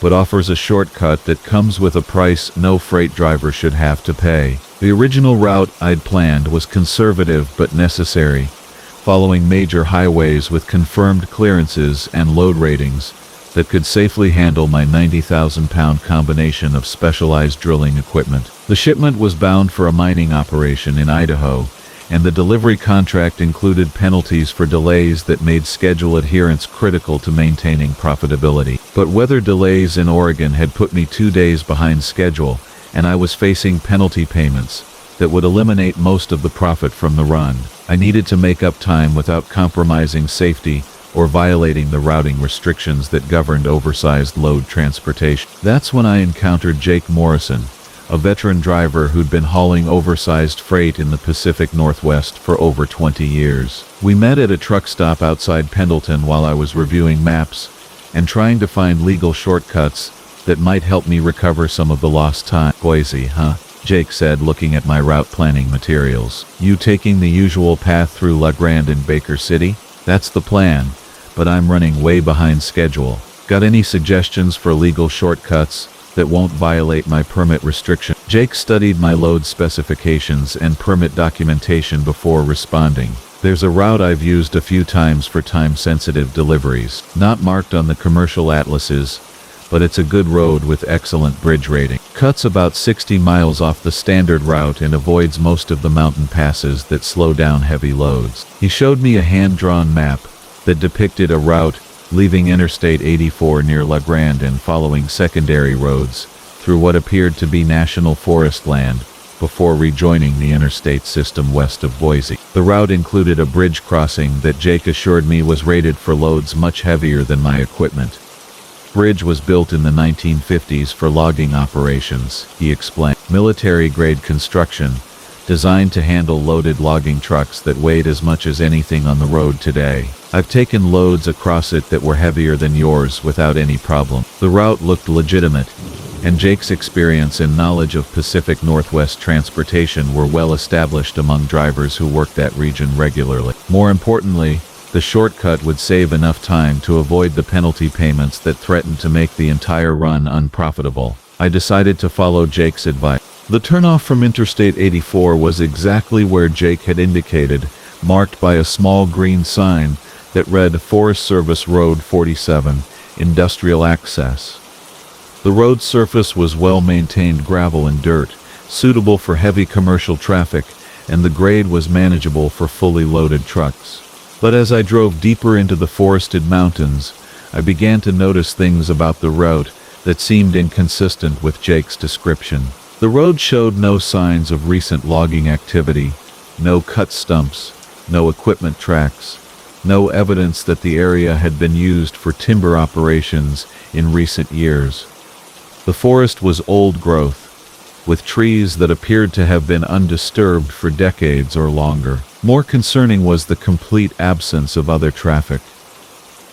but offers a shortcut that comes with a price no freight driver should have to pay. The original route I'd planned was conservative but necessary, following major highways with confirmed clearances and load ratings that could safely handle my 90,000-pound combination of specialized drilling equipment. The shipment was bound for a mining operation in Idaho, and the delivery contract included penalties for delays that made schedule adherence critical to maintaining profitability. But weather delays in Oregon had put me 2 days behind schedule, and I was facing penalty payments that would eliminate most of the profit from the run. I needed to make up time without compromising safety or violating the routing restrictions that governed oversized load transportation. That's when I encountered Jake Morrison, a veteran driver who'd been hauling oversized freight in the Pacific Northwest for over 20 years. We met at a truck stop outside Pendleton while I was reviewing maps and trying to find legal shortcuts that might help me recover some of the lost time. Boise, huh? Jake said, looking at my route planning materials. You taking the usual path through La Grande and Baker City? That's the plan, but I'm running way behind schedule. Got any suggestions for legal shortcuts that won't violate my permit restriction? Jake studied my load specifications and permit documentation before responding. There's a route I've used a few times for time-sensitive deliveries, not marked on the commercial atlases, but it's a good road with excellent bridge rating. Cuts about 60 miles off the standard route and avoids most of the mountain passes that slow down heavy loads. He showed me a hand-drawn map that depicted a route leaving Interstate 84 near La Grande and following secondary roads through what appeared to be national forest land before rejoining the interstate system west of Boise. The route included a bridge crossing that Jake assured me was rated for loads much heavier than my equipment. Bridge was built in the 1950s for logging operations, he explained. Military-grade construction, designed to handle loaded logging trucks that weighed as much as anything on the road today. I've taken loads across it that were heavier than yours without any problem. The route looked legitimate, and Jake's experience and knowledge of Pacific Northwest transportation were well established among drivers who worked that region regularly. More importantly, the shortcut would save enough time to avoid the penalty payments that threatened to make the entire run unprofitable. I decided to follow Jake's advice. The turnoff from Interstate 84 was exactly where Jake had indicated, marked by a small green sign that read Forest Service Road 47, Industrial Access. The road surface was well-maintained gravel and dirt, suitable for heavy commercial traffic, and the grade was manageable for fully loaded trucks. But as I drove deeper into the forested mountains, I began to notice things about the route that seemed inconsistent with Jake's description. The road showed no signs of recent logging activity, no cut stumps, no equipment tracks, no evidence that the area had been used for timber operations in recent years. The forest was old growth, with trees that appeared to have been undisturbed for decades or longer. More concerning was the complete absence of other traffic.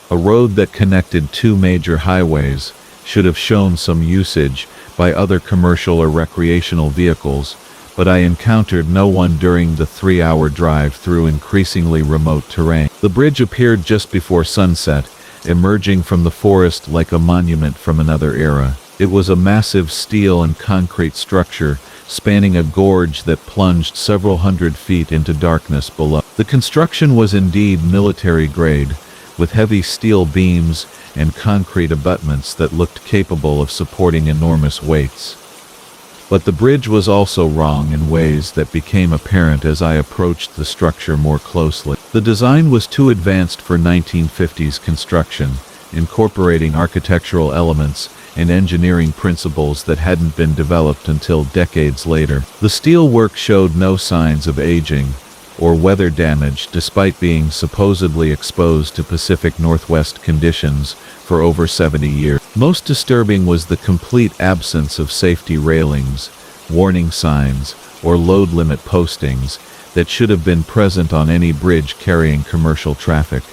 A road that connected two major highways should have shown some usage by other commercial or recreational vehicles, but I encountered no one during the 3-hour drive through increasingly remote terrain. The bridge appeared just before sunset, emerging from the forest like a monument from another era. It was a massive steel and concrete structure spanning a gorge that plunged several hundred feet into darkness below. The construction was indeed military grade, with heavy steel beams and concrete abutments that looked capable of supporting enormous weights. But the bridge was also wrong in ways that became apparent as I approached the structure more closely. The design was too advanced for 1950s construction, incorporating architectural elements and engineering principles that hadn't been developed until decades later. The steel work showed no signs of aging or weather damage despite being supposedly exposed to Pacific Northwest conditions for over 70 years. Most disturbing was the complete absence of safety railings, warning signs, or load limit postings that should have been present on any bridge carrying commercial traffic.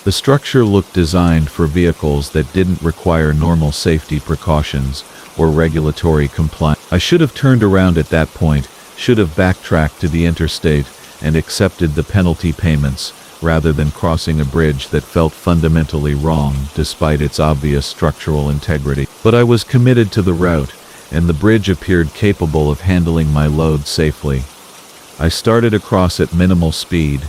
The structure looked designed for vehicles that didn't require normal safety precautions or regulatory compliance. I should have turned around at that point, should have backtracked to the interstate and accepted the penalty payments rather than crossing a bridge that felt fundamentally wrong despite its obvious structural integrity. But I was committed to the route, and the bridge appeared capable of handling my load safely. I started across at minimal speed,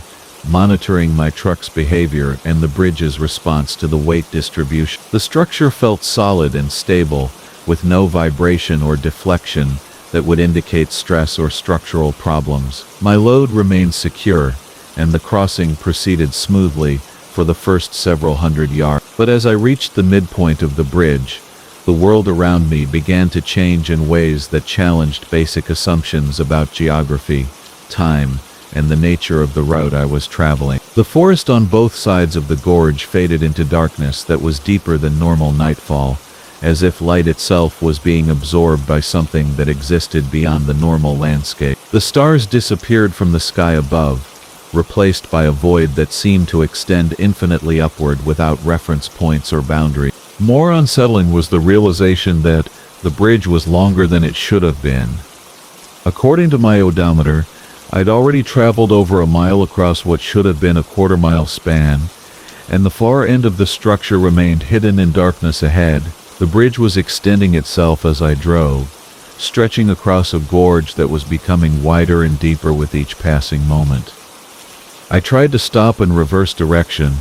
monitoring my truck's behavior and the bridge's response to the weight distribution. The structure felt solid and stable, with no vibration or deflection that would indicate stress or structural problems. My load remained secure, and the crossing proceeded smoothly for the first several hundred yards. But as I reached the midpoint of the bridge, the world around me began to change in ways that challenged basic assumptions about geography, time, and the nature of the route I was traveling. The forest on both sides of the gorge faded into darkness that was deeper than normal nightfall, as if light itself was being absorbed by something that existed beyond the normal landscape. The stars disappeared from the sky above, replaced by a void that seemed to extend infinitely upward without reference points or boundary. More unsettling was the realization that the bridge was longer than it should have been. According to my odometer, I'd already traveled over a mile across what should have been a quarter-mile span, and the far end of the structure remained hidden in darkness ahead. The bridge was extending itself as I drove, stretching across a gorge that was becoming wider and deeper with each passing moment. I tried to stop and reverse direction,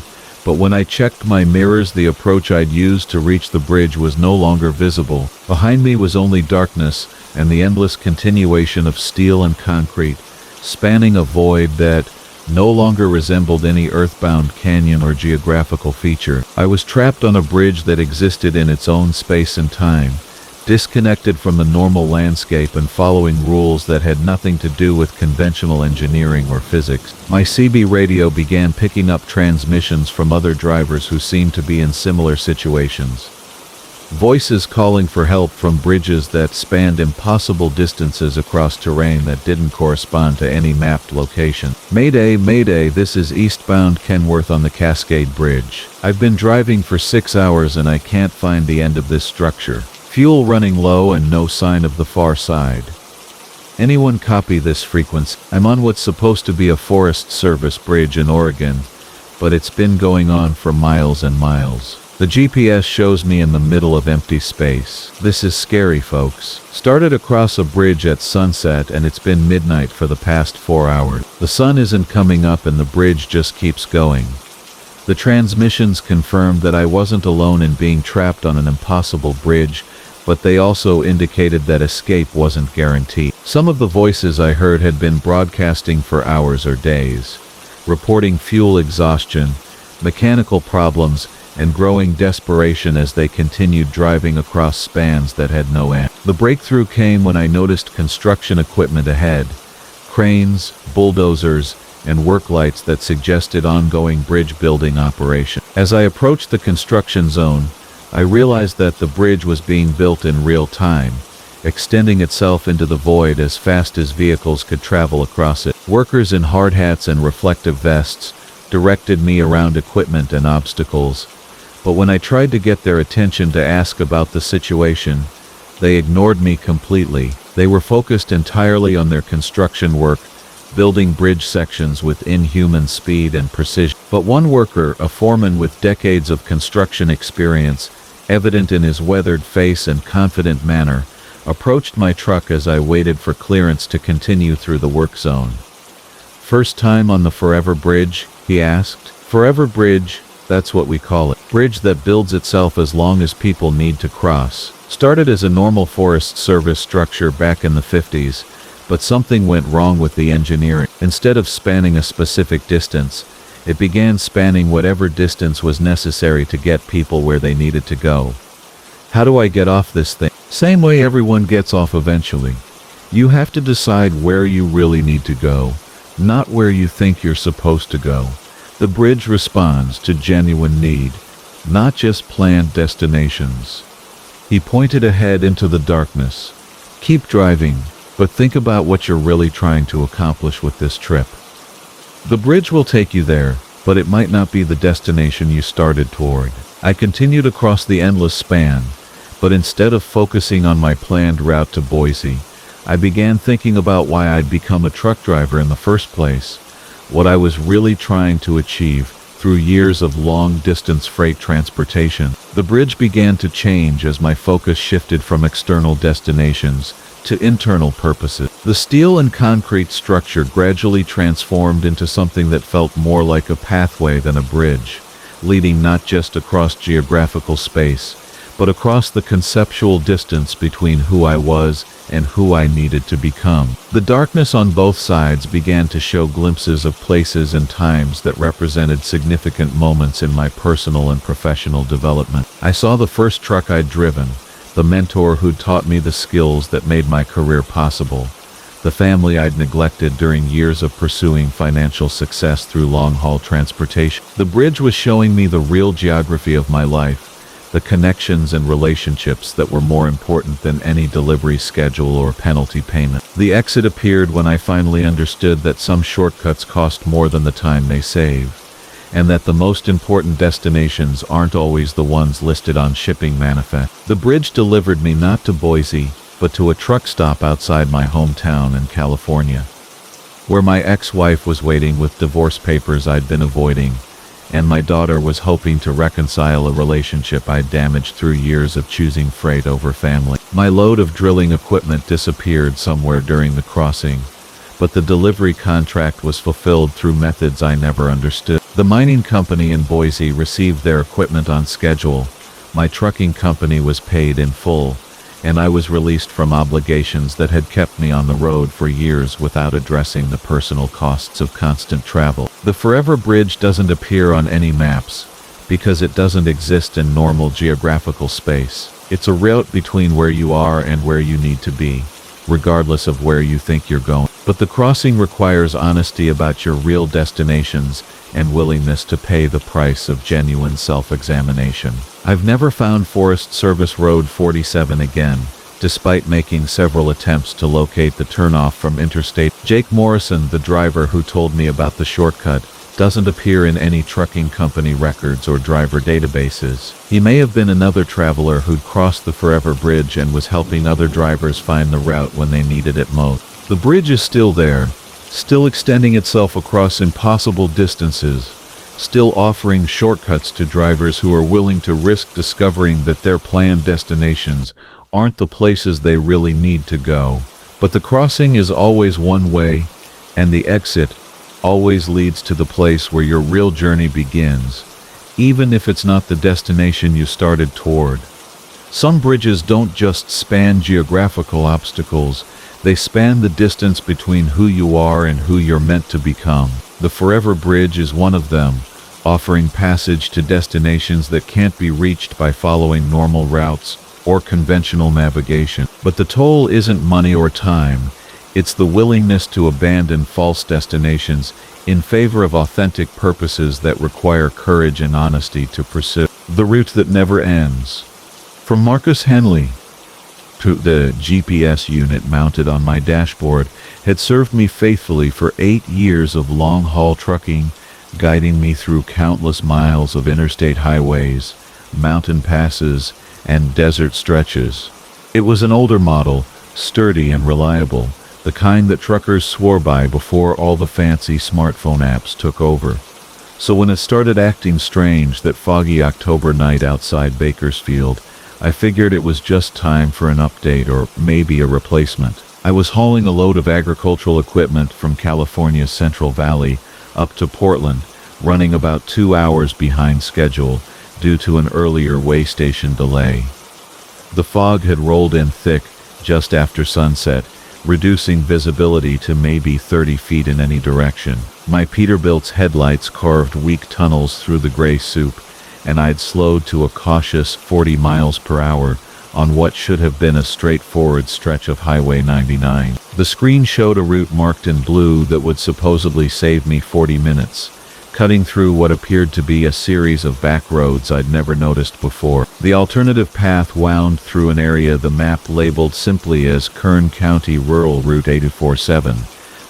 But when I checked my mirrors, the approach I'd used to reach the bridge was no longer visible. Behind me was only darkness and the endless continuation of steel and concrete, spanning a void that no longer resembled any earthbound canyon or geographical feature. I was trapped on a bridge that existed in its own space and time, disconnected from the normal landscape and following rules that had nothing to do with conventional engineering or physics. My CB radio began picking up transmissions from other drivers who seemed to be in similar situations. Voices calling for help from bridges that spanned impossible distances across terrain that didn't correspond to any mapped location. Mayday, Mayday, this is eastbound Kenworth on the Cascade Bridge. I've been driving for 6 hours and I can't find the end of this structure. Fuel running low and no sign of the far side. Anyone copy this frequency? I'm on what's supposed to be a Forest Service bridge in Oregon, but it's been going on for miles and miles. The GPS shows me in the middle of empty space. This is scary, folks. Started across a bridge at sunset and it's been midnight for the past 4 hours. The sun isn't coming up and the bridge just keeps going. The transmissions confirmed that I wasn't alone in being trapped on an impossible bridge, but they also indicated that escape wasn't guaranteed. Some of the voices I heard had been broadcasting for hours or days, reporting fuel exhaustion, mechanical problems, and growing desperation as they continued driving across spans that had no end. The breakthrough came when I noticed construction equipment ahead, cranes, bulldozers, and work lights that suggested ongoing bridge building operation. As I approached the construction zone, I realized that the bridge was being built in real time, extending itself into the void as fast as vehicles could travel across it. Workers in hard hats and reflective vests directed me around equipment and obstacles, but when I tried to get their attention to ask about the situation, they ignored me completely. They were focused entirely on their construction work, building bridge sections with inhuman speed and precision. But one worker, a foreman with decades of construction experience, evident in his weathered face and confident manner, approached my truck as I waited for clearance to continue through the work zone. "First time on the Forever Bridge?" he asked. "Forever Bridge, that's what we call it. Bridge that builds itself as long as people need to cross. Started as a normal Forest Service structure back in the 50s, but something went wrong with the engineering. Instead of spanning a specific distance, it began spanning whatever distance was necessary to get people where they needed to go. How do I get off this thing? Same way everyone gets off eventually. You have to decide where you really need to go, not where you think you're supposed to go. The bridge responds to genuine need, not just planned destinations." He pointed ahead into the darkness. "Keep driving, but think about what you're really trying to accomplish with this trip. The bridge will take you there, but it might not be the destination you started toward." I continued across the endless span, but instead of focusing on my planned route to Boise, I began thinking about why I'd become a truck driver in the first place, what I was really trying to achieve through years of long-distance freight transportation. The bridge began to change as my focus shifted from external destinations to internal purposes. The steel and concrete structure gradually transformed into something that felt more like a pathway than a bridge, leading not just across geographical space, but across the conceptual distance between who I was and who I needed to become. The darkness on both sides began to show glimpses of places and times that represented significant moments in my personal and professional development. I saw the first truck I'd driven, the mentor who'd taught me the skills that made my career possible, the family I'd neglected during years of pursuing financial success through long-haul transportation. The bridge was showing me the real geography of my life, the connections and relationships that were more important than any delivery schedule or penalty payment. The exit appeared when I finally understood that some shortcuts cost more than the time they save, and that the most important destinations aren't always the ones listed on shipping manifests. The bridge delivered me not to Boise, but to a truck stop outside my hometown in California, where my ex-wife was waiting with divorce papers I'd been avoiding, and my daughter was hoping to reconcile a relationship I'd damaged through years of choosing freight over family. My load of drilling equipment disappeared somewhere during the crossing, but the delivery contract was fulfilled through methods I never understood. The mining company in Boise received their equipment on schedule. My trucking company was paid in full, and I was released from obligations that had kept me on the road for years without addressing the personal costs of constant travel. The Forever Bridge doesn't appear on any maps because it doesn't exist in normal geographical space. It's a route between where you are and where you need to be, regardless of where you think you're going. But the crossing requires honesty about your real destinations and willingness to pay the price of genuine self-examination. I've never found Forest Service Road 47 again, despite making several attempts to locate the turnoff from Interstate. Jake Morrison, the driver who told me about the shortcut, doesn't appear in any trucking company records or driver databases. He may have been another traveler who'd crossed the Forever Bridge and was helping other drivers find the route when they needed it most. The bridge is still there, still extending itself across impossible distances, still offering shortcuts to drivers who are willing to risk discovering that their planned destinations aren't the places they really need to go. But the crossing is always one way, and the exit always leads to the place where your real journey begins, even if it's not the destination you started toward. Some bridges don't just span geographical obstacles, they span the distance between who you are and who you're meant to become. The Forever Bridge is one of them, offering passage to destinations that can't be reached by following normal routes or conventional navigation. But the toll isn't money or time. It's the willingness to abandon false destinations in favor of authentic purposes that require courage and honesty to pursue. The route that never ends. From Marcus Henley. The GPS unit mounted on my dashboard had served me faithfully for 8 years of long-haul trucking, guiding me through countless miles of interstate highways, mountain passes, and desert stretches. It was an older model, sturdy and reliable, the kind that truckers swore by before all the fancy smartphone apps took over. So when it started acting strange that foggy October night outside Bakersfield, I figured it was just time for an update or maybe a replacement. I was hauling a load of agricultural equipment from California's Central Valley up to Portland, running about 2 hours behind schedule due to an earlier way station delay. The fog had rolled in thick just after sunset, reducing visibility to maybe 30 feet in any direction. My Peterbilt's headlights carved weak tunnels through the gray soup, and I'd slowed to a cautious 40 miles per hour on what should have been a straightforward stretch of Highway 99. The screen showed a route marked in blue that would supposedly save me 40 minutes, cutting through what appeared to be a series of back roads I'd never noticed before. The alternative path wound through an area the map labeled simply as Kern County Rural Route 847,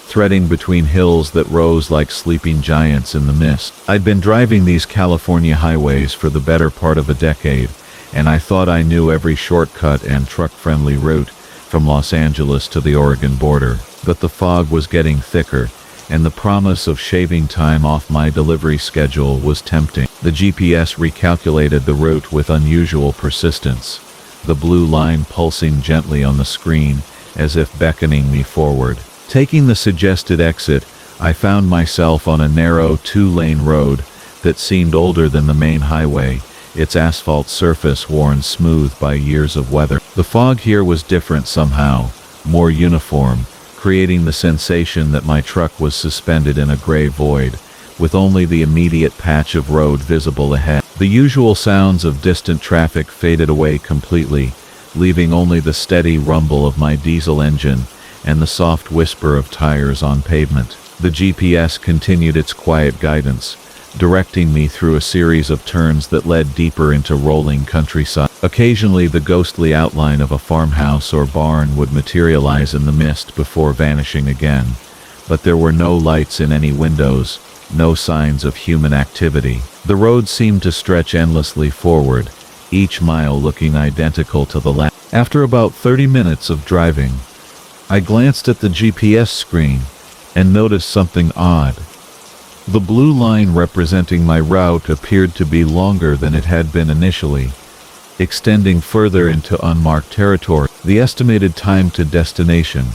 threading between hills that rose like sleeping giants in the mist. I'd been driving these California highways for the better part of a decade, and I thought I knew every shortcut and truck-friendly route from Los Angeles to the Oregon border. But the fog was getting thicker, and the promise of shaving time off my delivery schedule was tempting. The GPS recalculated the route with unusual persistence, the blue line pulsing gently on the screen as if beckoning me forward. Taking the suggested exit, I found myself on a narrow 2-lane road that seemed older than the main highway, its asphalt surface worn smooth by years of weather. The fog here was different somehow, more uniform, creating the sensation that my truck was suspended in a gray void, with only the immediate patch of road visible ahead. The usual sounds of distant traffic faded away completely, leaving only the steady rumble of my diesel engine and the soft whisper of tires on pavement. The GPS continued its quiet guidance, directing me through a series of turns that led deeper into rolling countryside. Occasionally the ghostly outline of a farmhouse or barn would materialize in the mist before vanishing again, but there were no lights in any windows, no signs of human activity. The road seemed to stretch endlessly forward, each mile looking identical to the last. After about 30 minutes of driving, I glanced at the GPS screen and noticed something odd. The blue line representing my route appeared to be longer than it had been initially, extending further into unmarked territory. The estimated time to destination,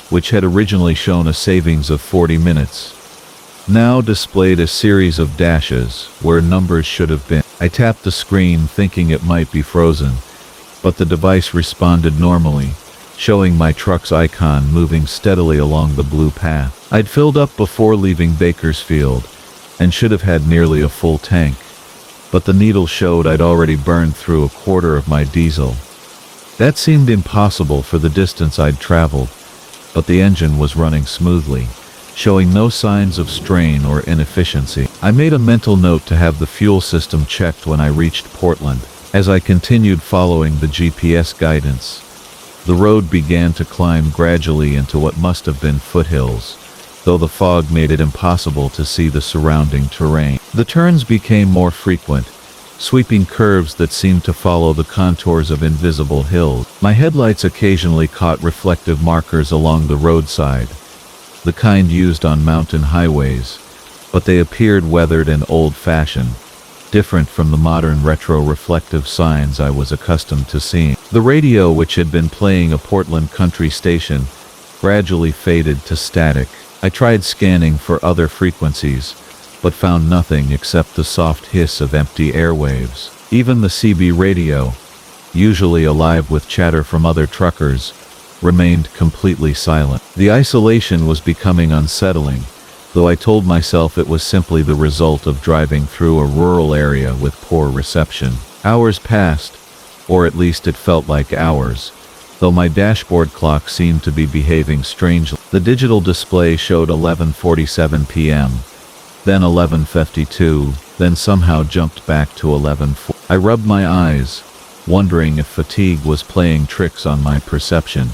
which had originally shown a savings of 40 minutes, now displayed a series of dashes where numbers should have been. I tapped the screen thinking it might be frozen, but the device responded normally, showing my truck's icon moving steadily along the blue path. I'd filled up before leaving Bakersfield and should have had nearly a full tank, but the needle showed I'd already burned through a quarter of my diesel. That seemed impossible for the distance I'd traveled, but the engine was running smoothly, showing no signs of strain or inefficiency. I made a mental note to have the fuel system checked when I reached Portland. As I continued following the GPS guidance, the road began to climb gradually into what must have been foothills, though the fog made it impossible to see the surrounding terrain. The turns became more frequent, sweeping curves that seemed to follow the contours of invisible hills. My headlights occasionally caught reflective markers along the roadside, the kind used on mountain highways, but they appeared weathered and old-fashioned, different from the modern retro-reflective signs I was accustomed to seeing. The radio, which had been playing a Portland country station, gradually faded to static. I tried scanning for other frequencies, but found nothing except the soft hiss of empty airwaves. Even the CB radio, usually alive with chatter from other truckers, remained completely silent. The isolation was becoming unsettling, though I told myself it was simply the result of driving through a rural area with poor reception. Hours passed, or at least it felt like hours, though my dashboard clock seemed to be behaving strangely. The digital display showed 11:47 p.m., then 11:52, then somehow jumped back to 11:40. I rubbed my eyes, wondering if fatigue was playing tricks on my perception.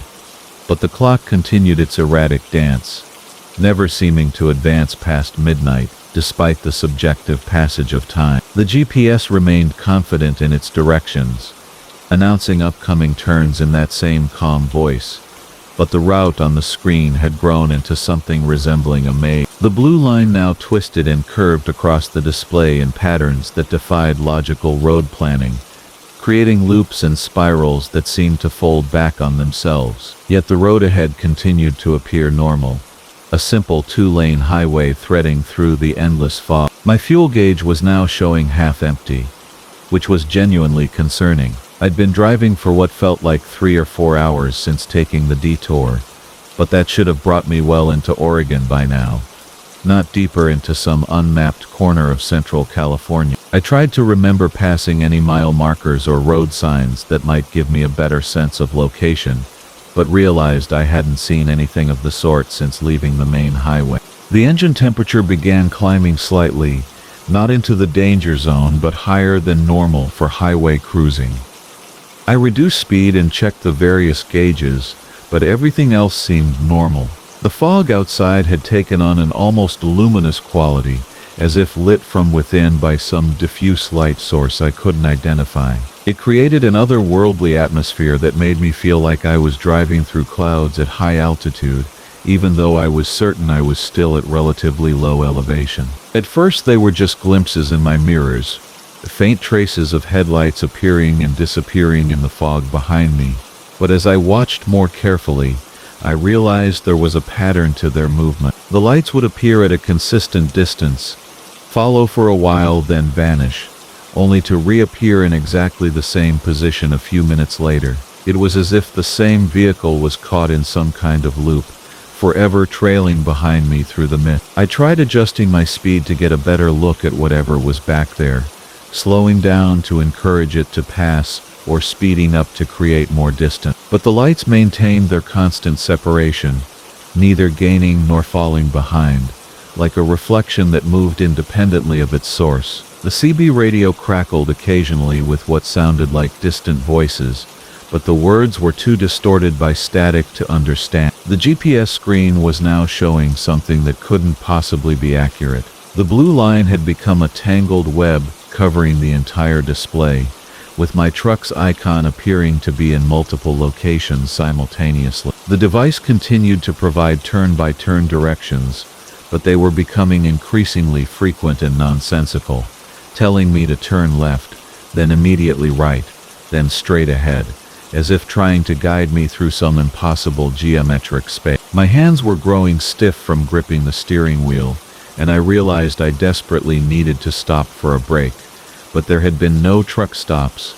But the clock continued its erratic dance, never seeming to advance past midnight, despite the subjective passage of time. The GPS remained confident in its directions, announcing upcoming turns in that same calm voice, but the route on the screen had grown into something resembling a maze. The blue line now twisted and curved across the display in patterns that defied logical road planning, creating loops and spirals that seemed to fold back on themselves. Yet the road ahead continued to appear normal, a simple two-lane highway threading through the endless fog. My fuel gauge was now showing half empty, which was genuinely concerning. I'd been driving for what felt like 3 or 4 hours since taking the detour, but that should have brought me well into Oregon by now, not deeper into some unmapped corner of Central California. I tried to remember passing any mile markers or road signs that might give me a better sense of location, but realized I hadn't seen anything of the sort since leaving the main highway. The engine temperature began climbing slightly, not into the danger zone but higher than normal for highway cruising. I reduced speed and checked the various gauges, but everything else seemed normal. The fog outside had taken on an almost luminous quality, as if lit from within by some diffuse light source I couldn't identify. It created an otherworldly atmosphere that made me feel like I was driving through clouds at high altitude, even though I was certain I was still at relatively low elevation. At first they were just glimpses in my mirrors, faint traces of headlights appearing and disappearing in the fog behind me, but as I watched more carefully, I realized there was a pattern to their movement. The lights would appear at a consistent distance, follow for a while, then vanish, only to reappear in exactly the same position a few minutes later. It was as if the same vehicle was caught in some kind of loop, forever trailing behind me through the mist. I tried adjusting my speed to get a better look at whatever was back there, slowing down to encourage it to pass, or speeding up to create more distance. But the lights maintained their constant separation, neither gaining nor falling behind, like a reflection that moved independently of its source. The CB radio crackled occasionally with what sounded like distant voices, but the words were too distorted by static to understand. The GPS screen was now showing something that couldn't possibly be accurate. The blue line had become a tangled web covering the entire display, with my truck's icon appearing to be in multiple locations simultaneously. The device continued to provide turn-by-turn directions, but they were becoming increasingly frequent and nonsensical, telling me to turn left, then immediately right, then straight ahead, as if trying to guide me through some impossible geometric space. My hands were growing stiff from gripping the steering wheel, and I realized I desperately needed to stop for a break. But there had been no truck stops,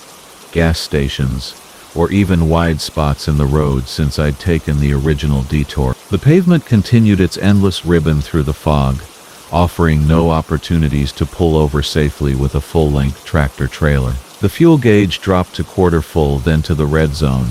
gas stations, or even wide spots in the road since I'd taken the original detour. The pavement continued its endless ribbon through the fog, offering no opportunities to pull over safely with a full-length tractor-trailer. The fuel gauge dropped to quarter full, then to the red zone,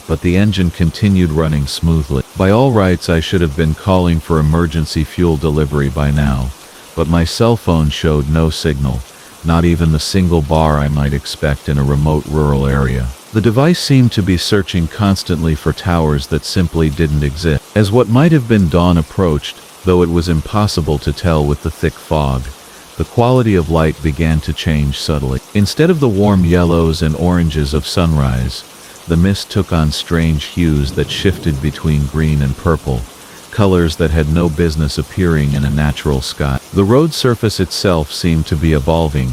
but the engine continued running smoothly. By all rights, I should have been calling for emergency fuel delivery by now, but my cell phone showed no signal, not even the single bar I might expect in a remote rural area. The device seemed to be searching constantly for towers that simply didn't exist. As what might have been dawn approached, though it was impossible to tell with the thick fog, the quality of light began to change subtly. Instead of the warm yellows and oranges of sunrise, the mist took on strange hues that shifted between green and purple, colors that had no business appearing in a natural sky. The road surface itself seemed to be evolving,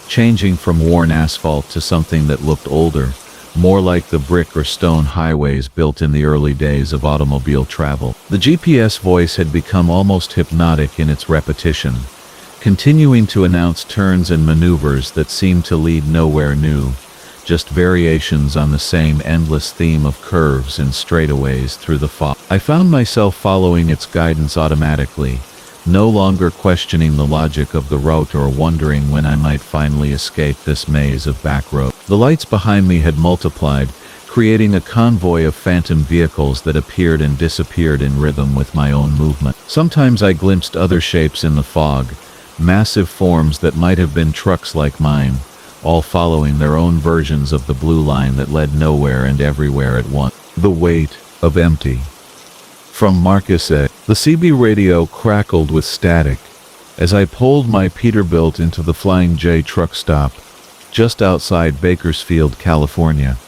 changing from worn asphalt to something that looked older, more like the brick or stone highways built in the early days of automobile travel. The GPS voice had become almost hypnotic in its repetition, continuing to announce turns and maneuvers that seemed to lead nowhere new, just variations on the same endless theme of curves and straightaways through the fog. I found myself following its guidance automatically, no longer questioning the logic of the route or wondering when I might finally escape this maze of back roads. The lights behind me had multiplied, creating a convoy of phantom vehicles that appeared and disappeared in rhythm with my own movement. Sometimes I glimpsed other shapes in the fog, massive forms that might have been trucks like mine, all following their own versions of the blue line that led nowhere and everywhere at once. The weight of empty. From Marcus A. The CB radio crackled with static as I pulled my Peterbilt into the Flying J truck stop just outside Bakersfield, California.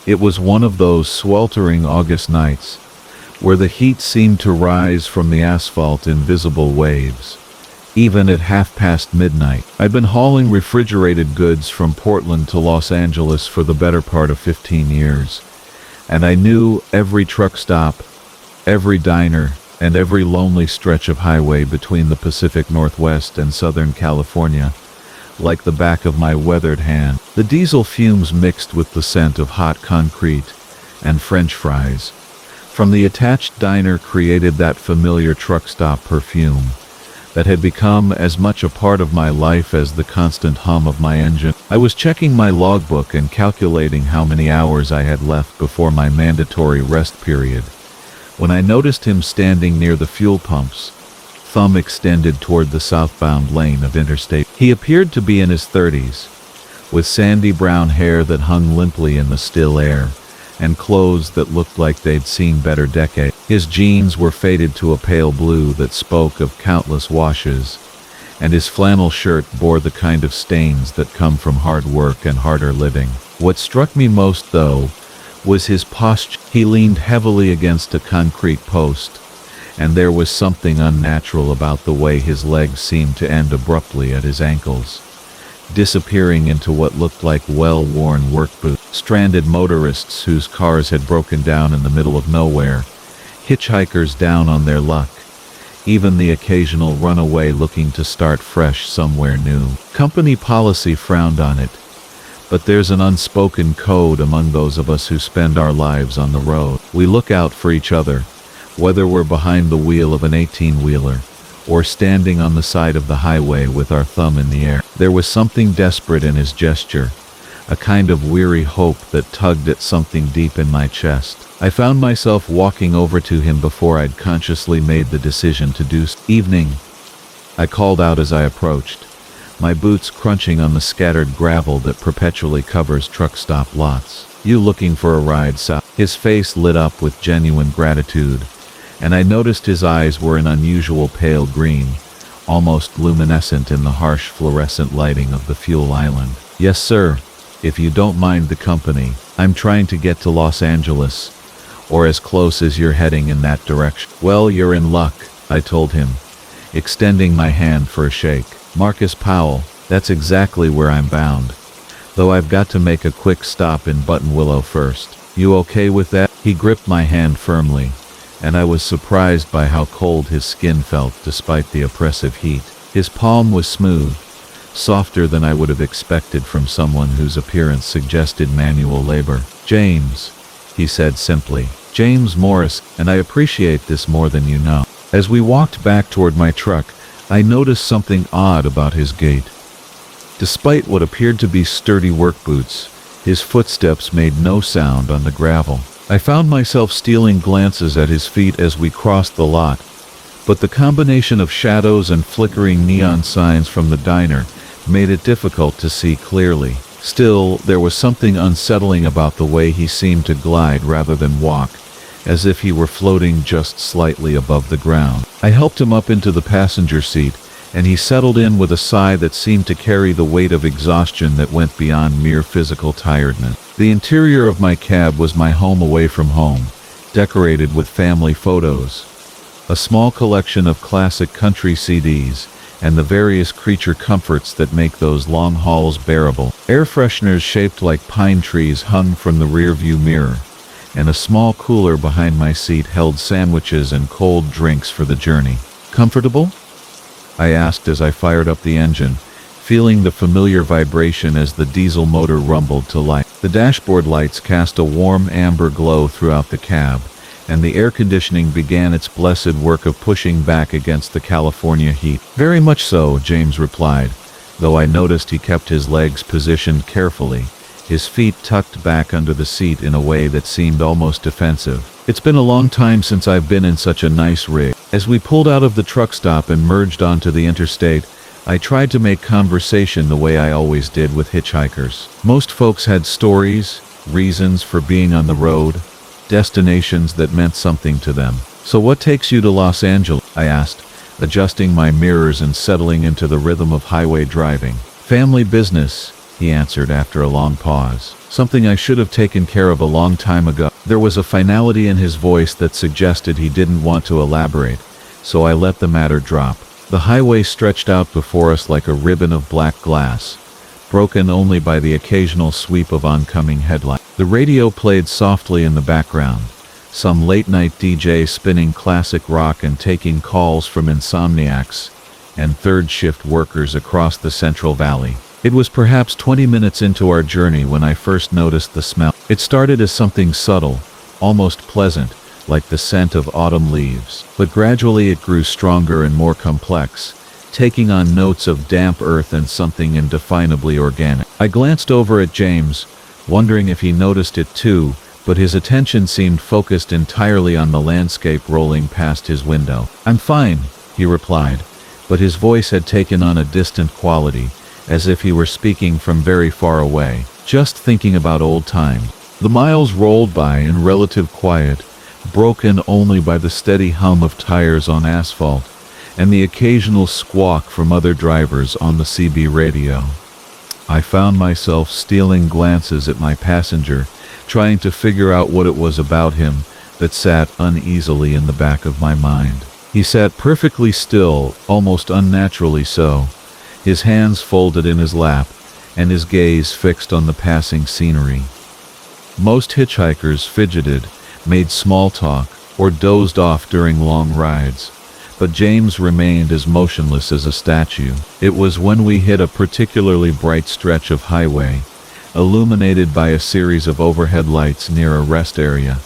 It was one of those sweltering August nights where the heat seemed to rise from the asphalt in visible waves, even at midnight. I'd been hauling refrigerated goods from Portland to Los Angeles for the better part of 15 years, and I knew every truck stop, every diner, and every lonely stretch of highway between the Pacific Northwest and Southern California like the back of my weathered hand. The diesel fumes mixed with the scent of hot concrete and French fries from the attached diner created that familiar truck stop perfume that had become as much a part of my life as the constant hum of my engine. I was checking my logbook and calculating how many hours I had left before my mandatory rest period when I noticed him standing near the fuel pumps, thumb extended toward the southbound lane of Interstate. He appeared to be in his 30s, with sandy brown hair that hung limply in the still air, and clothes that looked like they'd seen better decades. His jeans were faded to a pale blue that spoke of countless washes, and his flannel shirt bore the kind of stains that come from hard work and harder living. What struck me most, though, was his posture. He leaned heavily against a concrete post, and there was something unnatural about the way his legs seemed to end abruptly at his ankles, disappearing into what looked like well-worn work boots. Stranded motorists whose cars had broken down in the middle of nowhere, hitchhikers down on their luck, even the occasional runaway looking to start fresh somewhere new. Company policy frowned on it, but there's an unspoken code among those of us who spend our lives on the road. We look out for each other, whether we're behind the wheel of an 18-wheeler or standing on the side of the highway with our thumb in the air. There was something desperate in his gesture, a kind of weary hope that tugged at something deep in my chest. I found myself walking over to him before I'd consciously made the decision to do so. "Evening," I called out as I approached, my boots crunching on the scattered gravel that perpetually covers truck stop lots. "You looking for a ride south?" His face lit up with genuine gratitude, and I noticed his eyes were an unusual pale green, almost luminescent in the harsh fluorescent lighting of the fuel island. "Yes, sir, if you don't mind the company. I'm trying to get to Los Angeles, or as close as you're heading in that direction." "Well, you're in luck," I told him, extending my hand for a shake. "Marcus Powell, that's exactly where I'm bound, though I've got to make a quick stop in Buttonwillow first. You okay with that?" He gripped my hand firmly, and I was surprised by how cold his skin felt despite the oppressive heat. His palm was smooth, softer than I would have expected from someone whose appearance suggested manual labor. "James," he said simply. "James Morris, and I appreciate this more than you know." As we walked back toward my truck, I noticed something odd about his gait. Despite what appeared to be sturdy work boots, his footsteps made no sound on the gravel. I found myself stealing glances at his feet as we crossed the lot, but the combination of shadows and flickering neon signs from the diner made it difficult to see clearly. Still, there was something unsettling about the way he seemed to glide rather than walk, as if he were floating just slightly above the ground. I helped him up into the passenger seat, and he settled in with a sigh that seemed to carry the weight of exhaustion that went beyond mere physical tiredness. The interior of my cab was my home away from home, decorated with family photos, a small collection of classic country CDs, and the various creature comforts that make those long hauls bearable. Air fresheners shaped like pine trees hung from the rearview mirror, and a small cooler behind my seat held sandwiches and cold drinks for the journey. "Comfortable?" I asked as I fired up the engine, feeling the familiar vibration as the diesel motor rumbled to life. The dashboard lights cast a warm amber glow throughout the cab, and the air conditioning began its blessed work of pushing back against the California heat. "Very much so," James replied, though I noticed he kept his legs positioned carefully, his feet tucked back under the seat in a way that seemed almost defensive. "It's been a long time since I've been in such a nice rig." As we pulled out of the truck stop and merged onto the interstate, I tried to make conversation the way I always did with hitchhikers. Most folks had stories, reasons for being on the road, destinations that meant something to them. "So what takes you to Los Angeles?" I asked, adjusting my mirrors and settling into the rhythm of highway driving. "Family business," he answered after a long pause. "Something I should have taken care of a long time ago." There was a finality in his voice that suggested he didn't want to elaborate, so I let the matter drop. The highway stretched out before us like a ribbon of black glass, broken only by the occasional sweep of oncoming headlights. The radio played softly in the background, some late-night DJ spinning classic rock and taking calls from insomniacs and third-shift workers across the Central Valley. It was perhaps 20 minutes into our journey when I first noticed the smell. It started as something subtle, almost pleasant, like the scent of autumn leaves, but gradually it grew stronger and more complex, taking on notes of damp earth and something indefinably organic. I glanced over at James, wondering if he noticed it too, but his attention seemed focused entirely on the landscape rolling past his window. "I'm fine," he replied, but his voice had taken on a distant quality, as if he were speaking from very far away. "Just thinking about old times." The miles rolled by in relative quiet, broken only by the steady hum of tires on asphalt and the occasional squawk from other drivers on the CB radio. I found myself stealing glances at my passenger, trying to figure out what it was about him that sat uneasily in the back of my mind. He sat perfectly still, almost unnaturally so, his hands folded in his lap, and his gaze fixed on the passing scenery. Most hitchhikers fidgeted, made small talk, or dozed off during long rides, but James remained as motionless as a statue. It was when we hit a particularly bright stretch of highway, illuminated by a series of overhead lights near a rest area,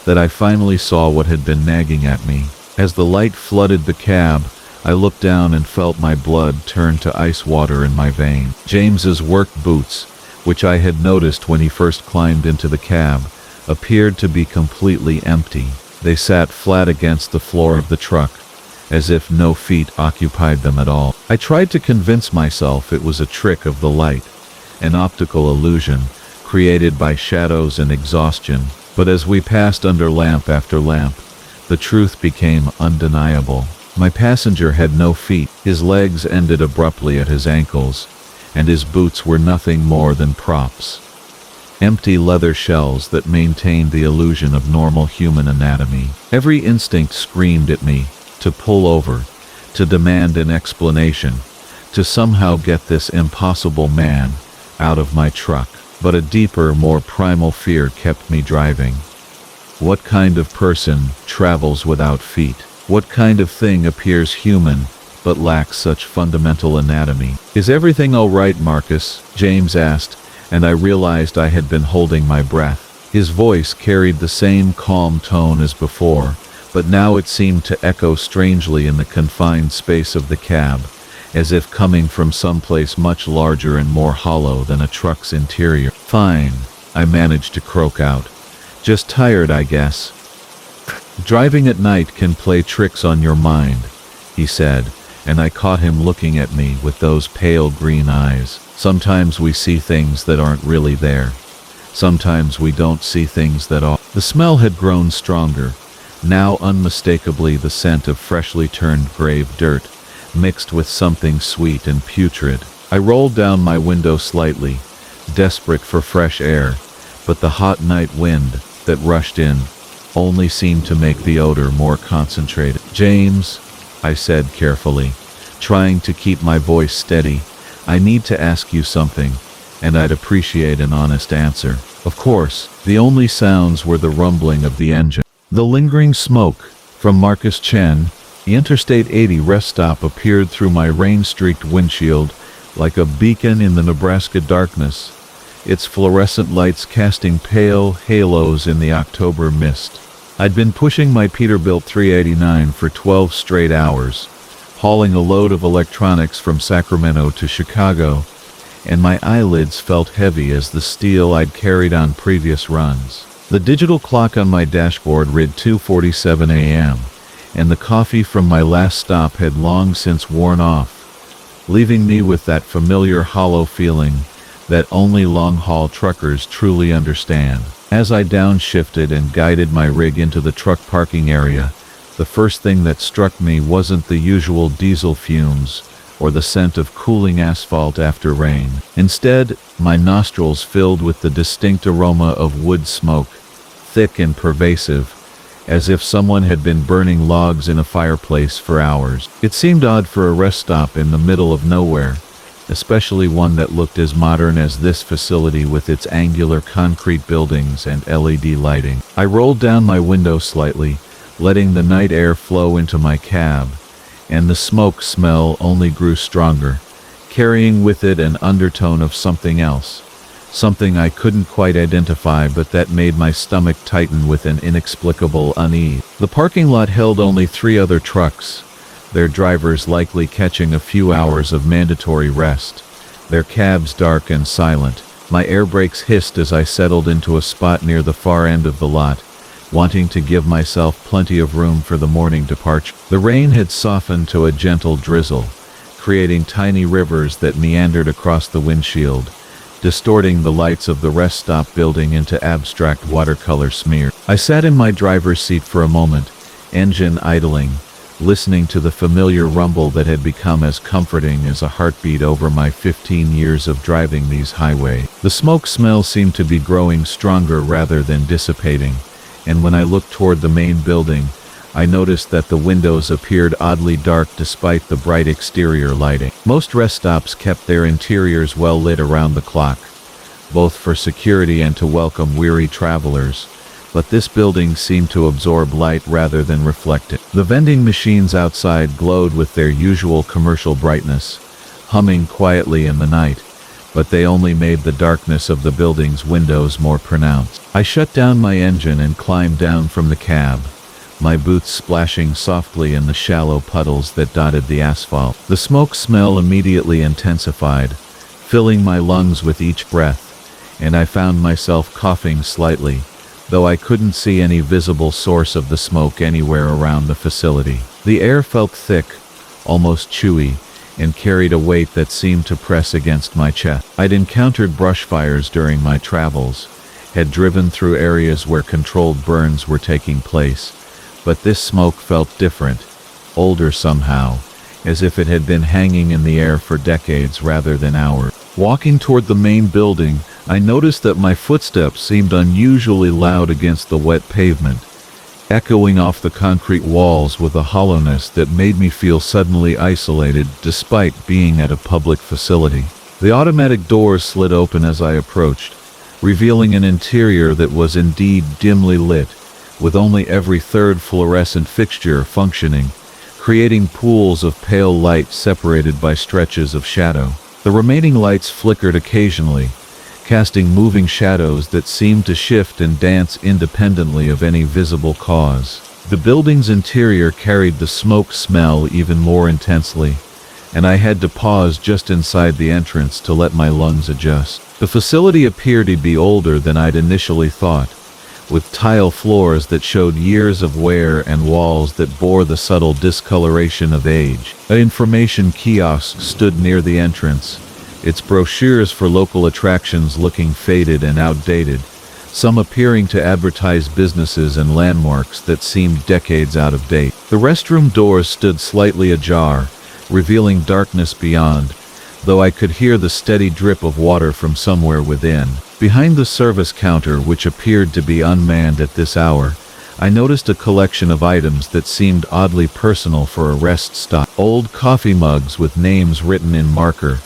that I finally saw what had been nagging at me. As the light flooded the cab, I looked down and felt my blood turn to ice water in my veins. James's work boots, which I had noticed when he first climbed into the cab, appeared to be completely empty. They sat flat against the floor of the truck, as if no feet occupied them at all. I tried to convince myself it was a trick of the light, an optical illusion created by shadows and exhaustion, but as we passed under lamp after lamp, the truth became undeniable. My passenger had no feet. His legs ended abruptly at his ankles, and his boots were nothing more than props. Empty leather shells that maintained the illusion of normal human anatomy. Every instinct screamed at me to pull over, to demand an explanation, to somehow get this impossible man out of my truck. But a deeper, more primal fear kept me driving. What kind of person travels without feet? What kind of thing appears human but lacks such fundamental anatomy? Is everything all right, Marcus? James asked, and I realized I had been holding my breath. His voice carried the same calm tone as before, but now it seemed to echo strangely in the confined space of the cab, as if coming from someplace much larger and more hollow than a truck's interior. Fine, I managed to croak out. Just tired, I guess. Driving at night can play tricks on your mind, he said, and I caught him looking at me with those pale green eyes. Sometimes we see things that aren't really there. Sometimes we don't see things that are. The smell had grown stronger, now unmistakably the scent of freshly turned grave dirt, mixed with something sweet and putrid. I rolled down my window slightly, desperate for fresh air, but the hot night wind that rushed in only seemed to make the odor more concentrated. James, I said carefully, trying to keep my voice steady, I need to ask you something, and I'd appreciate an honest answer. Of course, the only sounds were the rumbling of the engine. The lingering smoke from Marcus Chen, the Interstate 80 rest stop, appeared through my rain-streaked windshield like a beacon in the Nebraska darkness, its fluorescent lights casting pale halos in the October mist. I'd been pushing my Peterbilt 389 for 12 straight hours, hauling a load of electronics from Sacramento to Chicago, and my eyelids felt heavy as the steel I'd carried on previous runs. The digital clock on my dashboard read 2:47 a.m., and the coffee from my last stop had long since worn off, leaving me with that familiar hollow feeling that only long-haul truckers truly understand. As I downshifted and guided my rig into the truck parking area, the first thing that struck me wasn't the usual diesel fumes or the scent of cooling asphalt after rain. Instead, my nostrils filled with the distinct aroma of wood smoke, thick and pervasive, as if someone had been burning logs in a fireplace for hours. It seemed odd for a rest stop in the middle of nowhere, especially one that looked as modern as this facility with its angular concrete buildings and LED lighting. I rolled down my window slightly, letting the night air flow into my cab, and the smoke smell only grew stronger, carrying with it an undertone of something else, something I couldn't quite identify but that made my stomach tighten with an inexplicable unease. The parking lot held only 3 other trucks, their drivers likely catching a few hours of mandatory rest, their cabs dark and silent. My air brakes hissed as I settled into a spot near the far end of the lot, wanting to give myself plenty of room for the morning departure. The rain had softened to a gentle drizzle, creating tiny rivers that meandered across the windshield, distorting the lights of the rest stop building into abstract watercolor smears. I sat in my driver's seat for a moment, engine idling, listening to the familiar rumble that had become as comforting as a heartbeat over my 15 years of driving these highways. The smoke smell seemed to be growing stronger rather than dissipating, and when I looked toward the main building, I noticed that the windows appeared oddly dark despite the bright exterior lighting. Most rest stops kept their interiors well lit around the clock, both for security and to welcome weary travelers, but this building seemed to absorb light rather than reflect it. The vending machines outside glowed with their usual commercial brightness, humming quietly in the night, but they only made the darkness of the building's windows more pronounced. I shut down my engine and climbed down from the cab, my boots splashing softly in the shallow puddles that dotted the asphalt. The smoke smell immediately intensified, filling my lungs with each breath, and I found myself coughing slightly, though I couldn't see any visible source of the smoke anywhere around the facility. The air felt thick, almost chewy, and carried a weight that seemed to press against my chest. I'd encountered brush fires during my travels, had driven through areas where controlled burns were taking place, but this smoke felt different, older somehow, as if it had been hanging in the air for decades rather than hours. Walking toward the main building, I noticed that my footsteps seemed unusually loud against the wet pavement, echoing off the concrete walls with a hollowness that made me feel suddenly isolated despite being at a public facility. The automatic doors slid open as I approached, revealing an interior that was indeed dimly lit, with only every third fluorescent fixture functioning, creating pools of pale light separated by stretches of shadow. The remaining lights flickered occasionally, casting moving shadows that seemed to shift and dance independently of any visible cause. The building's interior carried the smoke smell even more intensely, and I had to pause just inside the entrance to let my lungs adjust. The facility appeared to be older than I'd initially thought, with tile floors that showed years of wear and walls that bore the subtle discoloration of age. An information kiosk stood near the entrance, its brochures for local attractions looking faded and outdated, some appearing to advertise businesses and landmarks that seemed decades out of date. The restroom doors stood slightly ajar, revealing darkness beyond, though I could hear the steady drip of water from somewhere within. Behind the service counter, which appeared to be unmanned at this hour, I noticed a collection of items that seemed oddly personal for a rest stop. Old coffee mugs with names written in marker,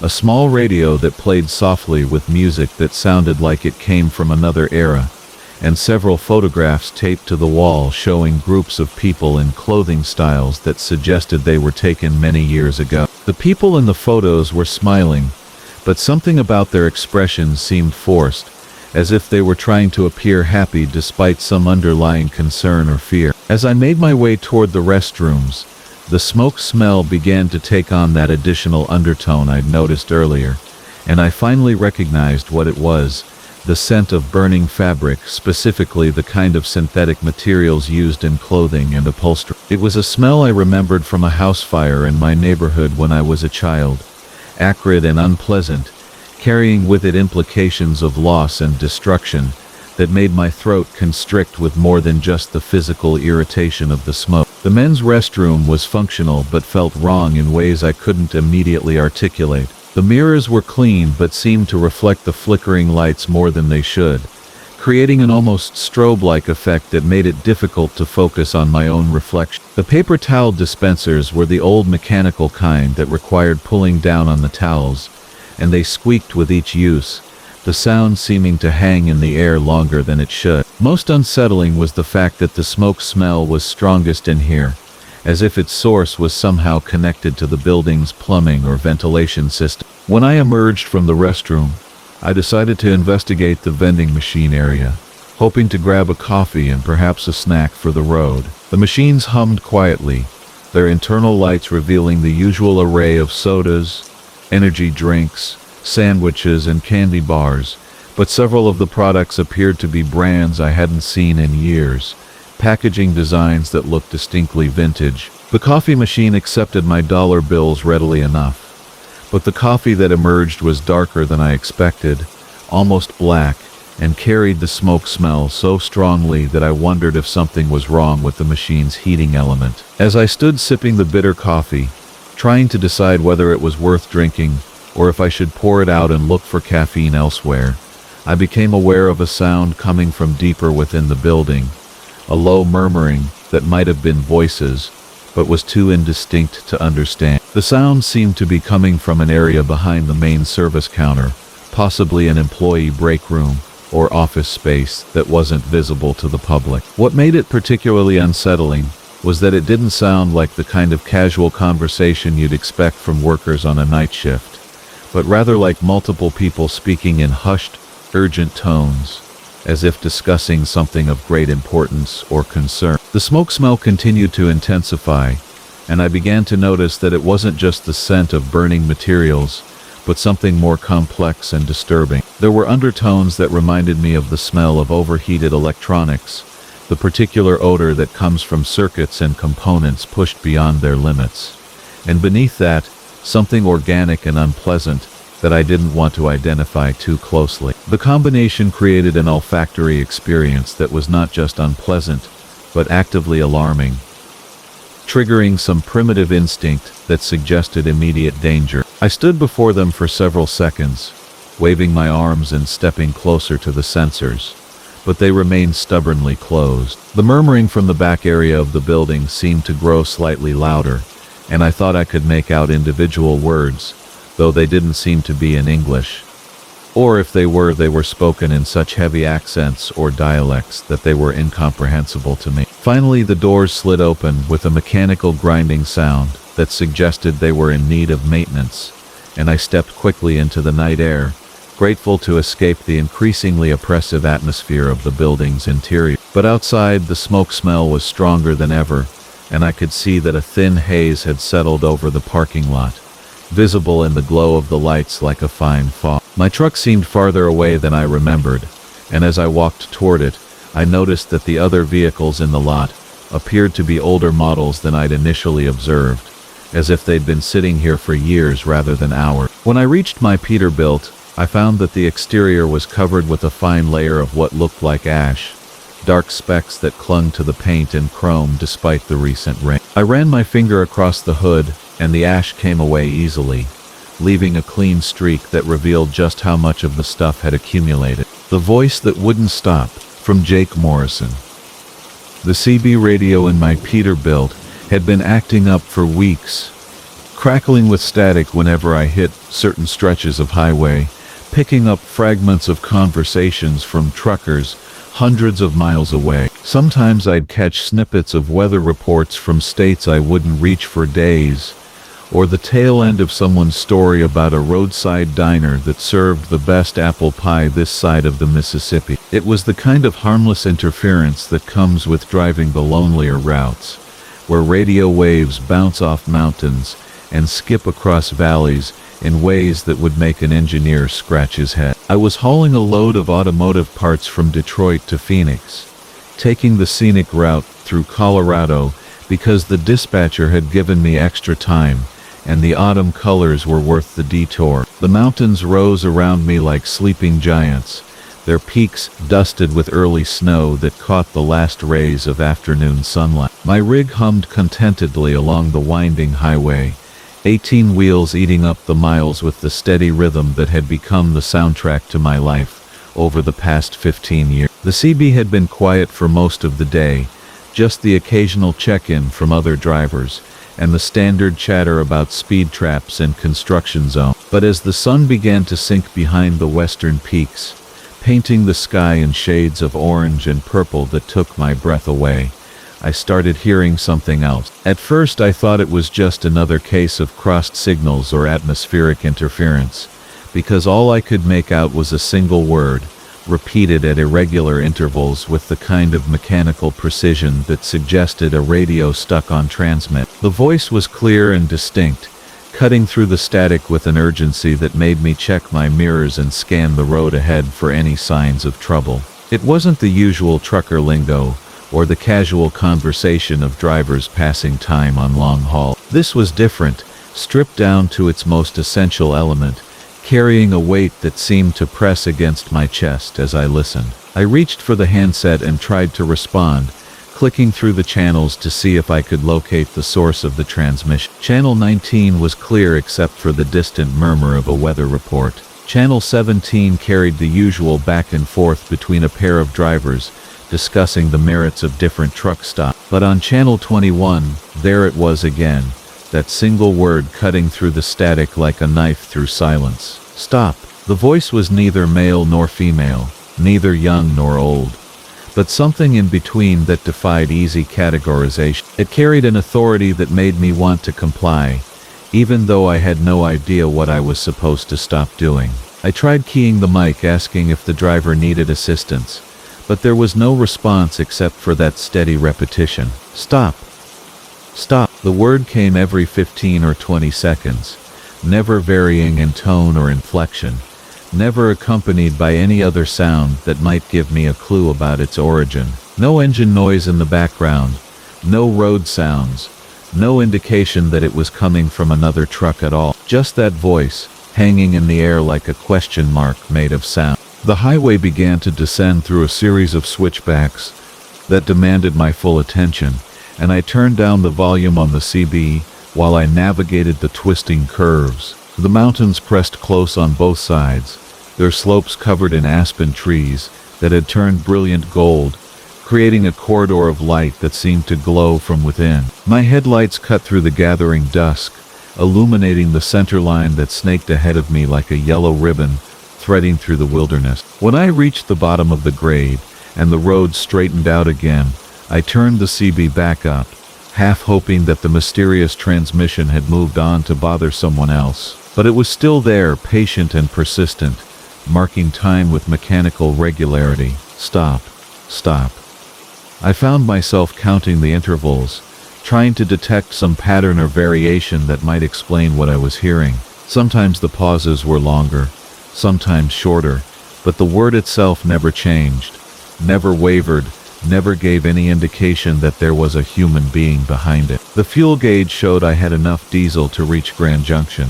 a small radio that played softly with music that sounded like it came from another era, and several photographs taped to the wall showing groups of people in clothing styles that suggested they were taken many years ago. The people in the photos were smiling, but something about their expressions seemed forced, as if they were trying to appear happy despite some underlying concern or fear. As I made my way toward the restrooms, the smoke smell began to take on that additional undertone I'd noticed earlier, and I finally recognized what it was: the scent of burning fabric, specifically the kind of synthetic materials used in clothing and upholstery. It was a smell I remembered from a house fire in my neighborhood when I was a child, acrid and unpleasant, carrying with it implications of loss and destruction that made my throat constrict with more than just the physical irritation of the smoke. The men's restroom was functional but felt wrong in ways I couldn't immediately articulate. The mirrors were clean but seemed to reflect the flickering lights more than they should, creating an almost strobe-like effect that made it difficult to focus on my own reflection. The paper towel dispensers were the old mechanical kind that required pulling down on the towels, and they squeaked with each use, the sound seeming to hang in the air longer than it should. Most unsettling was the fact that the smoke smell was strongest in here, as if its source was somehow connected to the building's plumbing or ventilation system. When I emerged from the restroom, I decided to investigate the vending machine area, hoping to grab a coffee and perhaps a snack for the road. The machines hummed quietly, their internal lights revealing the usual array of sodas, energy drinks, sandwiches, and candy bars, but several of the products appeared to be brands I hadn't seen in years, packaging designs that looked distinctly vintage. The coffee machine accepted my dollar bills readily enough, but the coffee that emerged was darker than I expected, almost black, and carried the smoke smell so strongly that I wondered if something was wrong with the machine's heating element. As I stood sipping the bitter coffee, trying to decide whether it was worth drinking or if I should pour it out and look for caffeine elsewhere, I became aware of a sound coming from deeper within the building, a low murmuring that might have been voices, but was too indistinct to understand. The sound seemed to be coming from an area behind the main service counter, possibly an employee break room or office space that wasn't visible to the public. What made it particularly unsettling was that it didn't sound like the kind of casual conversation you'd expect from workers on a night shift, but rather like multiple people speaking in hushed, urgent tones, as if discussing something of great importance or concern. The smoke smell continued to intensify, and I began to notice that it wasn't just the scent of burning materials, but something more complex and disturbing. There were undertones that reminded me of the smell of overheated electronics, the particular odor that comes from circuits and components pushed beyond their limits. And beneath that, something organic and unpleasant that I didn't want to identify too closely. The combination created an olfactory experience that was not just unpleasant, but actively alarming, triggering some primitive instinct that suggested immediate danger. I stood before them for several seconds, waving my arms and stepping closer to the sensors, but they remained stubbornly closed. The murmuring from the back area of the building seemed to grow slightly louder, and I thought I could make out individual words, though they didn't seem to be in English. Or if they were spoken in such heavy accents or dialects that they were incomprehensible to me. Finally, the doors slid open with a mechanical grinding sound that suggested they were in need of maintenance, and I stepped quickly into the night air, grateful to escape the increasingly oppressive atmosphere of the building's interior. But outside, the smoke smell was stronger than ever, and I could see that a thin haze had settled over the parking lot, visible in the glow of the lights like a fine fog. My truck seemed farther away than I remembered, and as I walked toward it, I noticed that the other vehicles in the lot appeared to be older models than I'd initially observed, as if they'd been sitting here for years rather than hours. When I reached my Peterbilt, I found that the exterior was covered with a fine layer of what looked like ash, dark specks that clung to the paint and chrome despite the recent rain. I ran my finger across the hood, and the ash came away easily, leaving a clean streak that revealed just how much of the stuff had accumulated. The voice that wouldn't stop, from Jake Morrison. The CB radio in my Peterbilt had been acting up for weeks, crackling with static whenever I hit certain stretches of highway, picking up fragments of conversations from truckers hundreds of miles away. Sometimes I'd catch snippets of weather reports from states I wouldn't reach for days, or the tail end of someone's story about a roadside diner that served the best apple pie this side of the Mississippi. It was the kind of harmless interference that comes with driving the lonelier routes, where radio waves bounce off mountains and skip across valleys in ways that would make an engineer scratch his head. I was hauling a load of automotive parts from Detroit to Phoenix, taking the scenic route through Colorado because the dispatcher had given me extra time, and the autumn colors were worth the detour. The mountains rose around me like sleeping giants, their peaks dusted with early snow that caught the last rays of afternoon sunlight. My rig hummed contentedly along the winding highway, 18 wheels eating up the miles with the steady rhythm that had become the soundtrack to my life over the past 15 years. The CB had been quiet for most of the day, just the occasional check-in from other drivers, and the standard chatter about speed traps and construction zones. But as the sun began to sink behind the western peaks, painting the sky in shades of orange and purple that took my breath away, I started hearing something else. At first I thought it was just another case of crossed signals or atmospheric interference, because all I could make out was a single word, repeated at irregular intervals with the kind of mechanical precision that suggested a radio stuck on transmit. The voice was clear and distinct, cutting through the static with an urgency that made me check my mirrors and scan the road ahead for any signs of trouble. It wasn't the usual trucker lingo, or the casual conversation of drivers passing time on long haul. This was different, stripped down to its most essential element, carrying a weight that seemed to press against my chest as I listened. I reached for the handset and tried to respond, clicking through the channels to see if I could locate the source of the transmission. Channel 19 was clear except for the distant murmur of a weather report. Channel 17 carried the usual back and forth between a pair of drivers, discussing the merits of different truck stops. But on Channel 21, there it was again, that single word cutting through the static like a knife through silence. Stop. The voice was neither male nor female, neither young nor old, but something in between that defied easy categorization. It carried an authority that made me want to comply, even though I had no idea what I was supposed to stop doing. I tried keying the mic asking if the driver needed assistance, but there was no response except for that steady repetition. Stop. Stop. The word came every 15 or 20 seconds, never varying in tone or inflection, never accompanied by any other sound that might give me a clue about its origin. No engine noise in the background, no road sounds, no indication that it was coming from another truck at all. Just that voice, hanging in the air like a question mark made of sound. The highway began to descend through a series of switchbacks that demanded my full attention, and I turned down the volume on the CB while I navigated the twisting curves. The mountains pressed close on both sides, their slopes covered in aspen trees that had turned brilliant gold, creating a corridor of light that seemed to glow from within. My headlights cut through the gathering dusk, illuminating the center line that snaked ahead of me like a yellow ribbon threading through the wilderness. When I reached the bottom of the grade and the road straightened out again, I turned the CB back up, half hoping that the mysterious transmission had moved on to bother someone else. But it was still there, patient and persistent, marking time with mechanical regularity. Stop, stop. I found myself counting the intervals, trying to detect some pattern or variation that might explain what I was hearing. Sometimes the pauses were longer, sometimes shorter, but the word itself never changed, never wavered, never gave any indication that there was a human being behind it. The fuel gauge showed I had enough diesel to reach Grand Junction,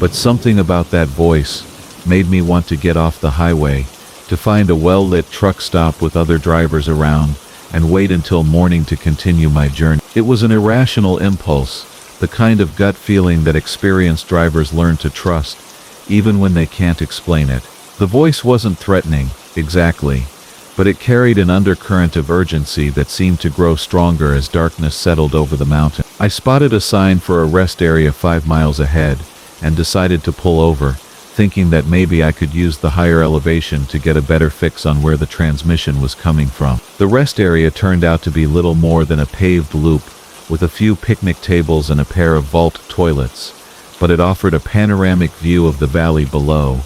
but something about that voice made me want to get off the highway, to find a well-lit truck stop with other drivers around, and wait until morning to continue my journey. It was an irrational impulse, the kind of gut feeling that experienced drivers learn to trust, even when they can't explain it. The voice wasn't threatening, exactly, but it carried an undercurrent of urgency that seemed to grow stronger as darkness settled over the mountain. I spotted a sign for a rest area 5 miles ahead, and decided to pull over, thinking that maybe I could use the higher elevation to get a better fix on where the transmission was coming from. The rest area turned out to be little more than a paved loop, with a few picnic tables and a pair of vault toilets, but it offered a panoramic view of the valley below,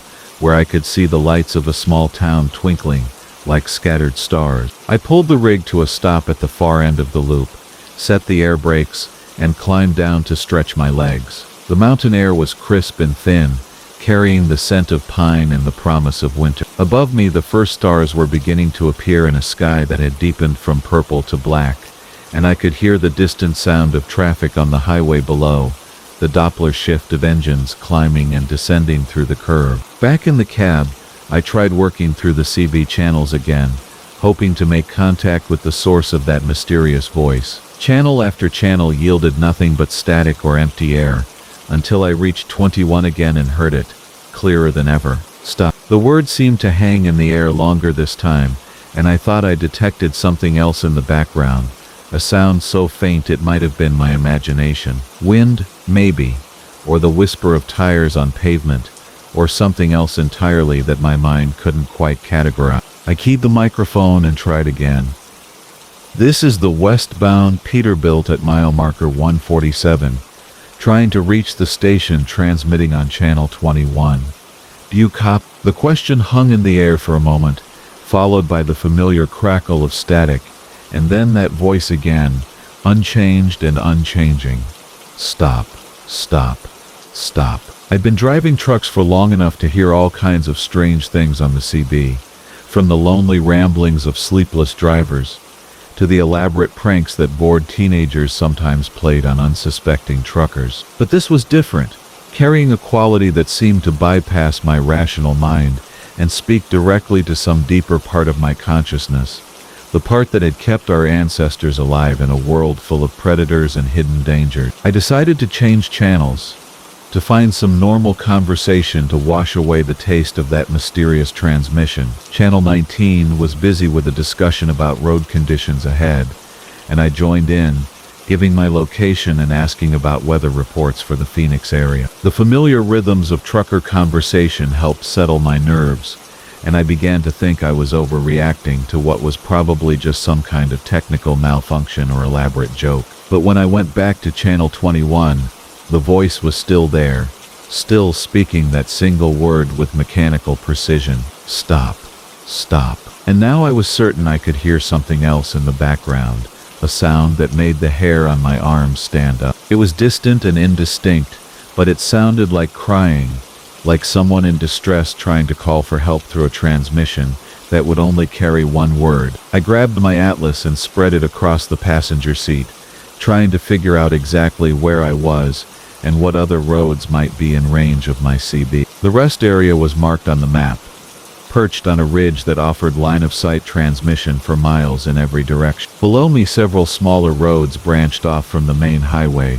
where I could see the lights of a small town twinkling like scattered stars. I pulled the rig to a stop at the far end of the loop, set the air brakes, and climbed down to stretch my legs. The mountain air was crisp and thin, carrying the scent of pine and the promise of winter. Above me, the first stars were beginning to appear in a sky that had deepened from purple to black, and I could hear the distant sound of traffic on the highway below, the Doppler shift of engines climbing and descending through the curve. Back in the cab, I tried working through the CB channels again, hoping to make contact with the source of that mysterious voice. Channel after channel yielded nothing but static or empty air, until I reached 21 again and heard it, clearer than ever. Stop. The word seemed to hang in the air longer this time, and I thought I detected something else in the background, a sound so faint it might have been my imagination. Wind, maybe, or the whisper of tires on pavement, or something else entirely that my mind couldn't quite categorize. I keyed the microphone and tried again. This is the westbound Peterbilt at mile marker 147. Trying to reach the station transmitting on channel 21. Do you cop? The question hung in the air for a moment, followed by the familiar crackle of static, and then that voice again, unchanged and unchanging. Stop, stop, stop. I'd been driving trucks for long enough to hear all kinds of strange things on the CB, from the lonely ramblings of sleepless drivers, to the elaborate pranks that bored teenagers sometimes played on unsuspecting truckers. But this was different, carrying a quality that seemed to bypass my rational mind and speak directly to some deeper part of my consciousness, the part that had kept our ancestors alive in a world full of predators and hidden dangers. I decided to change channels, to find some normal conversation to wash away the taste of that mysterious transmission. Channel 19 was busy with a discussion about road conditions ahead, and I joined in, giving my location and asking about weather reports for the Phoenix area. The familiar rhythms of trucker conversation helped settle my nerves, and I began to think I was overreacting to what was probably just some kind of technical malfunction or elaborate joke. But when I went back to channel 21, the voice was still there, still speaking that single word with mechanical precision. Stop, stop. And now I was certain I could hear something else in the background, a sound that made the hair on my arms stand up. It was distant and indistinct, but it sounded like crying, like someone in distress trying to call for help through a transmission that would only carry one word. I grabbed my atlas and spread it across the passenger seat, trying to figure out exactly where I was and what other roads might be in range of my CB. The rest area was marked on the map, perched on a ridge that offered line-of-sight transmission for miles in every direction. Below me, several smaller roads branched off from the main highway,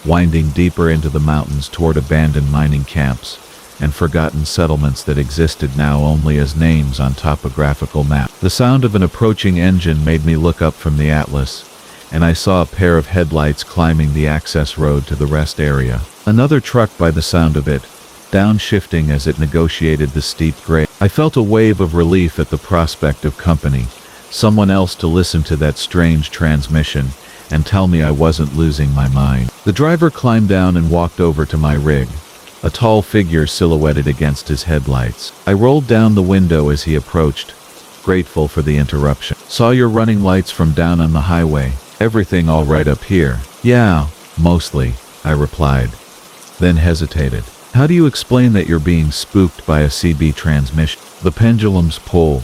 winding deeper into the mountains toward abandoned mining camps and forgotten settlements that existed now only as names on topographical maps. The sound of an approaching engine made me look up from the atlas, and I saw a pair of headlights climbing the access road to the rest area. Another truck by the sound of it, downshifting as it negotiated the steep grade. I felt a wave of relief at the prospect of company, someone else to listen to that strange transmission and tell me I wasn't losing my mind. The driver climbed down and walked over to my rig, a tall figure silhouetted against his headlights. I rolled down the window as he approached, grateful for the interruption. "Saw your running lights from down on the highway. Everything all right up here?" "Yeah, mostly," I replied, then hesitated. "How do you explain that you're being spooked by a CB transmission?" "The pendulum's pull."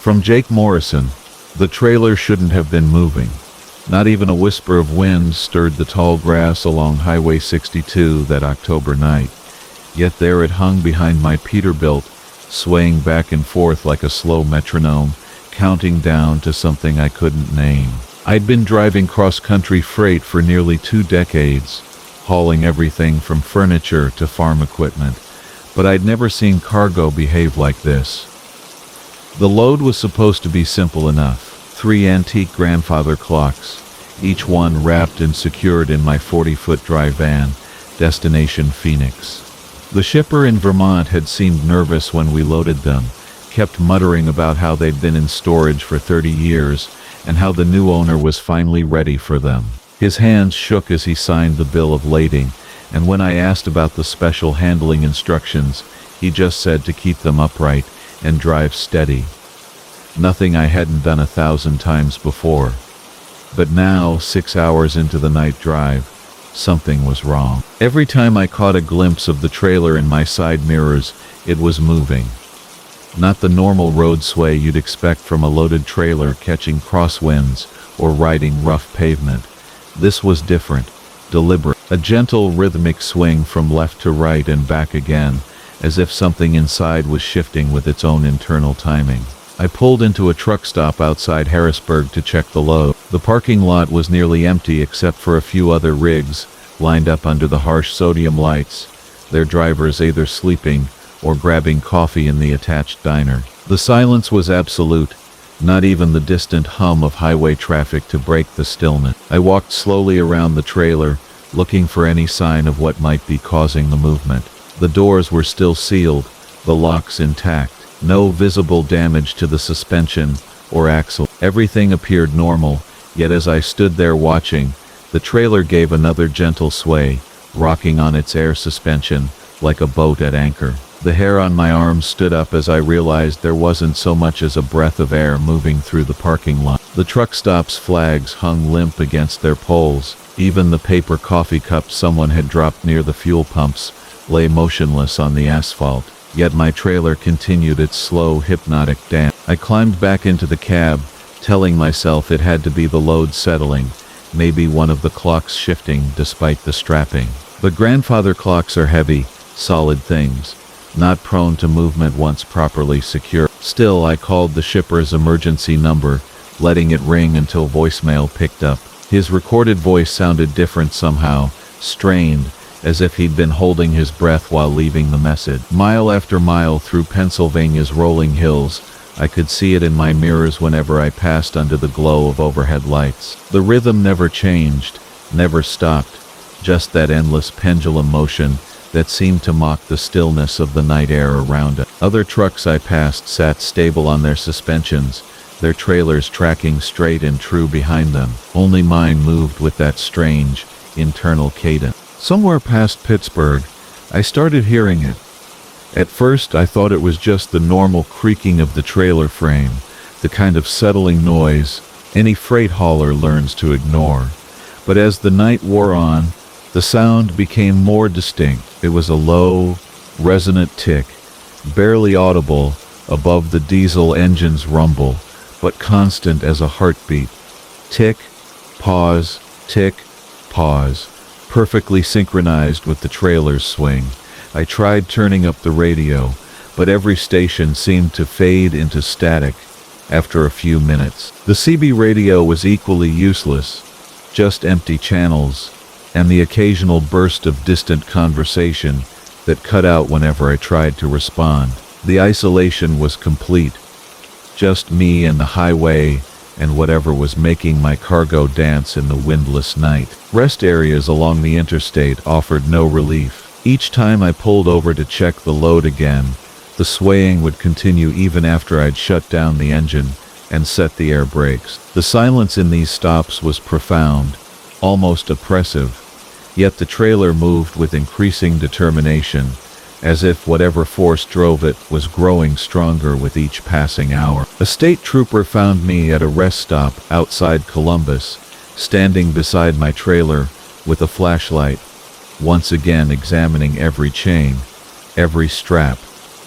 From Jake Morrison. The trailer shouldn't have been moving. Not even a whisper of wind stirred the tall grass along Highway 62 that October night. Yet there it hung behind my Peterbilt, swaying back and forth like a slow metronome, counting down to something I couldn't name. I'd been driving cross-country freight for nearly 2 decades, hauling everything from furniture to farm equipment, but I'd never seen cargo behave like this. The load was supposed to be simple enough. 3 antique grandfather clocks, each one wrapped and secured in my 40-foot dry van, destination Phoenix. The shipper in Vermont had seemed nervous when we loaded them, kept muttering about how they'd been in storage for 30 years and how the new owner was finally ready for them. His hands shook as he signed the bill of lading, and when I asked about the special handling instructions, he just said to keep them upright and drive steady. Nothing I hadn't done 1,000 times before. But now, 6 hours into the night drive, something was wrong. Every time I caught a glimpse of the trailer in my side mirrors, it was moving. Not the normal road sway you'd expect from a loaded trailer catching crosswinds or riding rough pavement. This was different, deliberate, a gentle rhythmic swing from left to right and back again, as if something inside was shifting with its own internal timing. I pulled into a truck stop outside Harrisburg to check the load. The parking lot was nearly empty except for a few other rigs, lined up under the harsh sodium lights, their drivers either sleeping or grabbing coffee in the attached diner. The silence was absolute, not even the distant hum of highway traffic to break the stillness. I walked slowly around the trailer, looking for any sign of what might be causing the movement. The doors were still sealed, the locks intact. No visible damage to the suspension or axle. Everything appeared normal, yet as I stood there watching, the trailer gave another gentle sway, rocking on its air suspension, like a boat at anchor. The hair on my arms stood up as I realized there wasn't so much as a breath of air moving through the parking lot. The truck stop's flags hung limp against their poles. Even the paper coffee cups someone had dropped near the fuel pumps lay motionless on the asphalt. Yet my trailer continued its slow, hypnotic dance. I climbed back into the cab, telling myself it had to be the load settling, maybe one of the clocks shifting despite the strapping. But grandfather clocks are heavy, solid things, not prone to movement once properly secured. Still, I called the shipper's emergency number, letting it ring until voicemail picked up. His recorded voice sounded different somehow, strained, as if he'd been holding his breath while leaving the message. Mile after mile through Pennsylvania's rolling hills, I could see it in my mirrors whenever I passed under the glow of overhead lights. The rhythm never changed, never stopped, just that endless pendulum motion that seemed to mock the stillness of the night air around it. Other trucks I passed sat stable on their suspensions, their trailers tracking straight and true behind them. Only mine moved with that strange, internal cadence. Somewhere past Pittsburgh, I started hearing it. At first, I thought it was just the normal creaking of the trailer frame, the kind of settling noise any freight hauler learns to ignore. But as the night wore on, the sound became more distinct. It was a low, resonant tick, barely audible above the diesel engine's rumble, but constant as a heartbeat. Tick, pause, tick, pause. Perfectly synchronized with the trailer's swing. I tried turning up the radio, but every station seemed to fade into static after a few minutes. The CB radio was equally useless, just empty channels, and the occasional burst of distant conversation that cut out whenever I tried to respond. The isolation was complete, just me and the highway and whatever was making my cargo dance in the windless night. Rest areas along the interstate offered no relief. Each time I pulled over to check the load again, the swaying would continue even after I'd shut down the engine and set the air brakes. The silence in these stops was profound, almost oppressive, yet the trailer moved with increasing determination, as if whatever force drove it was growing stronger with each passing hour. A state trooper found me at a rest stop outside Columbus, standing beside my trailer with a flashlight, once again examining every chain, every strap,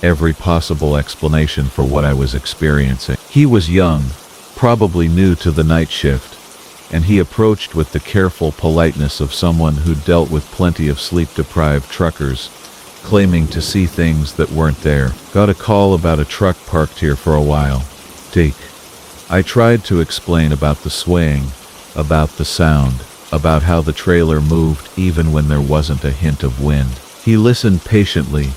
every possible explanation for what I was experiencing. He was young, probably new to the night shift, and he approached with the careful politeness of someone who dealt with plenty of sleep-deprived truckers, claiming to see things that weren't there. Got a call about a truck parked here for a while. Take. I tried to explain about the swaying, about the sound, about how the trailer moved even when there wasn't a hint of wind. He listened patiently,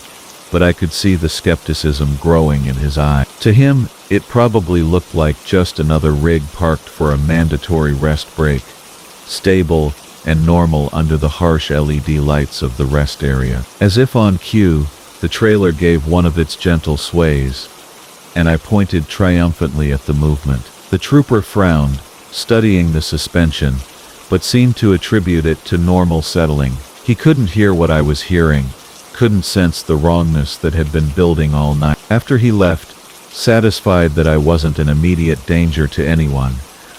but I could see the skepticism growing in his eye. To him, it probably looked like just another rig parked for a mandatory rest break, stable and normal under the harsh LED lights of the rest area. As if on cue, the trailer gave one of its gentle sways, and I pointed triumphantly at the movement. The trooper frowned, studying the suspension, but seemed to attribute it to normal settling. He couldn't hear what I was hearing, couldn't sense the wrongness that had been building all night. After he left, satisfied that I wasn't an immediate danger to anyone,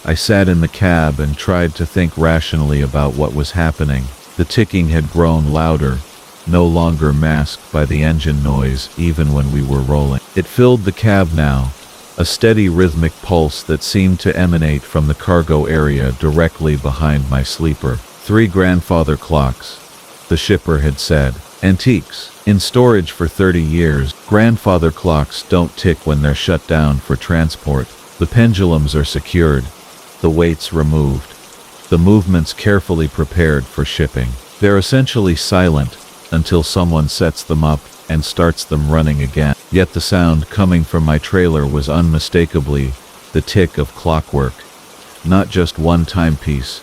I sat in the cab and tried to think rationally about what was happening. The ticking had grown louder, no longer masked by the engine noise even when we were rolling. It filled the cab now, a steady rhythmic pulse that seemed to emanate from the cargo area directly behind my sleeper. 3 grandfather clocks, the shipper had said. Antiques. In storage for 30 years, grandfather clocks don't tick when they're shut down for transport. The pendulums are secured, the weights removed, the movements carefully prepared for shipping. They're essentially silent until someone sets them up and starts them running again. Yet the sound coming from my trailer was unmistakably the tick of clockwork, not just one timepiece,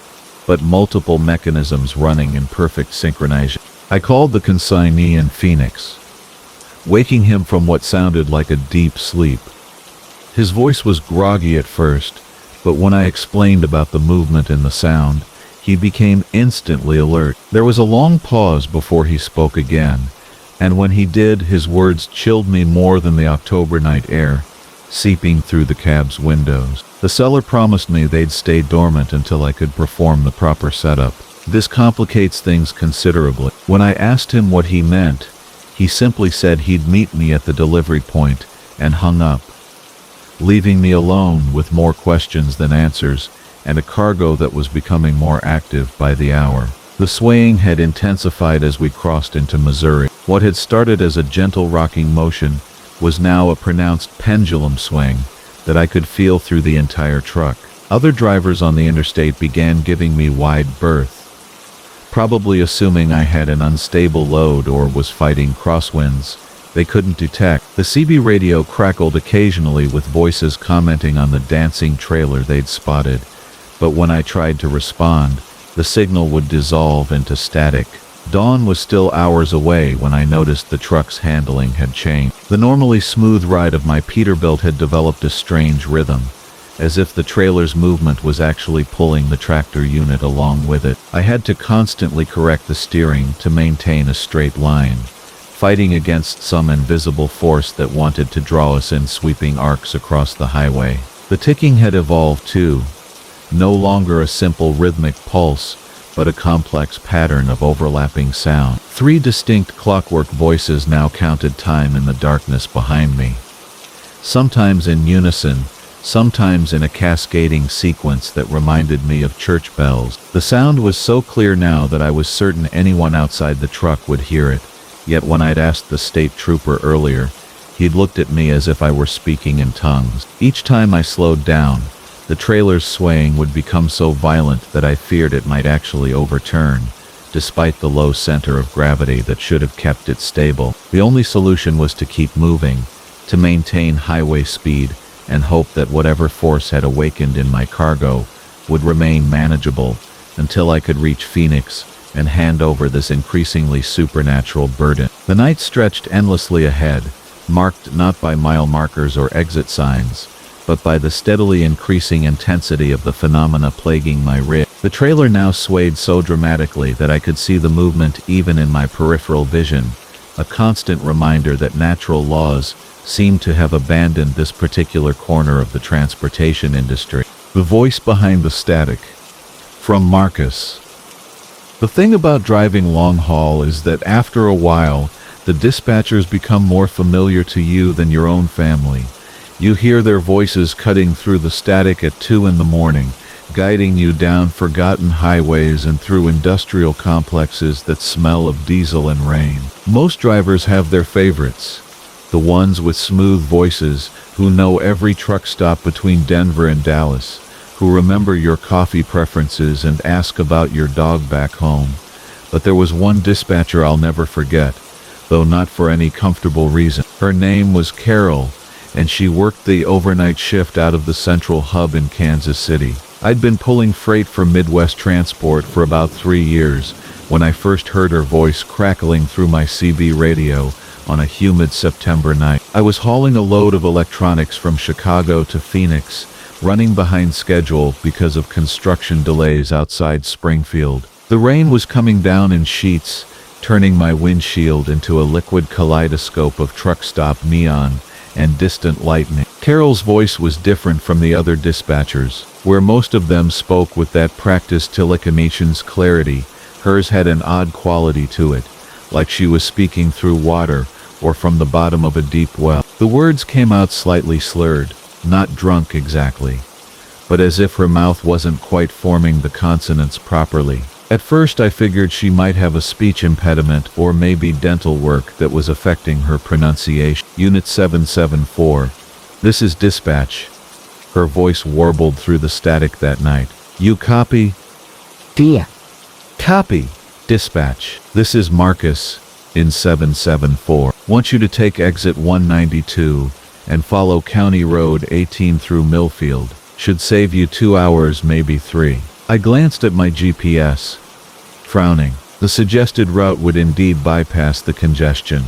but multiple mechanisms running in perfect synchronization. I called the consignee in Phoenix, waking him from what sounded like a deep sleep. His voice was groggy at first, but when I explained about the movement and the sound, he became instantly alert. There was a long pause before he spoke again, and when he did, his words chilled me more than the October night air, seeping through the cab's windows. The seller promised me they'd stay dormant until I could perform the proper setup. This complicates things considerably. When I asked him what he meant, he simply said he'd meet me at the delivery point and hung up, leaving me alone with more questions than answers and a cargo that was becoming more active by the hour. The swaying had intensified as we crossed into Missouri. What had started as a gentle rocking motion was now a pronounced pendulum swing that I could feel through the entire truck. Other drivers on the interstate began giving me wide berth, probably assuming I had an unstable load or was fighting crosswinds they couldn't detect. The CB radio crackled occasionally with voices commenting on the dancing trailer they'd spotted, but when I tried to respond, the signal would dissolve into static. Dawn was still hours away when I noticed the truck's handling had changed. The normally smooth ride of my Peterbilt had developed a strange rhythm, as if the trailer's movement was actually pulling the tractor unit along with it. I had to constantly correct the steering to maintain a straight line, fighting against some invisible force that wanted to draw us in sweeping arcs across the highway. The ticking had evolved too, no longer a simple rhythmic pulse, but a complex pattern of overlapping sound. 3 distinct clockwork voices now counted time in the darkness behind me, sometimes in unison, sometimes in a cascading sequence that reminded me of church bells. The sound was so clear now that I was certain anyone outside the truck would hear it, yet when I'd asked the state trooper earlier, he'd looked at me as if I were speaking in tongues. Each time I slowed down, the trailer's swaying would become so violent that I feared it might actually overturn, despite the low center of gravity that should have kept it stable. The only solution was to keep moving, to maintain highway speed, and hope that whatever force had awakened in my cargo would remain manageable until I could reach Phoenix and hand over this increasingly supernatural burden. The night stretched endlessly ahead, marked not by mile markers or exit signs, but by the steadily increasing intensity of the phenomena plaguing my rig. The trailer now swayed so dramatically that I could see the movement even in my peripheral vision, a constant reminder that natural laws seemed to have abandoned this particular corner of the transportation industry. The voice behind the static. From Marcus. The thing about driving long haul is that after a while, the dispatchers become more familiar to you than your own family. You hear their voices cutting through the static at 2 in the morning, guiding you down forgotten highways and through industrial complexes that smell of diesel and rain. Most drivers have their favorites, the ones with smooth voices who know every truck stop between Denver and Dallas, who remember your coffee preferences and ask about your dog back home. But there was one dispatcher I'll never forget, though not for any comfortable reason. Her name was Carol, and she worked the overnight shift out of the central hub in Kansas City. I'd been pulling freight for Midwest Transport for about 3 years when I first heard her voice crackling through my CB radio on a humid September night. I was hauling a load of electronics from Chicago to Phoenix, running behind schedule because of construction delays outside Springfield. The rain was coming down in sheets, turning my windshield into a liquid kaleidoscope of truck stop neon and distant lightning. Carol's voice was different from the other dispatchers, where most of them spoke with that practiced telecommunications clarity. Hers had an odd quality to it, like she was speaking through water or from the bottom of a deep well. The words came out slightly slurred, not drunk exactly, but as if her mouth wasn't quite forming the consonants properly. At first I figured she might have a speech impediment or maybe dental work that was affecting her pronunciation. Unit 774. This is dispatch. Her voice warbled through the static that night. You copy? Dear. Copy. Dispatch. This is Marcus in 774. Want you to take exit 192 and follow County Road 18 through Millfield. Should save you 2 hours, maybe 3. I glanced at my GPS, frowning. The suggested route would indeed bypass the congestion,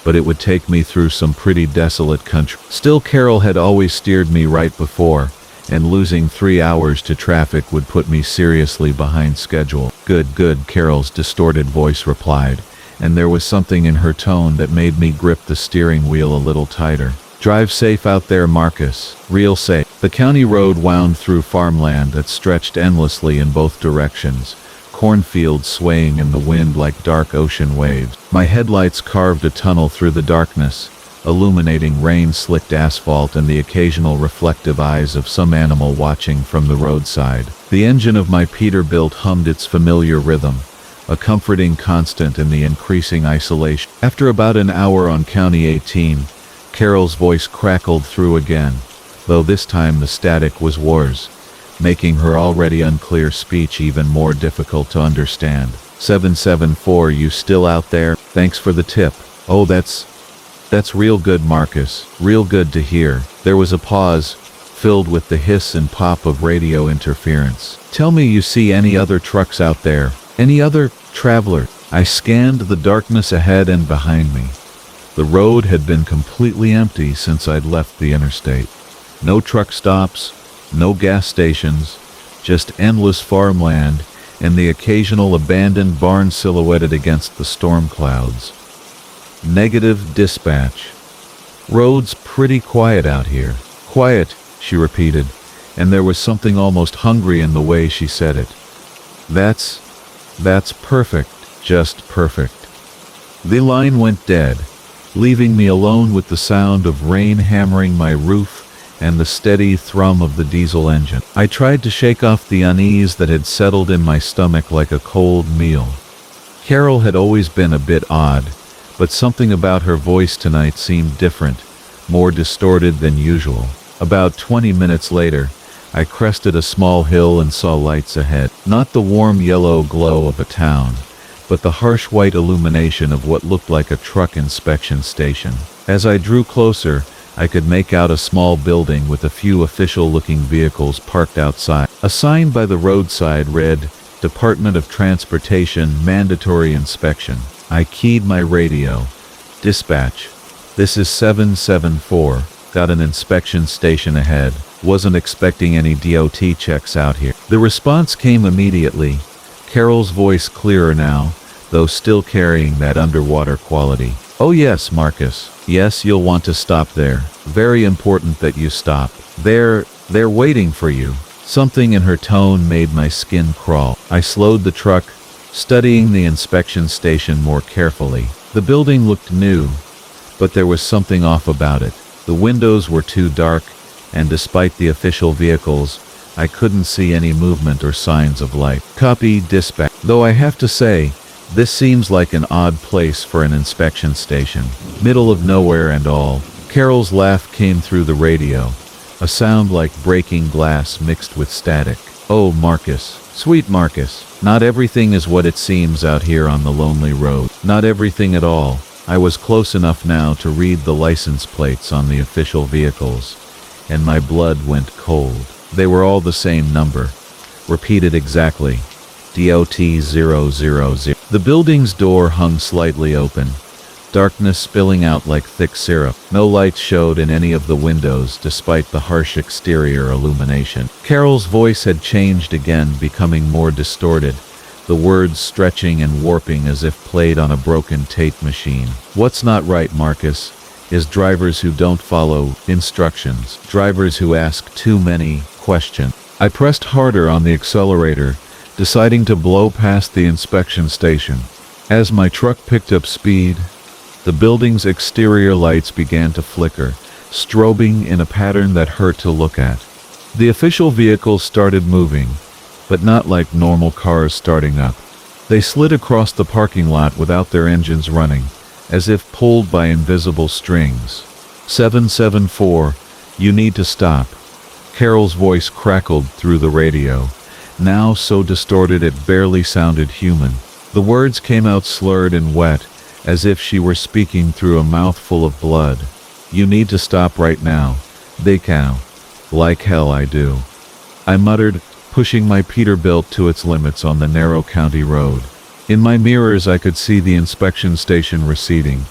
but it would take me through some pretty desolate country. Still, Carol had always steered me right before, and losing 3 hours to traffic would put me seriously behind schedule. Good, Carol's distorted voice replied, and there was something in her tone that made me grip the steering wheel a little tighter. Drive safe out there, Marcus. Real safe. The county road wound through farmland that stretched endlessly in both directions, cornfields swaying in the wind like dark ocean waves. My headlights carved a tunnel through the darkness, illuminating rain-slicked asphalt and the occasional reflective eyes of some animal watching from the roadside. The engine of my Peterbilt hummed its familiar rhythm, a comforting constant in the increasing isolation. After about an hour on County 18, Carol's voice crackled through again, though this time the static was worse, making her already unclear speech even more difficult to understand. 774, you still out there? Thanks for the tip. Oh, that's real good, Marcus. Real good to hear. There was a pause, filled with the hiss and pop of radio interference. Tell me you see any other trucks out there? Any other traveler? I scanned the darkness ahead and behind me. The road had been completely empty since I'd left the interstate. No truck stops, no gas stations, just endless farmland and the occasional abandoned barn silhouetted against the storm clouds. Negative dispatch. Road's pretty quiet out here. Quiet, she repeated, and there was something almost hungry in the way she said it. That's perfect, just perfect. The line went dead, leaving me alone with the sound of rain hammering my roof and the steady thrum of the diesel engine. I tried to shake off the unease that had settled in my stomach like a cold meal. Carol had always been a bit odd, but something about her voice tonight seemed different, more distorted than usual. About 20 minutes later, I crested a small hill and saw lights ahead. Not the warm yellow glow of a town, but the harsh white illumination of what looked like a truck inspection station. As I drew closer, I could make out a small building with a few official-looking vehicles parked outside. A sign by the roadside read, Department of Transportation mandatory inspection. I keyed my radio. Dispatch. This is 774. Got an inspection station ahead. Wasn't expecting any DOT checks out here. The response came immediately. Carol's voice clearer now, though still carrying that underwater quality. Oh yes, Marcus. Yes, you'll want to stop there. Very important that you stop. They're waiting for you. Something in her tone made my skin crawl. I slowed the truck, studying the inspection station more carefully. The building looked new, but there was something off about it. The windows were too dark, and despite the official vehicles, I couldn't see any movement or signs of life. Copy, dispatch. Though I have to say, this seems like an odd place for an inspection station. Middle of nowhere and all. Carol's laugh came through the radio, a sound like breaking glass mixed with static. Oh, Marcus. Sweet Marcus. Not everything is what it seems out here on the lonely road. Not everything at all. I was close enough now to read the license plates on the official vehicles, and my blood went cold. They were all the same number. Repeated exactly. DOT 000. The building's door hung slightly open, darkness spilling out like thick syrup. No lights showed in any of the windows despite the harsh exterior illumination. Carol's voice had changed again, becoming more distorted, the words stretching and warping as if played on a broken tape machine. What's not right, Marcus, is drivers who don't follow instructions, drivers who ask too many questions. I pressed harder on the accelerator, deciding to blow past the inspection station. As my truck picked up speed, the building's exterior lights began to flicker, strobing in a pattern that hurt to look at. The official vehicles started moving, but not like normal cars starting up. They slid across the parking lot without their engines running, as if pulled by invisible strings. 774, you need to stop. Carol's voice crackled through the radio, now so distorted it barely sounded human. The words came out slurred and wet, as if she were speaking through a mouthful of blood. You need to stop right now. They cow. Like hell I do. I muttered, pushing my Peterbilt to its limits on the narrow county road. In my mirrors I could see the inspection station receding,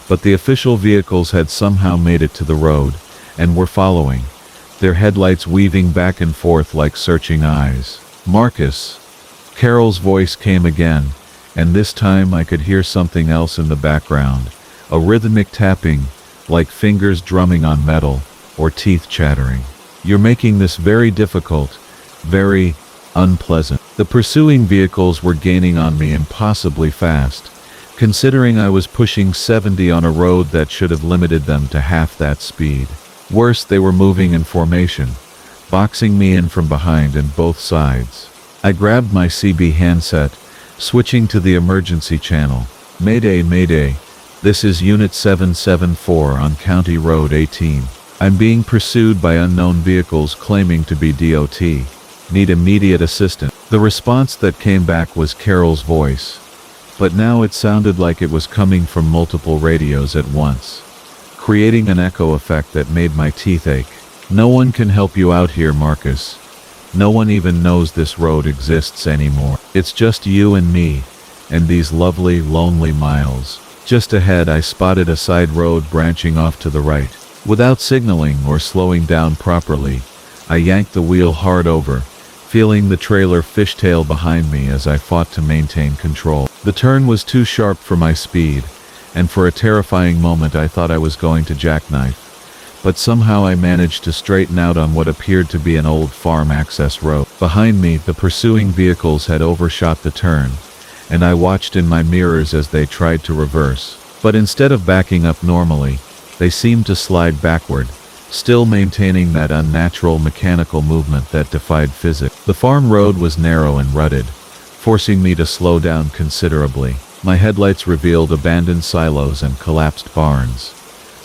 but the official vehicles had somehow made it to the road, and were following, their headlights weaving back and forth like searching eyes. Marcus. Carol's voice came again, and this time I could hear something else in the background, a rhythmic tapping, like fingers drumming on metal, or teeth chattering. You're making this very difficult, very unpleasant. The pursuing vehicles were gaining on me impossibly fast, considering I was pushing 70 on a road that should have limited them to half that speed. Worse, they were moving in formation, boxing me in from behind and both sides. I grabbed my CB handset, switching to the emergency channel. Mayday, Mayday. This is Unit 774 on County Road 18. I'm being pursued by unknown vehicles claiming to be DOT. Need immediate assistance. The response that came back was Carol's voice, but now it sounded like it was coming from multiple radios at once, creating an echo effect that made my teeth ache. No one can help you out here, Marcus. No one even knows this road exists anymore. It's just you and me, and these lovely, lonely miles. Just ahead I spotted a side road branching off to the right. Without signaling or slowing down properly, I yanked the wheel hard over, feeling the trailer fishtail behind me as I fought to maintain control. The turn was too sharp for my speed, and for a terrifying moment I thought I was going to jackknife. But somehow I managed to straighten out on what appeared to be an old farm access road. Behind me, the pursuing vehicles had overshot the turn, and I watched in my mirrors as they tried to reverse. But instead of backing up normally, they seemed to slide backward, still maintaining that unnatural mechanical movement that defied physics. The farm road was narrow and rutted, forcing me to slow down considerably. My headlights revealed abandoned silos and collapsed barns,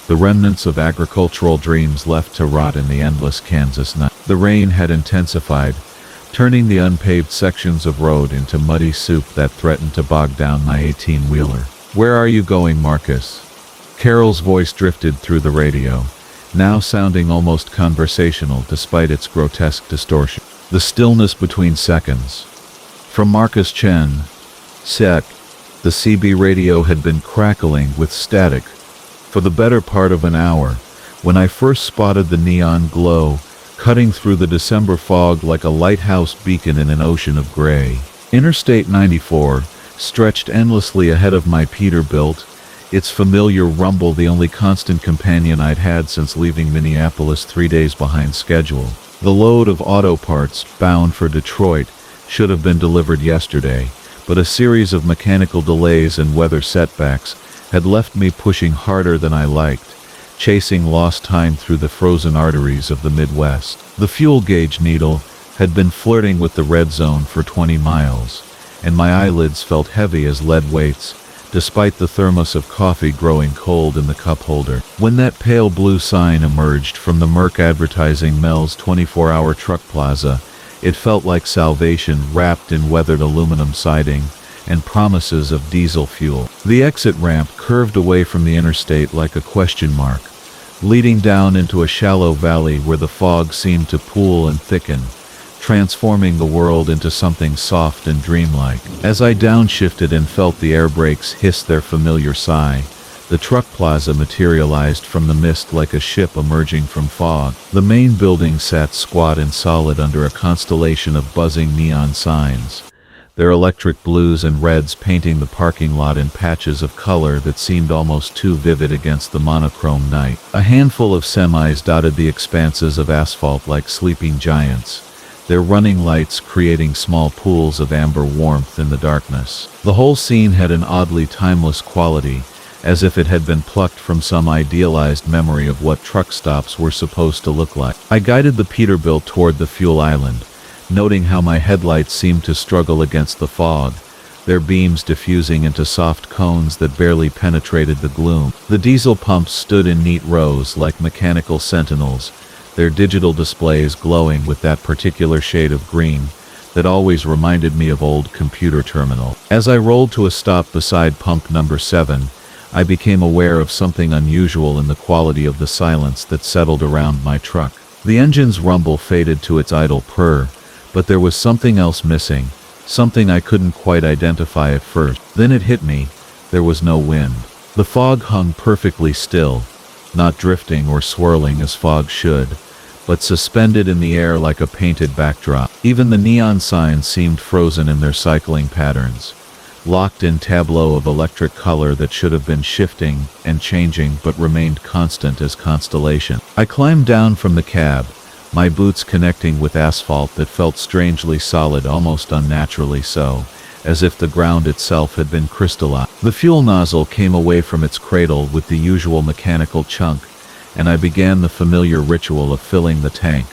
the remnants of agricultural dreams left to rot in the endless Kansas night. The rain had intensified, turning the unpaved sections of road into muddy soup that threatened to bog down my 18-wheeler. Where are you going, Marcus? Carol's voice drifted through the radio, now sounding almost conversational despite its grotesque distortion. The stillness between seconds. From Marcus Chen. Sec. The CB radio had been crackling with static for the better part of an hour when I first spotted the neon glow cutting through the December fog like a lighthouse beacon in an ocean of gray. Interstate 94 stretched endlessly ahead of my Peterbilt, its familiar rumble the only constant companion I'd had since leaving Minneapolis 3 days behind schedule. The load of auto parts bound for Detroit should have been delivered yesterday, but a series of mechanical delays and weather setbacks had left me pushing harder than I liked, chasing lost time through the frozen arteries of the Midwest. The fuel gauge needle had been flirting with the red zone for 20 miles, and my eyelids felt heavy as lead weights, despite the thermos of coffee growing cold in the cup holder. When that pale blue sign emerged from the Merck advertising Mel's 24-hour truck plaza, it felt like salvation wrapped in weathered aluminum siding and promises of diesel fuel. The exit ramp curved away from the interstate like a question mark, leading down into a shallow valley where the fog seemed to pool and thicken, transforming the world into something soft and dreamlike. As I downshifted and felt the air brakes hiss their familiar sigh, the truck plaza materialized from the mist like a ship emerging from fog. The main building sat squat and solid under a constellation of buzzing neon signs, their electric blues and reds painting the parking lot in patches of color that seemed almost too vivid against the monochrome night. A handful of semis dotted the expanses of asphalt like sleeping giants, their running lights creating small pools of amber warmth in the darkness. The whole scene had an oddly timeless quality, as if it had been plucked from some idealized memory of what truck stops were supposed to look like. I guided the Peterbilt toward the fuel island, noting how my headlights seemed to struggle against the fog, their beams diffusing into soft cones that barely penetrated the gloom. The diesel pumps stood in neat rows like mechanical sentinels, their digital displays glowing with that particular shade of green that always reminded me of old computer terminal. As I rolled to a stop beside pump number 7, I became aware of something unusual in the quality of the silence that settled around my truck. The engine's rumble faded to its idle purr, but there was something else missing, something I couldn't quite identify at first. Then it hit me: there was no wind. The fog hung perfectly still, not drifting or swirling as fog should, but suspended in the air like a painted backdrop. Even the neon signs seemed frozen in their cycling patterns, locked in tableau of electric color that should have been shifting and changing but remained constant as constellation. I climbed down from the cab, my boots connecting with asphalt that felt strangely solid, almost unnaturally so, as if the ground itself had been crystallized. The fuel nozzle came away from its cradle with the usual mechanical chunk, and I began the familiar ritual of filling the tank,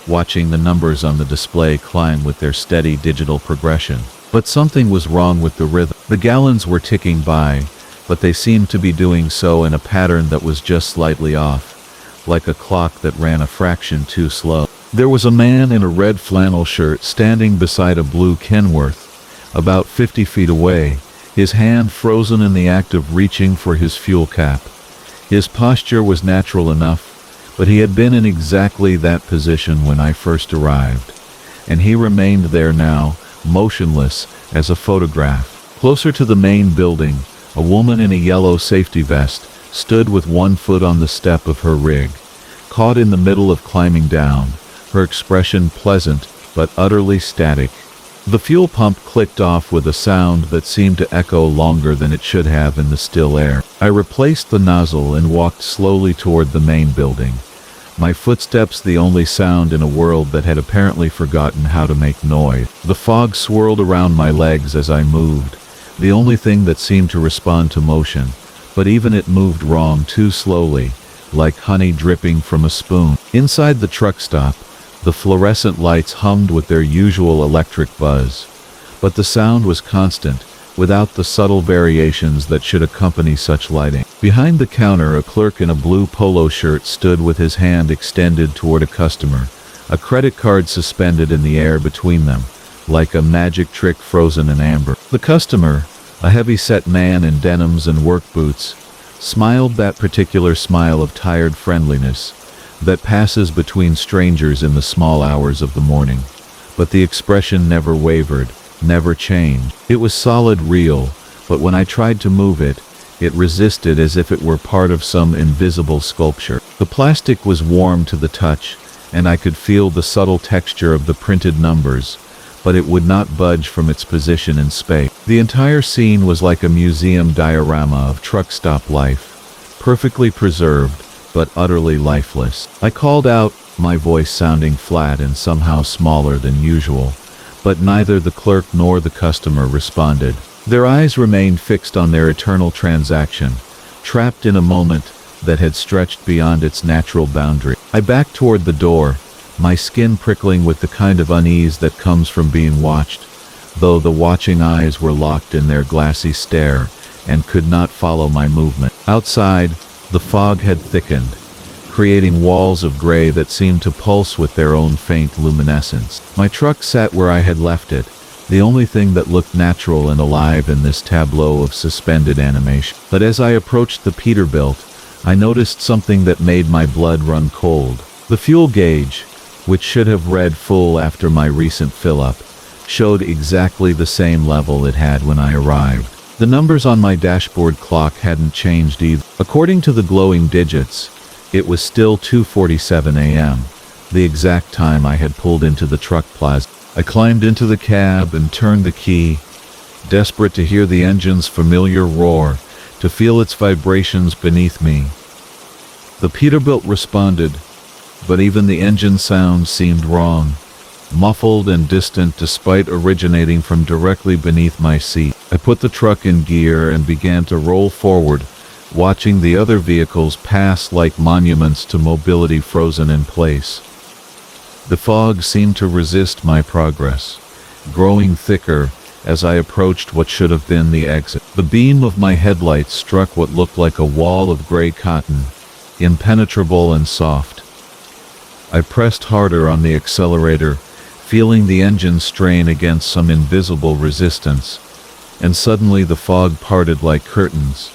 watching the numbers on the display climb with their steady digital progression. But something was wrong with the rhythm. The gallons were ticking by, but they seemed to be doing so in a pattern that was just slightly off, like a clock that ran a fraction too slow. There was a man in a red flannel shirt standing beside a blue Kenworth, about 50 feet away, his hand frozen in the act of reaching for his fuel cap. His posture was natural enough, but he had been in exactly that position when I first arrived, and he remained there now, motionless as a photograph. Closer to the main building, a woman in a yellow safety vest stood with one foot on the step of her rig, caught in the middle of climbing down, her expression pleasant but utterly static. The fuel pump clicked off with a sound that seemed to echo longer than it should have in the still air. I replaced the nozzle and walked slowly toward the main building, my footsteps the only sound in a world that had apparently forgotten how to make noise. The fog swirled around my legs as I moved, the only thing that seemed to respond to motion, but even it moved wrong, too slowly, like honey dripping from a spoon. Inside the truck stop, the fluorescent lights hummed with their usual electric buzz, but the sound was constant, without the subtle variations that should accompany such lighting. Behind the counter, a clerk in a blue polo shirt stood with his hand extended toward a customer, a credit card suspended in the air between them, like a magic trick frozen in amber. The customer, a heavy-set man in denims and work boots, smiled that particular smile of tired friendliness that passes between strangers in the small hours of the morning, but the expression never wavered, never changed. It was solid real, but when I tried to move it, it resisted as if it were part of some invisible sculpture. The plastic was warm to the touch, and I could feel the subtle texture of the printed numbers, but it would not budge from its position in space. The entire scene was like a museum diorama of truck stop life, perfectly preserved, but utterly lifeless. I called out, my voice sounding flat and somehow smaller than usual, but neither the clerk nor the customer responded. Their eyes remained fixed on their eternal transaction, trapped in a moment that had stretched beyond its natural boundary. I backed toward the door, my skin prickling with the kind of unease that comes from being watched, though the watching eyes were locked in their glassy stare and could not follow my movement. Outside, the fog had thickened, creating walls of gray that seemed to pulse with their own faint luminescence. My truck sat where I had left it, the only thing that looked natural and alive in this tableau of suspended animation. But as I approached the Peterbilt, I noticed something that made my blood run cold. The fuel gauge, which should have read full after my recent fill-up, showed exactly the same level it had when I arrived. The numbers on my dashboard clock hadn't changed either. According to the glowing digits, it was still 2:47 a.m., the exact time I had pulled into the truck plaza. I climbed into the cab and turned the key, desperate to hear the engine's familiar roar, to feel its vibrations beneath me. The Peterbilt responded, but even the engine sound seemed wrong, muffled and distant despite originating from directly beneath my seat. I put the truck in gear and began to roll forward, watching the other vehicles pass like monuments to mobility frozen in place. The fog seemed to resist my progress, growing thicker as I approached what should have been the exit. The beam of my headlights struck what looked like a wall of gray cotton, impenetrable and soft. I pressed harder on the accelerator, feeling the engine strain against some invisible resistance, and suddenly the fog parted like curtains,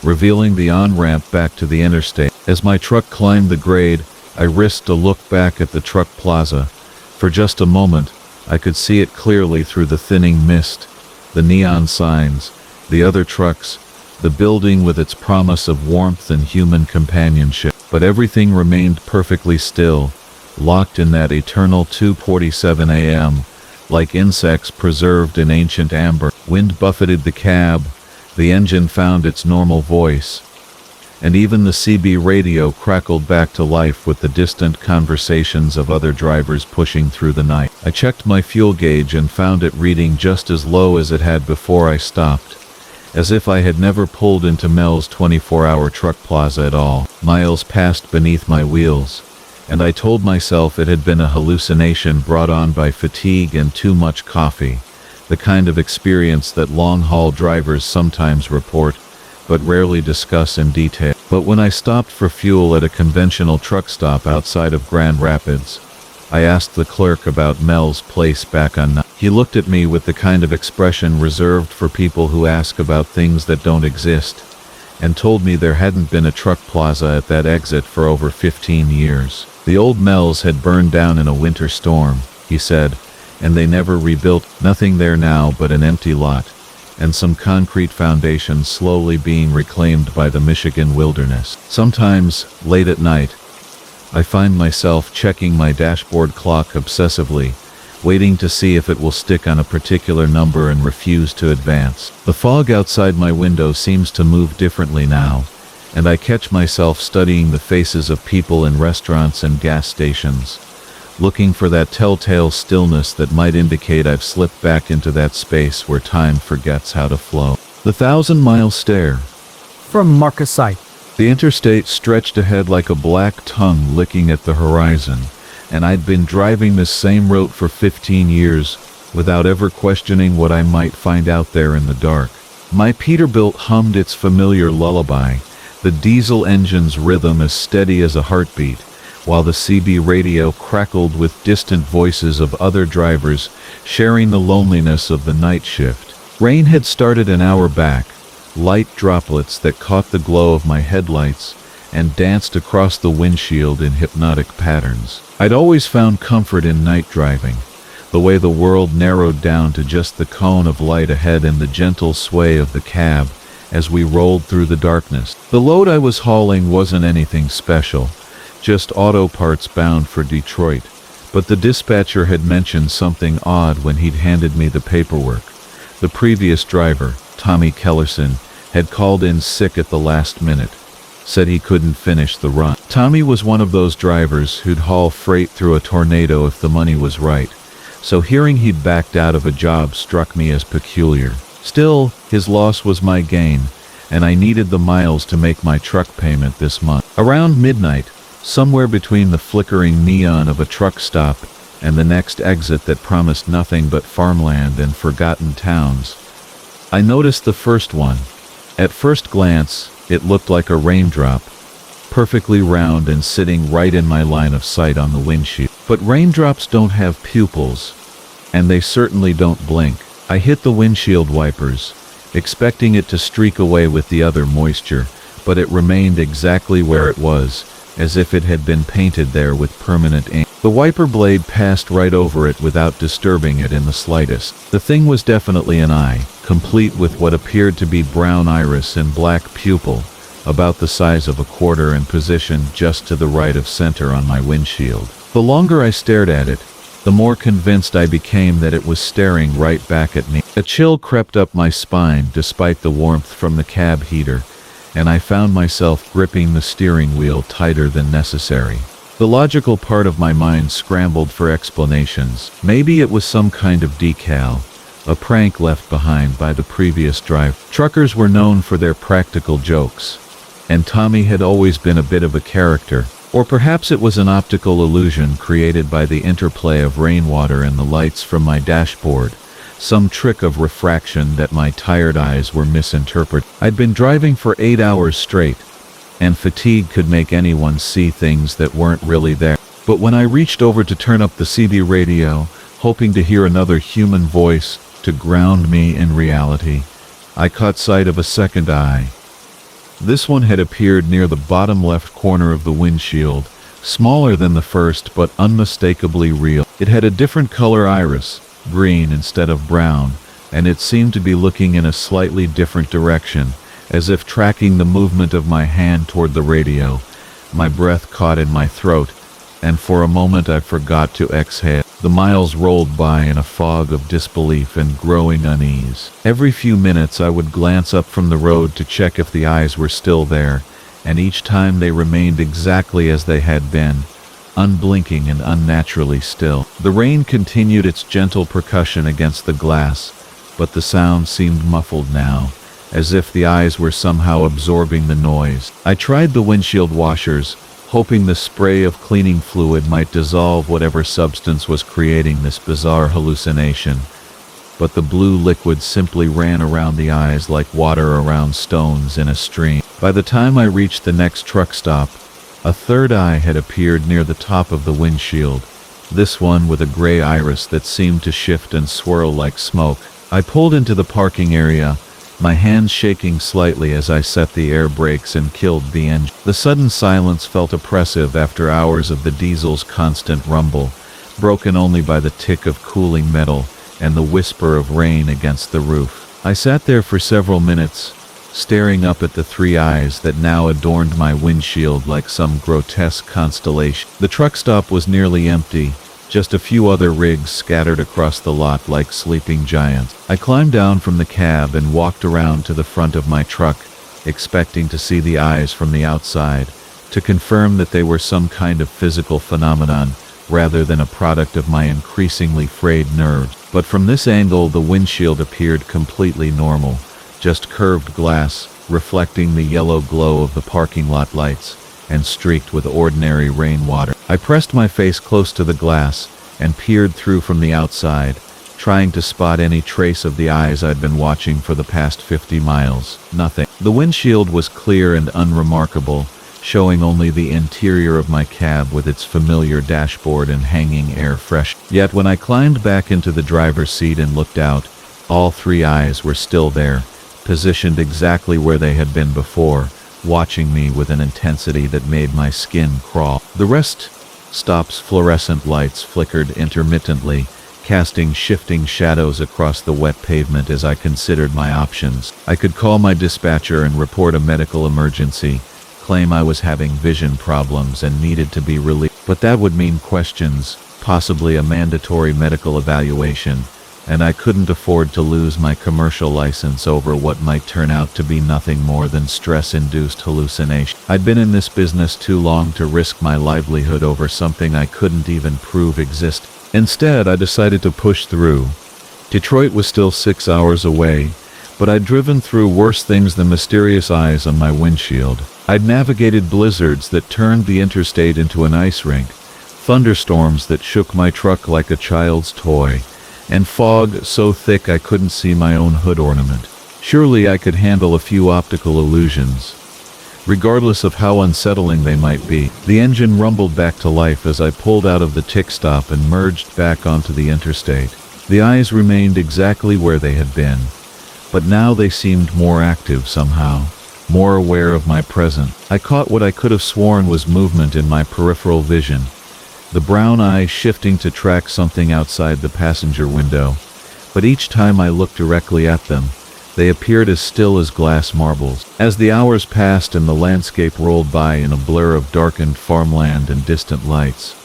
revealing the on-ramp back to the interstate. As my truck climbed the grade, I risked a look back at the truck plaza. For just a moment, I could see it clearly through the thinning mist, the neon signs, the other trucks, the building with its promise of warmth and human companionship. But everything remained perfectly still, locked in that eternal 2:47 a.m., like insects preserved in ancient amber. Wind buffeted the cab, the engine found its normal voice, and even the CB radio crackled back to life with the distant conversations of other drivers pushing through the night. I checked my fuel gauge and found it reading just as low as it had before I stopped, as if I had never pulled into Mel's 24-hour truck plaza at all. Miles passed beneath my wheels, and I told myself it had been a hallucination brought on by fatigue and too much coffee, the kind of experience that long-haul drivers sometimes report, but rarely discuss in detail. But when I stopped for fuel at a conventional truck stop outside of Grand Rapids, I asked the clerk about Mel's place back on 9. He looked at me with the kind of expression reserved for people who ask about things that don't exist, and told me there hadn't been a truck plaza at that exit for over 15 years. The old Mel's had burned down in a winter storm, he said, and they never rebuilt. Nothing there now but an empty lot, and some concrete foundations slowly being reclaimed by the Michigan wilderness. Sometimes, late at night, I find myself checking my dashboard clock obsessively, waiting to see if it will stick on a particular number and refuse to advance. The fog outside my window seems to move differently now, and I catch myself studying the faces of people in restaurants and gas stations, looking for that telltale stillness that might indicate I've slipped back into that space where time forgets how to flow. The 1,000-mile stare. From Marcasite. The interstate stretched ahead like a black tongue licking at the horizon, and I'd been driving this same route for 15 years without ever questioning what I might find out there in the dark. My Peterbilt hummed its familiar lullaby, the diesel engine's rhythm as steady as a heartbeat, while the CB radio crackled with distant voices of other drivers sharing the loneliness of the night shift. Rain had started an hour back, light droplets that caught the glow of my headlights and danced across the windshield in hypnotic patterns. I'd always found comfort in night driving, the way the world narrowed down to just the cone of light ahead and the gentle sway of the cab as we rolled through the darkness. The load I was hauling wasn't anything special, just auto parts bound for Detroit, but the dispatcher had mentioned something odd when he'd handed me the paperwork. The previous driver, Tommy Kellerson, had called in sick at the last minute, said he couldn't finish the run. Tommy was one of those drivers who'd haul freight through a tornado if the money was right, so hearing he'd backed out of a job struck me as peculiar. Still, his loss was my gain, and I needed the miles to make my truck payment this month. Around midnight, somewhere between the flickering neon of a truck stop and the next exit that promised nothing but farmland and forgotten towns, I noticed the first one. At first glance, it looked like a raindrop, perfectly round and sitting right in my line of sight on the windshield. But raindrops don't have pupils, and they certainly don't blink. I hit the windshield wipers, expecting it to streak away with the other moisture, but it remained exactly where it was, as if it had been painted there with permanent ink. The wiper blade passed right over it without disturbing it in the slightest. The thing was definitely an eye, complete with what appeared to be brown iris and black pupil, about the size of a quarter and positioned just to the right of center on my windshield. The longer I stared at it, the more convinced I became that it was staring right back at me. A chill crept up my spine despite the warmth from the cab heater, and I found myself gripping the steering wheel tighter than necessary. The logical part of my mind scrambled for explanations. Maybe it was some kind of decal, a prank left behind by the previous driver. Truckers were known for their practical jokes, and Tommy had always been a bit of a character. Or perhaps it was an optical illusion created by the interplay of rainwater and the lights from my dashboard, some trick of refraction that my tired eyes were misinterpreting. I'd been driving for 8 hours straight, and fatigue could make anyone see things that weren't really there. But when I reached over to turn up the CB radio, hoping to hear another human voice to ground me in reality, I caught sight of a second eye. This one had appeared near the bottom left corner of the windshield, smaller than the first but unmistakably real. It had a different color iris, green instead of brown, and it seemed to be looking in a slightly different direction, as if tracking the movement of my hand toward the radio. My breath caught in my throat, and for a moment I forgot to exhale. The miles rolled by in a fog of disbelief and growing unease. Every few minutes I would glance up from the road to check if the eyes were still there, and each time they remained exactly as they had been, unblinking and unnaturally still. The rain continued its gentle percussion against the glass, but the sound seemed muffled now, as if the eyes were somehow absorbing the noise. I tried the windshield washers, hoping the spray of cleaning fluid might dissolve whatever substance was creating this bizarre hallucination, but the blue liquid simply ran around the eyes like water around stones in a stream. By the time I reached the next truck stop, a third eye had appeared near the top of the windshield, this one with a gray iris that seemed to shift and swirl like smoke. I pulled into the parking area, my hands shaking slightly as I set the air brakes and killed the engine. The sudden silence felt oppressive after hours of the diesel's constant rumble, broken only by the tick of cooling metal and the whisper of rain against the roof. I sat there for several minutes, staring up at the three eyes that now adorned my windshield like some grotesque constellation. The truck stop was nearly empty, just a few other rigs scattered across the lot like sleeping giants. I climbed down from the cab and walked around to the front of my truck, expecting to see the eyes from the outside, to confirm that they were some kind of physical phenomenon rather than a product of my increasingly frayed nerves. But from this angle the windshield appeared completely normal, just curved glass, reflecting the yellow glow of the parking lot lights, and streaked with ordinary rainwater. I pressed my face close to the glass and peered through from the outside, trying to spot any trace of the eyes I'd been watching for the past 50 miles. Nothing. The windshield was clear and unremarkable, showing only the interior of my cab with its familiar dashboard and hanging air fresh. Yet when I climbed back into the driver's seat and looked out, all three eyes were still there, positioned exactly where they had been before, watching me with an intensity that made my skin crawl. The rest stop's fluorescent lights flickered intermittently, casting shifting shadows across the wet pavement as I considered my options. I could call my dispatcher and report a medical emergency, claim I was having vision problems and needed to be relieved, but that would mean questions, possibly a mandatory medical evaluation, and I couldn't afford to lose my commercial license over what might turn out to be nothing more than stress-induced hallucination. I'd been in this business too long to risk my livelihood over something I couldn't even prove existed. Instead, I decided to push through. Detroit was still 6 hours away, but I'd driven through worse things than mysterious eyes on my windshield. I'd navigated blizzards that turned the interstate into an ice rink, thunderstorms that shook my truck like a child's toy, and fog so thick I couldn't see my own hood ornament. Surely I could handle a few optical illusions, regardless of how unsettling they might be. The engine rumbled back to life as I pulled out of the tick stop and merged back onto the interstate. The eyes remained exactly where they had been, but now they seemed more active somehow, more aware of my presence. I caught what I could have sworn was movement in my peripheral vision, the brown eye shifting to track something outside the passenger window, but each time I looked directly at them, they appeared as still as glass marbles. As the hours passed and the landscape rolled by in a blur of darkened farmland and distant lights,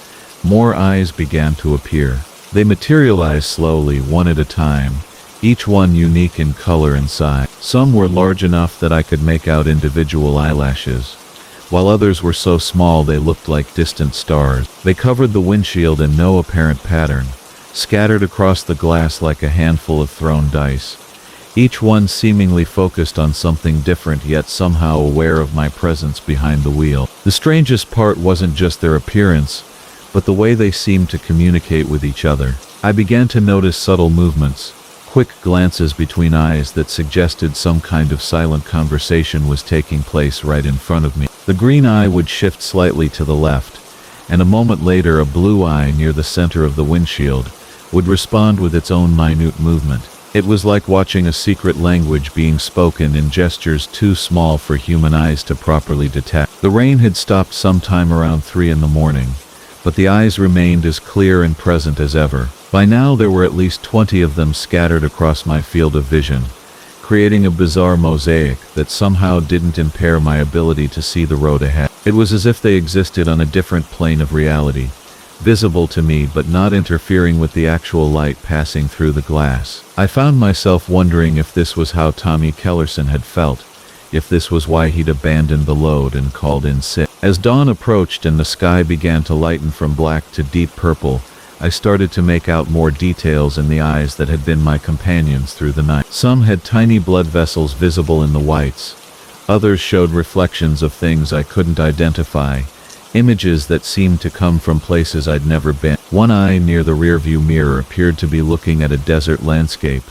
more eyes began to appear. They materialized slowly, one at a time, each one unique in color and size. Some were large enough that I could make out individual eyelashes, while others were so small they looked like distant stars. They covered the windshield in no apparent pattern, scattered across the glass like a handful of thrown dice, each one seemingly focused on something different yet somehow aware of my presence behind the wheel. The strangest part wasn't just their appearance, but the way they seemed to communicate with each other. I began to notice subtle movements, quick glances between eyes that suggested some kind of silent conversation was taking place right in front of me. The green eye would shift slightly to the left, and a moment later a blue eye near the center of the windshield would respond with its own minute movement. It was like watching a secret language being spoken in gestures too small for human eyes to properly detect. The rain had stopped sometime around 3 in the morning, but the eyes remained as clear and present as ever. By now there were at least 20 of them scattered across my field of vision, creating a bizarre mosaic that somehow didn't impair my ability to see the road ahead. It was as if they existed on a different plane of reality, visible to me but not interfering with the actual light passing through the glass. I found myself wondering if this was how Tommy Kellerson had felt, if this was why he'd abandoned the load and called in sick. As dawn approached and the sky began to lighten from black to deep purple, I started to make out more details in the eyes that had been my companions through the night. Some had tiny blood vessels visible in the whites. Others showed reflections of things I couldn't identify, images that seemed to come from places I'd never been. One eye near the rearview mirror appeared to be looking at a desert landscape,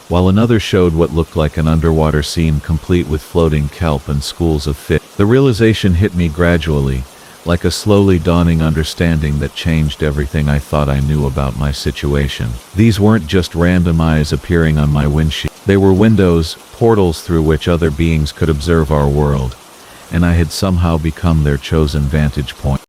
while another showed what looked like an underwater scene complete with floating kelp and schools of fish. The realization hit me gradually, like a slowly dawning understanding that changed everything I thought I knew about my situation. These weren't just random eyes appearing on my windshield. They were windows, portals through which other beings could observe our world, and I had somehow become their chosen vantage point.